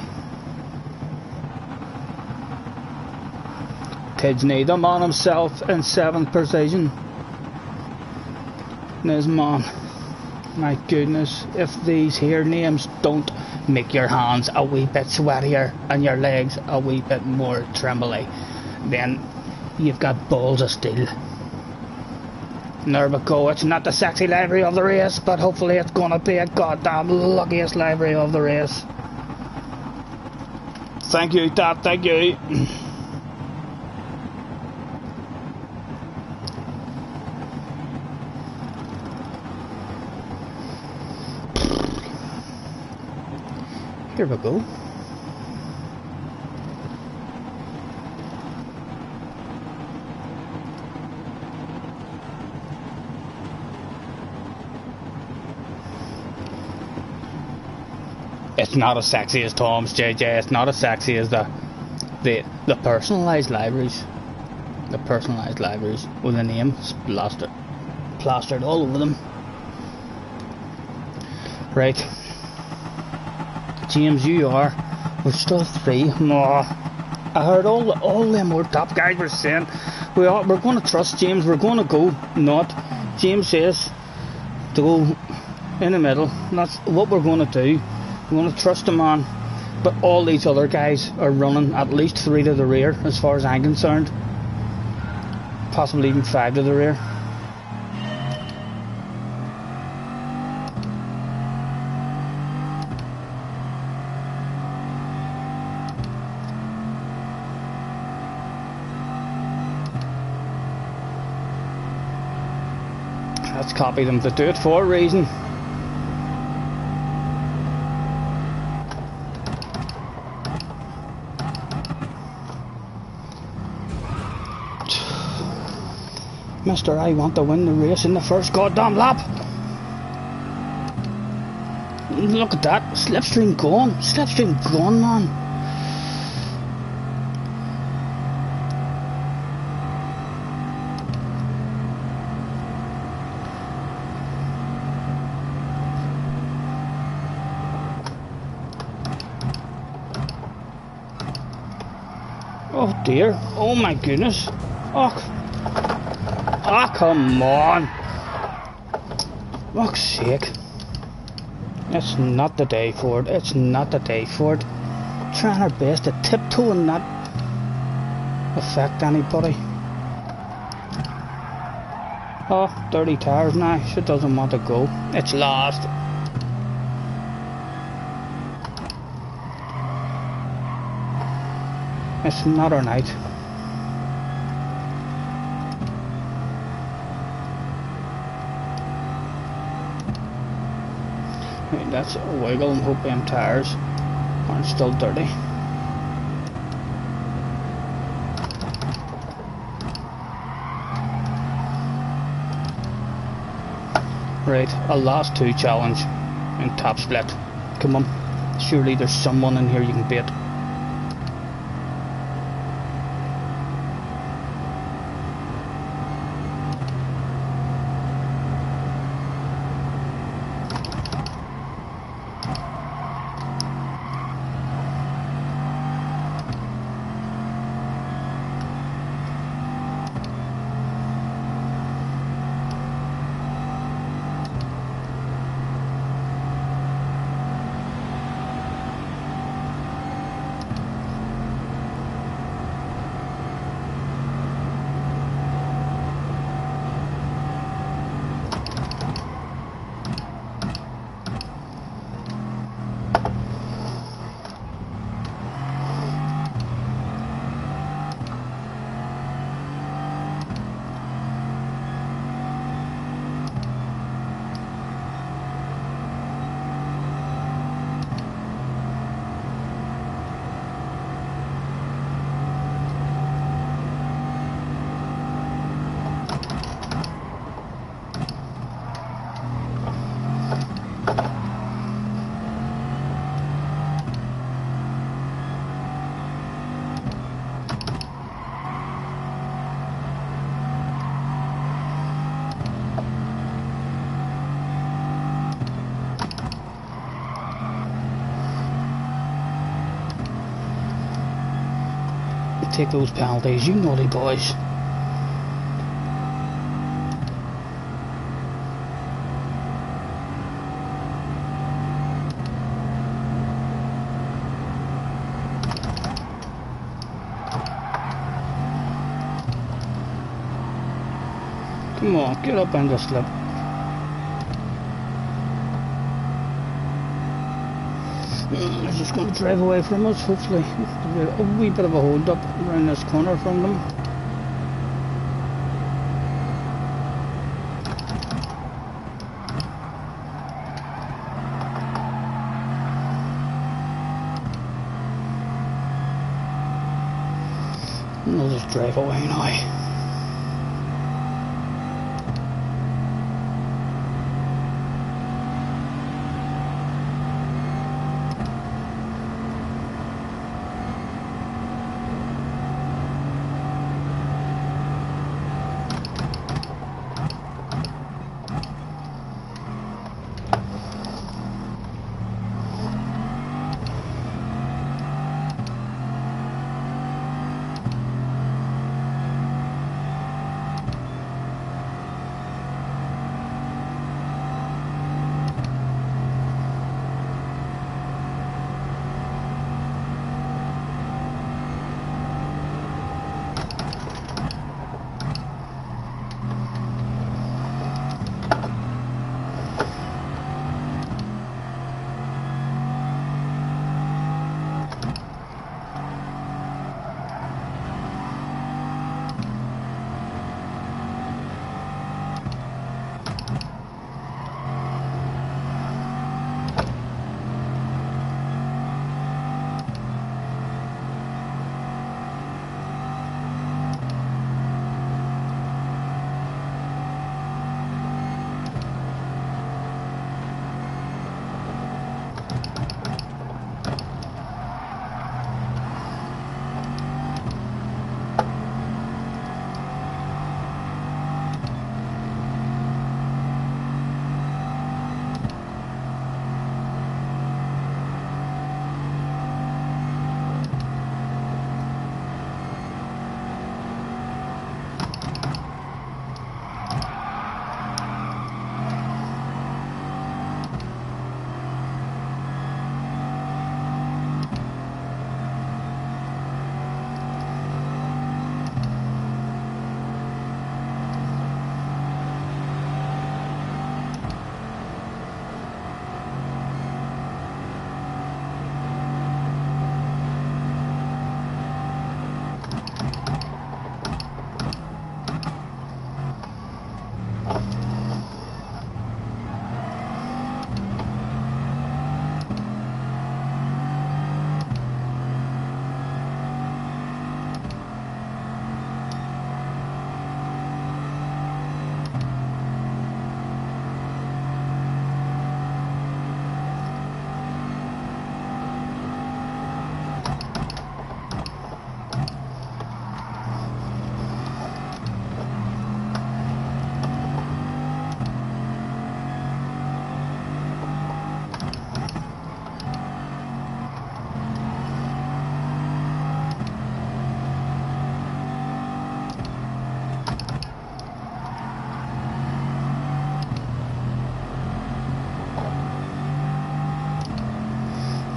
Tidney, the man himself, in 7th position. Nisman, my goodness, if these here names don't make your hands a wee bit sweatier and your legs a wee bit more trembly, then you've got balls of steel. There we go, it's not the sexy livery of the race, but hopefully it's gonna be a goddamn luckiest livery of the race. Thank you, Dad, thank you. Here we go. It's not as sexy as Tom's, JJ. It's not as sexy as the personalised libraries. The personalised libraries with a name plastered all over them. Right. James, you are. We're still 3. I heard all them more top guys were saying we're going to trust James. We're going to go not. James says to go in the middle. That's what we're going to do. I'm going to trust him on. But all these other guys are running at least 3 to the rear, as far as I'm concerned. Possibly even 5 to the rear. Let's copy them to do it for a reason. Mister, I want to win the race in the first goddamn lap. Look at that. Slipstream gone. Slipstream gone, man. Oh dear. Oh my goodness. Oh, come on. Fuck's sake. It's not the day for it. It's not the day for it. Trying our best to tiptoe and not affect anybody. Oh, dirty tires now. She doesn't want to go. It's lost. It's not our night. Right, that's a wiggle and hope them tires aren't still dirty. Right, a last 2 challenge in top split. Come on, surely there's someone in here you can beat. Take those penalties, you naughty boys. Come on, get up and just slip. They're just going to drive away from us, hopefully. A wee bit of a hold up around this corner from them. And they'll just drive away now.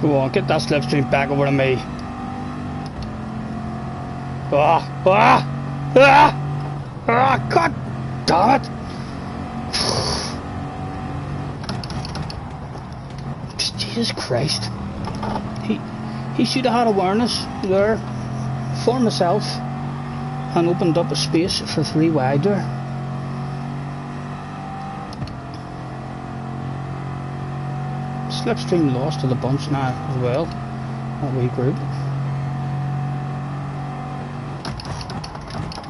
Go on, get that slipstream back over to me. Ah! Ah! Ah! Ah! God damn it! Jesus Christ. He should have had awareness there for myself and opened up a space for 3 wide there. Slipstream lost to the bunch now as well, that wee group.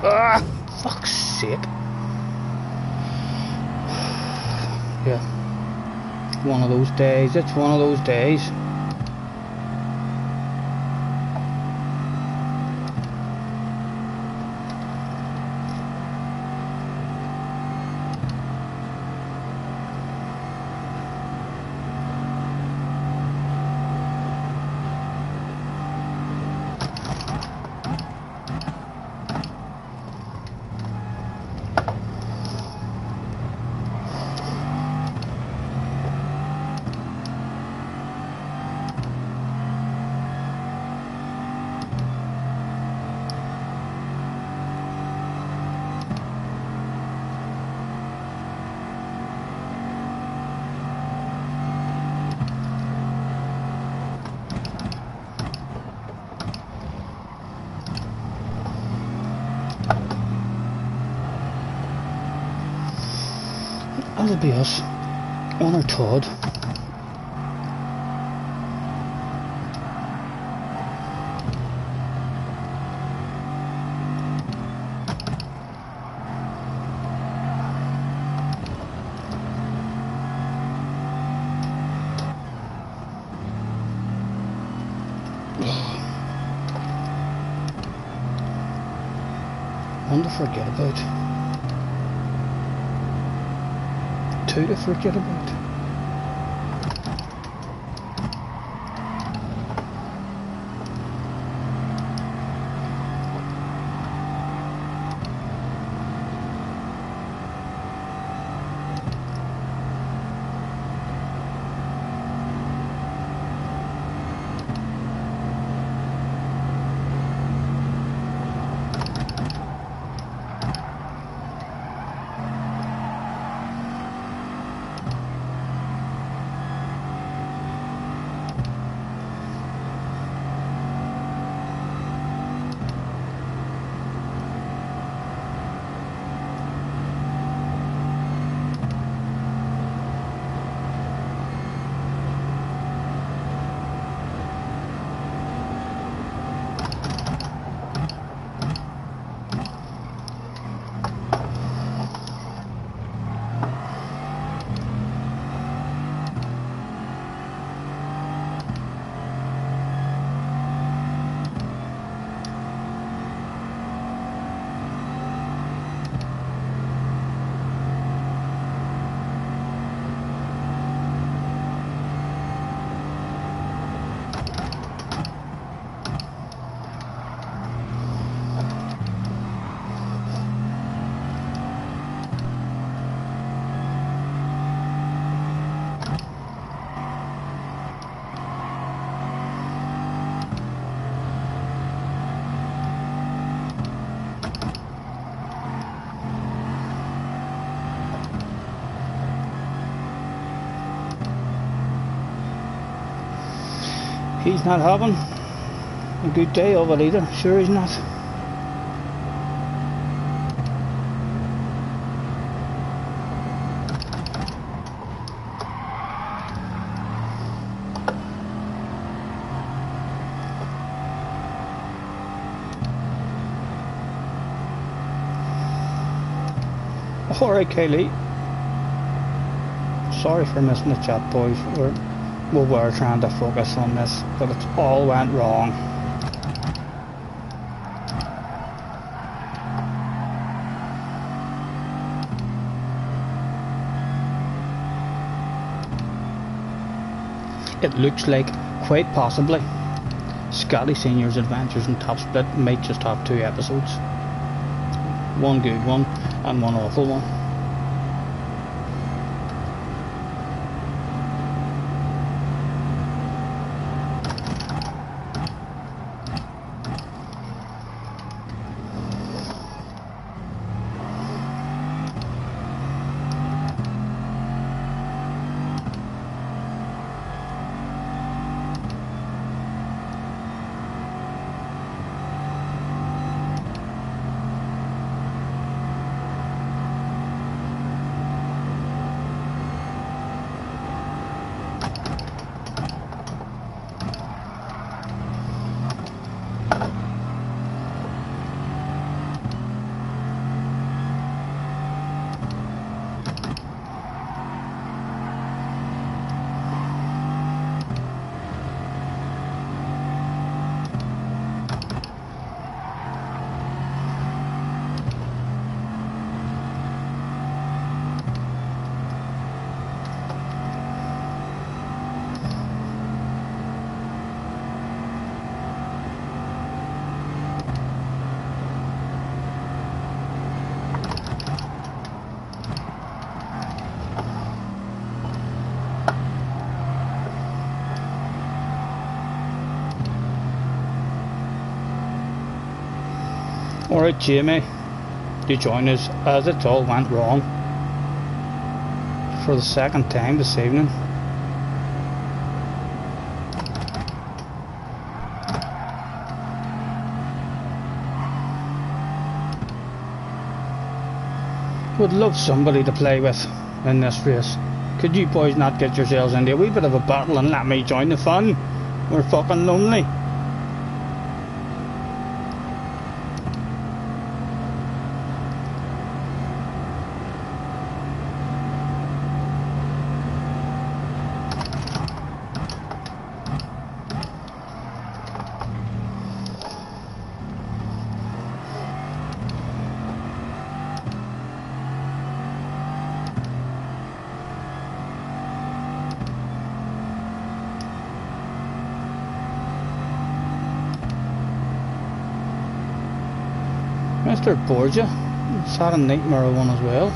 Ah, fuck's sake. Yeah, one of those days, it's one of those days. That'll be us, on our Todd. One to forget about. 2 to forget about. He's not having a good day of it either, sure he's not. Alright Kaylee, sorry for missing the chat boys, we were trying to focus on this, but it all went wrong. It looks like, quite possibly, Scottie Senior's Adventures in Top Split might just have 2 episodes. One good one and one awful one. Alright, Jamie, to join us as it all went wrong for the second time this evening. Would love somebody to play with in this race. Could you boys not get yourselves into a wee bit of a battle and let me join the fun? We're fucking lonely. Mr. Borgia has had a nightmare of one as well.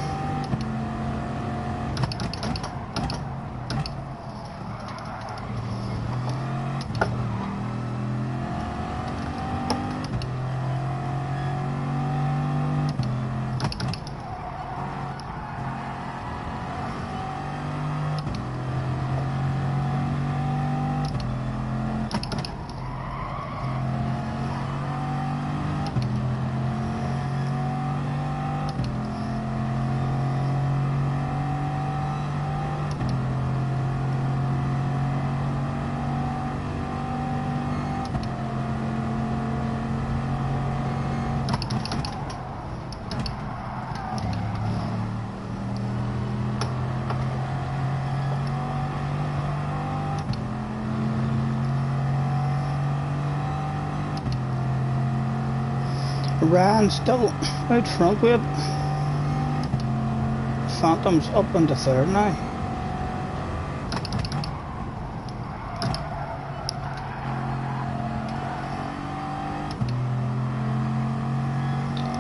Ryan still out front with it. Phantom's up into third now.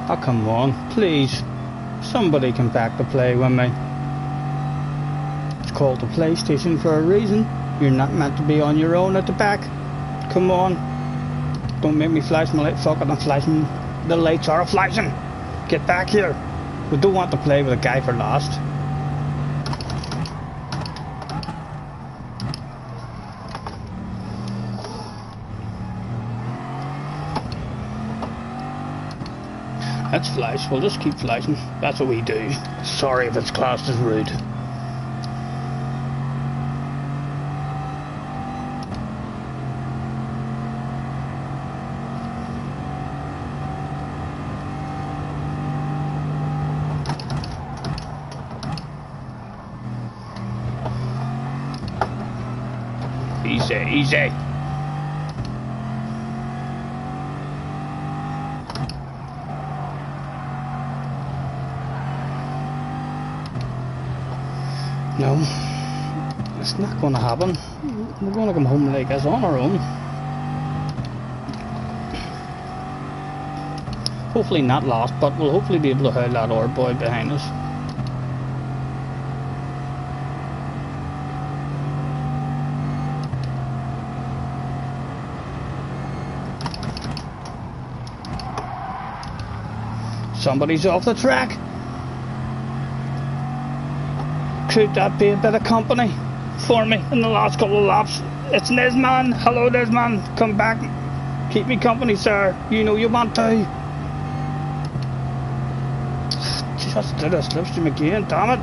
Oh, come on, please. Somebody can back the play with me. It's called the PlayStation for a reason. You're not meant to be on your own at the back. Come on. Don't make me flash my light. Fuck it, I'm flashing. The lights are flashing. Get back here. We don't want to play with a guy for last. Let's flash. We'll just keep flashing. That's what we do. Sorry if it's classed as rude. Easy, easy. No, it's not going to happen. We're going to come home like this on our own. Hopefully not lost, but we'll hopefully be able to hold that orb boy behind us. Somebody's off the track. Could that be a bit of company for me in the last couple of laps? It's Nesman. Hello, Nesman. Come back. Keep me company, sir. You know you want to. Just did a slipstream again, damn it.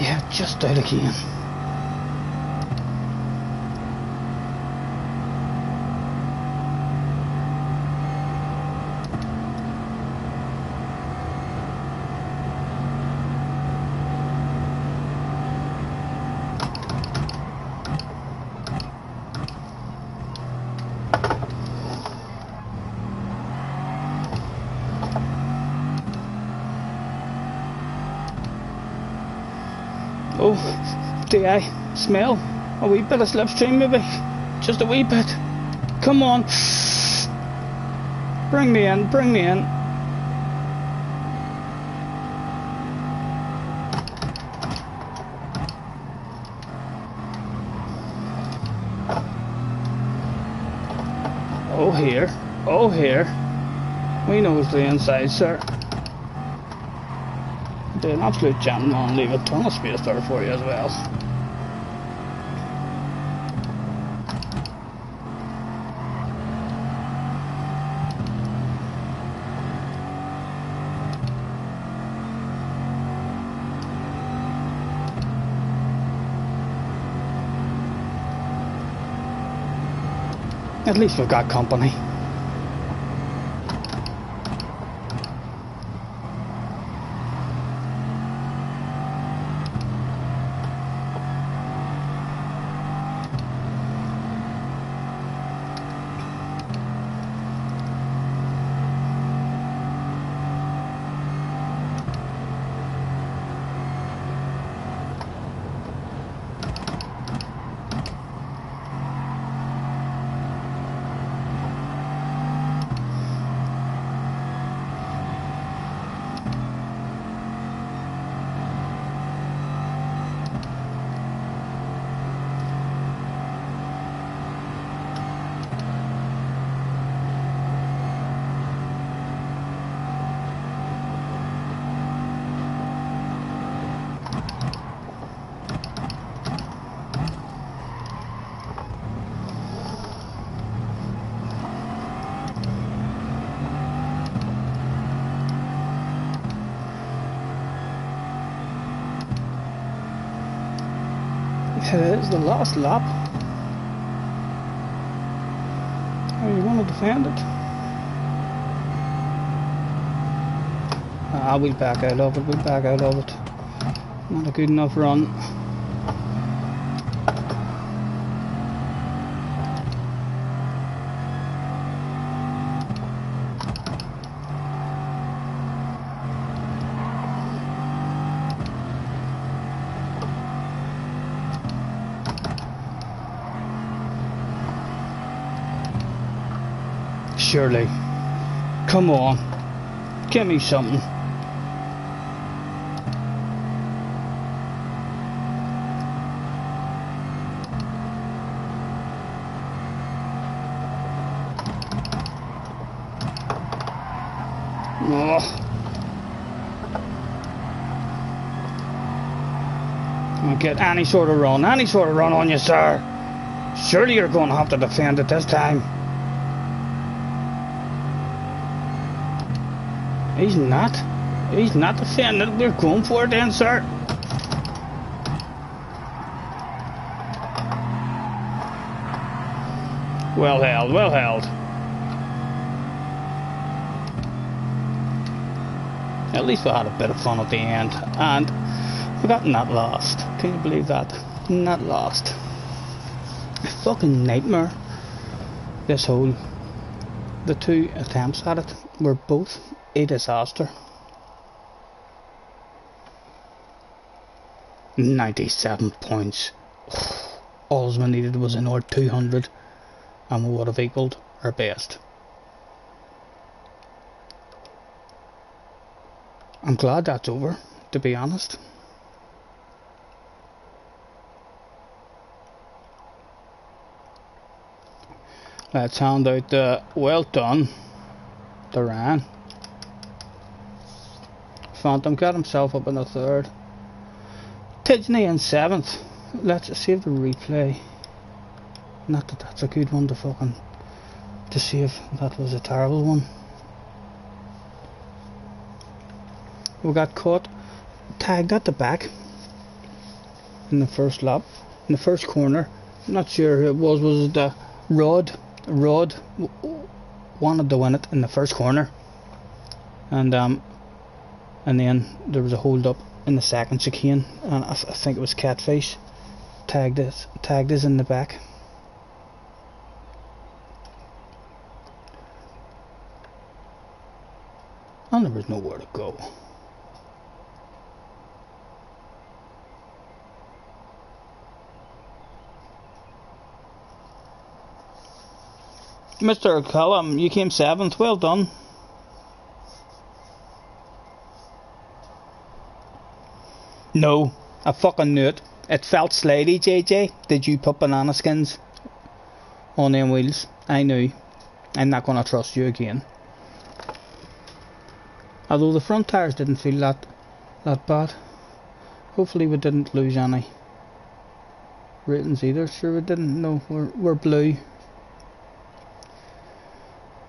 Yeah, just out again. Oh, do I smell a wee bit of slipstream maybe? Just a wee bit. Come on. Bring me in, bring me in. Oh here. Oh here. We knows the inside, sir. Do an absolute gentleman, leave a ton of space there for you as well. At least we've got company. It is the last lap. How are you going to defend it? We'll back out of it, we'll back out of it. Not a good enough run. Surely. Come on. Give me something. Oh. Don't get any sort of run on you, sir. Surely you're going to have to defend it this time. He's not defending. We're going for it then, sir. Well held, well held. At least we had a bit of fun at the end, and we got not lost. Can you believe that? Not lost. A fucking nightmare. This whole, the two attempts at it were both a disaster. 97 points. All we needed was another 200 and we would have equalled our best. I'm glad that's over, to be honest. Let's hand out the well done to Ryan. Phantom got himself up in the third. Tidney in seventh. Let's save the replay. Not that that's a good one to fucking to save. That was a terrible one. We got caught, tagged at the back in the first lap, in the first corner. I'm not sure who it was. Was it the Rod? Rod wanted to win it in the first corner, and then there was a hold up in the second chicane, and I think it was Catfish tagged us in the back. And there was nowhere to go. Mr. Callum, you came 7th, well done. No, I fucking knew it. It felt slidey, JJ. Did you put banana skins on them wheels? I knew. I'm not going to trust you again. Although the front tyres didn't feel that bad. Hopefully we didn't lose any ratings either. Sure we didn't. No, we're blue.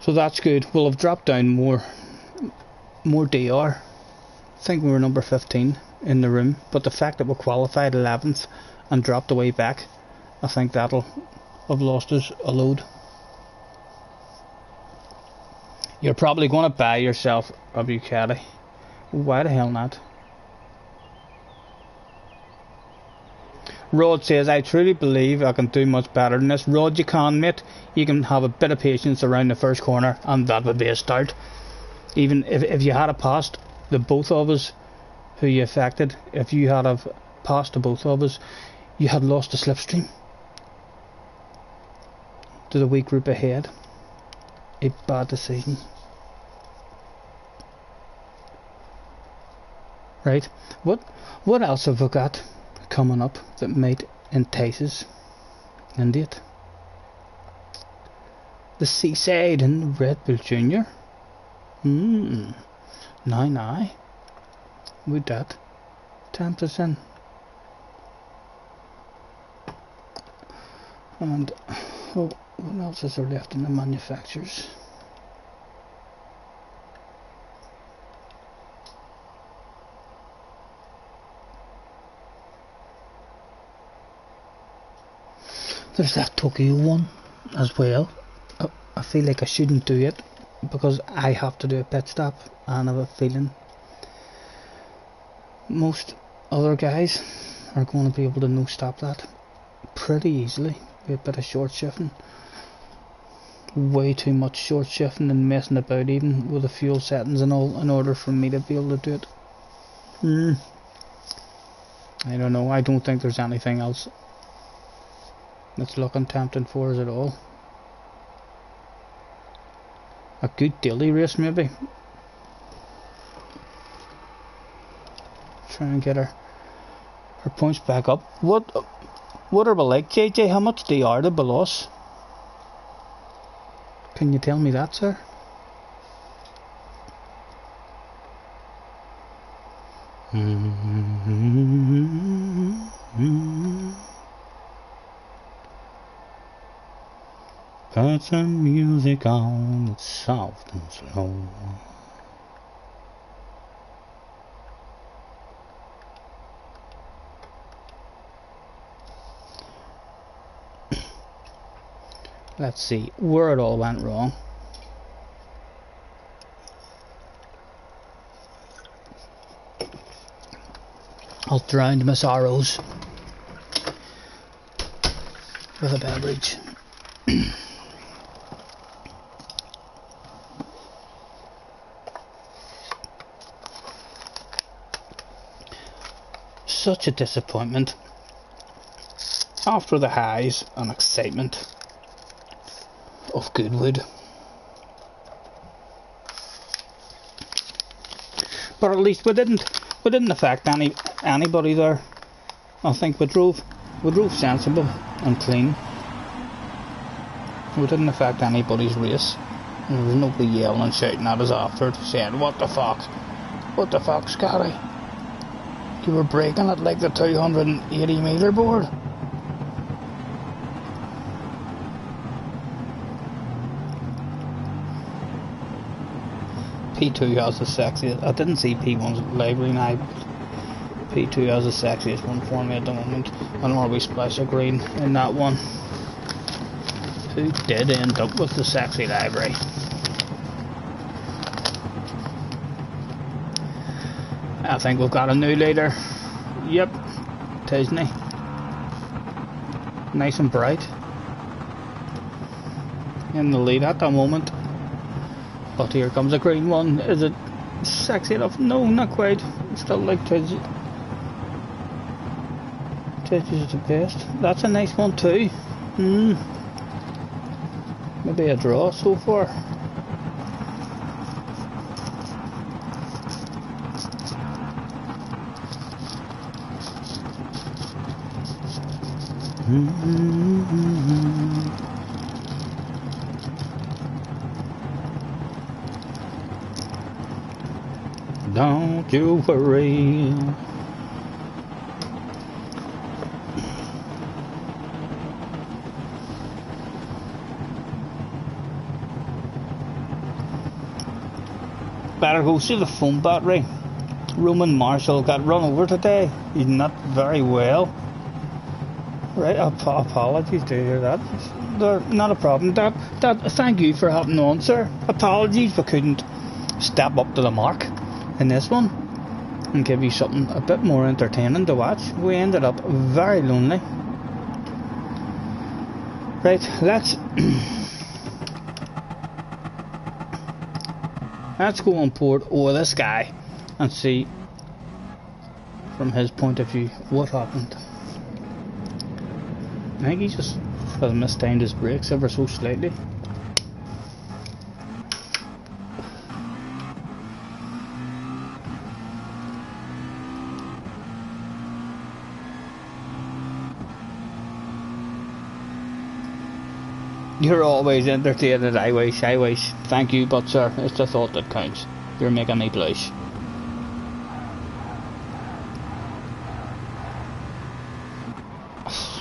So that's good. We'll have dropped down more DR. I think we were number 15 in the room, but the fact that we qualified 11th and dropped away back, I think that'll have lost us a load. You're probably going to buy yourself a Bucati. Why the hell not? Rod says, I truly believe I can do much better than this. Rod, you can, mate. You can have a bit of patience around the first corner, and that would be a start. Even if you had passed the both of us who you affected, if you had have passed the both of us, you had lost the slipstream to the weak group ahead. A bad decision. Right, what else have we got coming up that might entice us into it? The Seaside and Red Bull Junior. Now would that tempt us in? And what else is there left in the manufacturers? There's that Tokyo one as well. I feel like I shouldn't do it because I have to do a pit stop, and I have a feeling most other guys are going to be able to no stop that pretty easily with a bit of short shifting. Way too much short shifting and messing about even with the fuel settings and all in order for me to be able to do it. I don't know. I don't think there's anything else that's looking tempting for us at all. A good daily race maybe. Try and get our points back up. What are we like, JJ? How much DR did we lose? Can you tell me that, sir? Got some music on, it's soft and slow. Let's see where it all went wrong. I'll drown my sorrows with a beverage. Such a disappointment after the highs and excitement of Goodwood. But at least we didn't affect anybody there. I think we drove sensible and clean. We didn't affect anybody's race. There was nobody yelling and shouting at us after, saying, what the fuck, Scottie? You were braking at like the 280 metre board. P2 has the sexiest. I didn't see P1's library now. P2 has the sexiest one for me at the moment. And always splash a green in that one. Who did end up with the sexy library? I think we've got a new leader. Yep, Tisney. Nice and bright. In the lead at the moment. But here comes a green one. Is it sexy enough? No, not quite. Still like Tisney. Tisney's the best. That's a nice one too. Maybe a draw so far. Don't you worry. Better go see the phone battery. Roman Marshall got run over today. He's not very well. Right, apologies to hear that. Not a problem. Dad, thank you for helping on, sir. Apologies we couldn't step up to the mark in this one and give you something a bit more entertaining to watch. We ended up very lonely. Right, let's go on board over this guy and see from his point of view what happened. I think he just has mistimed his brakes ever so slightly. You're always entertained, I wish. Thank you, but sir, it's the thought that counts. You're making me blush.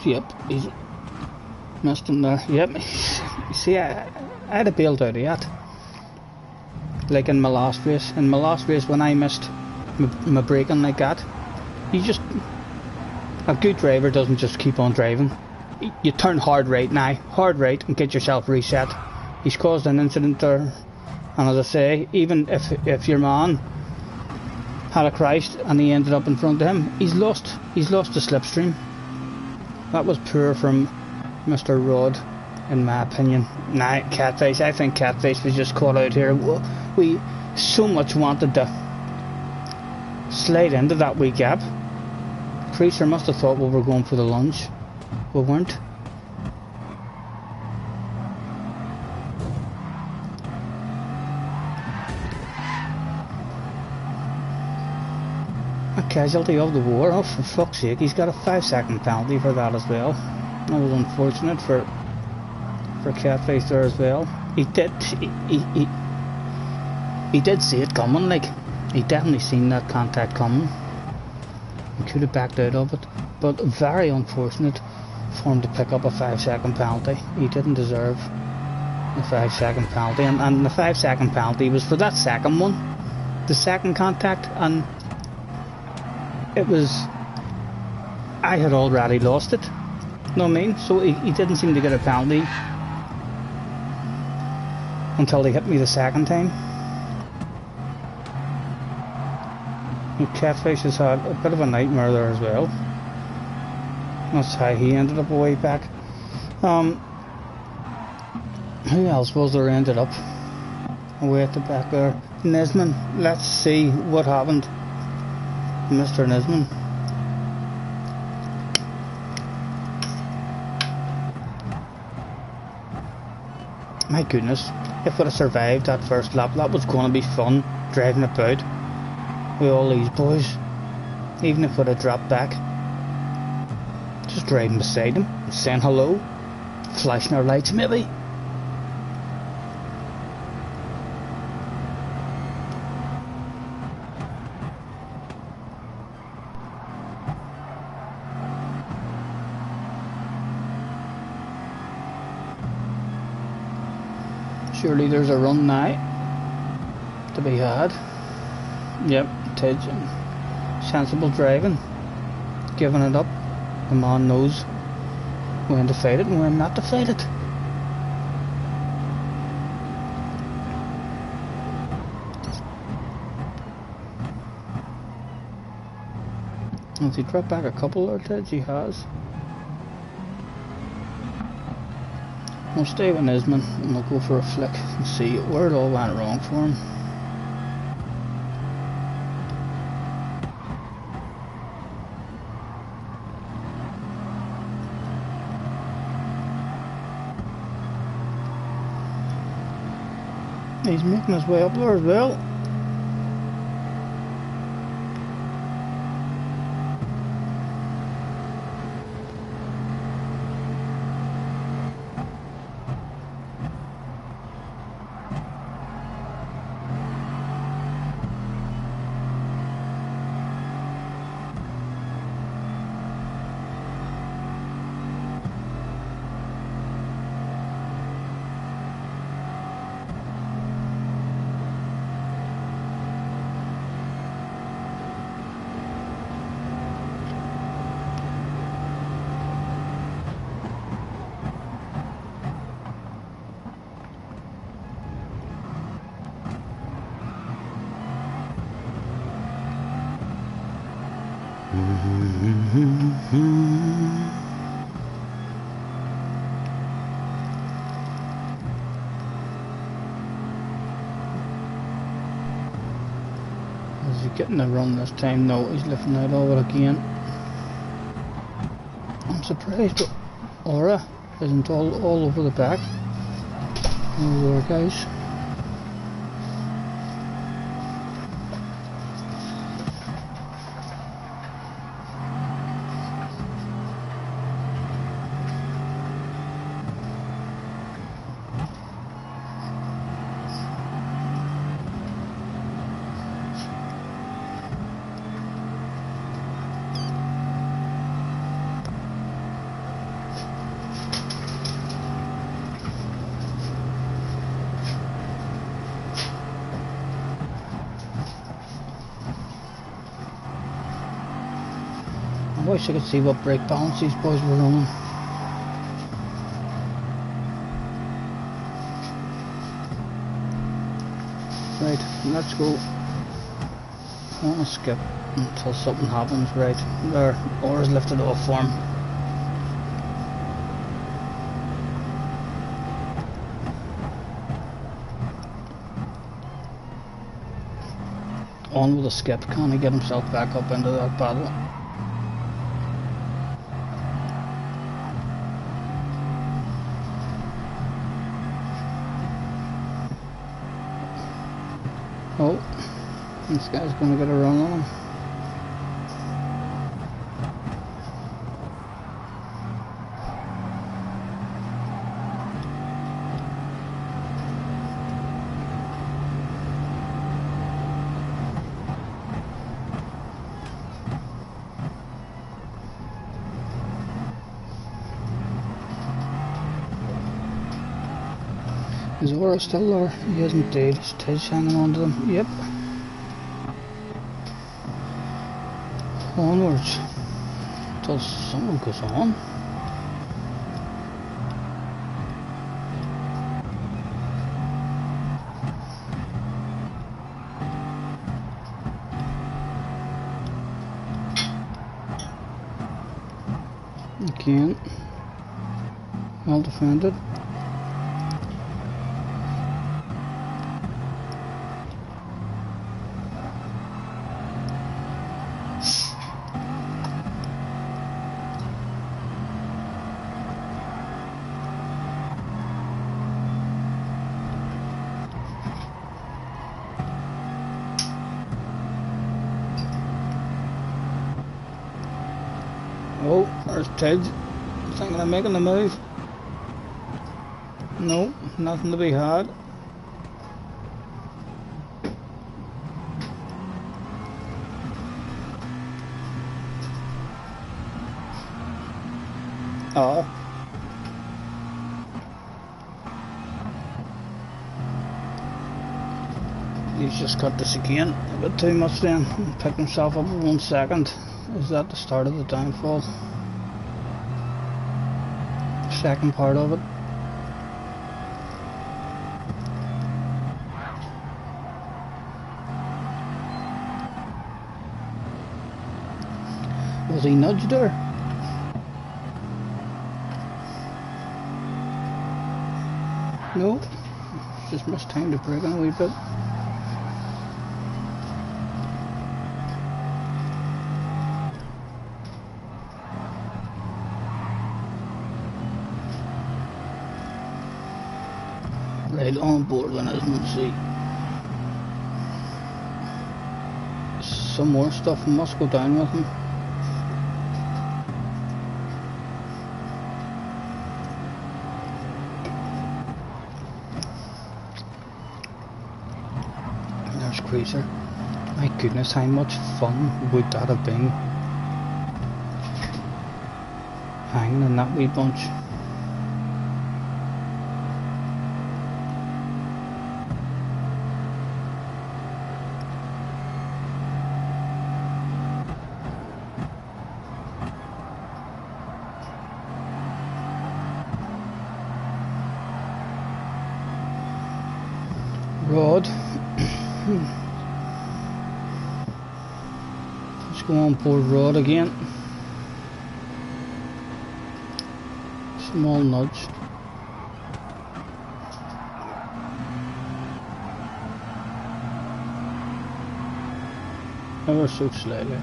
Yep, he's missed him there. Yep. See, I had a bailed out of that. Like in my last race. In my last race, when I missed my braking like that, a good driver doesn't just keep on driving. You turn hard right now, and get yourself reset. He's caused an incident there, and as I say, even if your man had a crash and he ended up in front of him, he's lost the slipstream. That was poor from Mr. Rod, in my opinion. Nah, Catface. I think Catface was just caught out here. We so much wanted to slide into that wee gap. Creaser must have thought we were going for the lunge. We weren't. A casualty of the war. Oh, for fuck's sake, he's got a 5-second penalty for that as well. That was unfortunate for Catface there as well. He did see it coming, like, he definitely seen that contact coming. He could have backed out of it, but very unfortunate for him to pick up a 5-second penalty. He didn't deserve a 5-second penalty, and the 5-second penalty was for that second one, the second contact, and it was, I had already lost it, you know what I mean? So he didn't seem to get a penalty until he hit me the second time. And Catfish has had a bit of a nightmare there as well. That's how he ended up way back. Who else was there ended up way at the back there? Nisman. Let's see what happened. Mr. Nisman. My goodness, if we'd have survived that first lap, that was going to be fun, driving about with all these boys. Even if we'd have dropped back, just driving beside them, saying hello, flashing our lights maybe. Surely there's a run now to be had. Yep, Tidge. Sensible driving. Giving it up. The man knows when to fight it and when not to fight it. Has he dropped back a couple there, Tidge? He has. We'll stay with Nisman and we'll go for a flick and see where it all went wrong for him. He's making his way up there as well. Is he getting a run this time? No, he's lifting out of it again. I'm surprised, but Aura isn't all over the back. There we are, guys. I wish I could see what brake balance these boys were running. Right, let's go. I want to skip until something happens. Right, there, Aura's lifted off for him. On with a skip, can he get himself back up into that battle? Oh, this guy's gonna get a run on him. Is Aura still there? He is indeed. Is Tish hanging on to them? Yep. Onwards till someone goes on. Again, well defended. Oh, there's Ted. Thinking of making the move. No, nothing to be had. Oh. He's just cut this again. A bit too much then. Picked himself up in 1 second. Is that the start of the downfall? Second part of it. Was he nudged her? No, just missed time to brake on a wee bit. Right on board when I didn't see. Some more stuff must go down with him. There's Cruiser. My goodness, how much fun would that have been? Hanging in that wee bunch. Rod. There's Go on board rod again. Small nudge. Ever so slightly.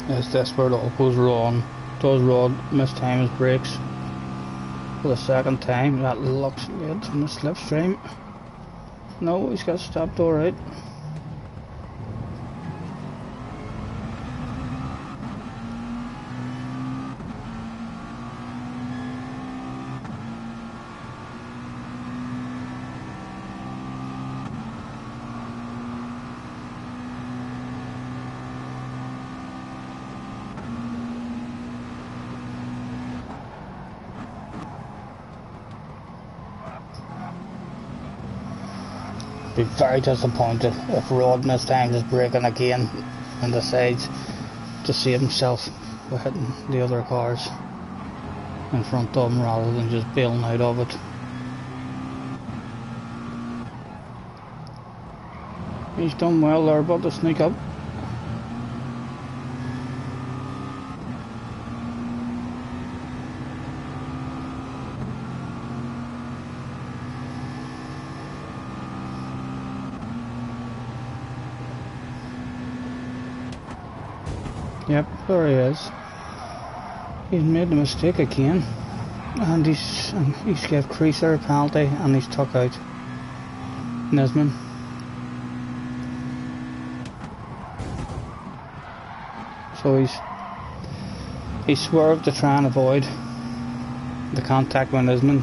Yes, that's where it all goes wrong. Does Rod mistime his brakes for the second time? That looks late in the slipstream. No, he's got stopped alright. Be very disappointed if Rod mistimes his braking again and decides to save himself by hitting the other cars in front of him rather than just bailing out of it. He's done well there, but to sneak up. Yep, there he is. He's made the mistake again, and he's gave Creaser a penalty, and he's took out Nisman. So he's swerved to try and avoid the contact with Nisman,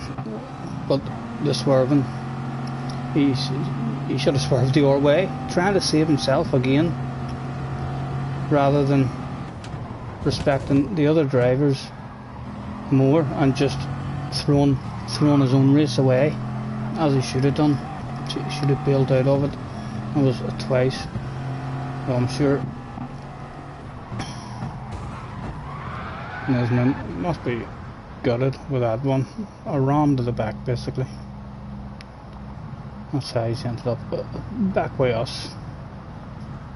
but the swerving, he should have swerved the other way, trying to save himself again, rather than respecting the other drivers more and just throwing his own race away, as he should have done. He should have bailed out of it. It was twice. So I'm sure Nisman must be gutted with that one. A ram to the back, basically. That's how he's ended up back by us.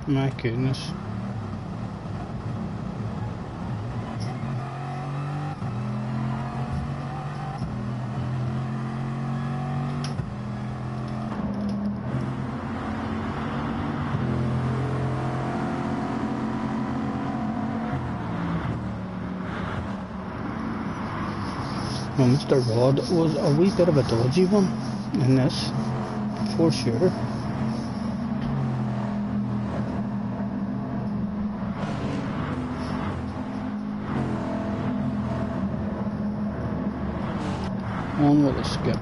My goodness. Well, Mr. Rod was a wee bit of a dodgy one in this, for sure. On with a skip.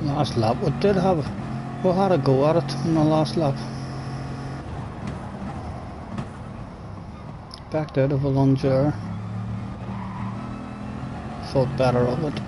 Last lap, we had a go at it in the last lap. Backed out of a lunge there. Thought better of it.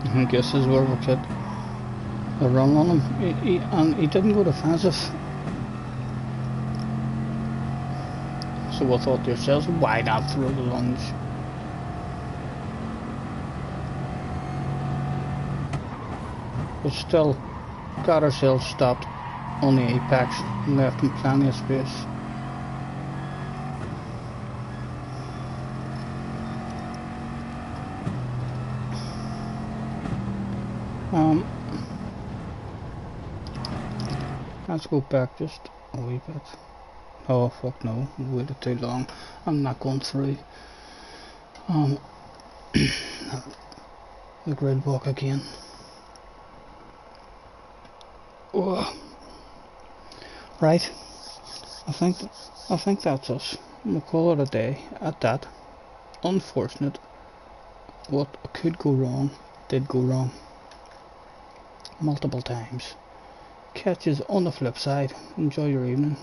I guess this is where we could a run on him. And he didn't go defensive. So we thought to ourselves, why not throw the lunge? But still got ourselves stopped on the apex and left him plenty of space. Let's go back just a wee bit. Oh fuck no, we waited too long. I'm not going through the grid walk again. Oh. Right, I think that's us. We'll call it a day at that. Unfortunate. What could go wrong did go wrong multiple times. Catches on the flip side. Enjoy your evening.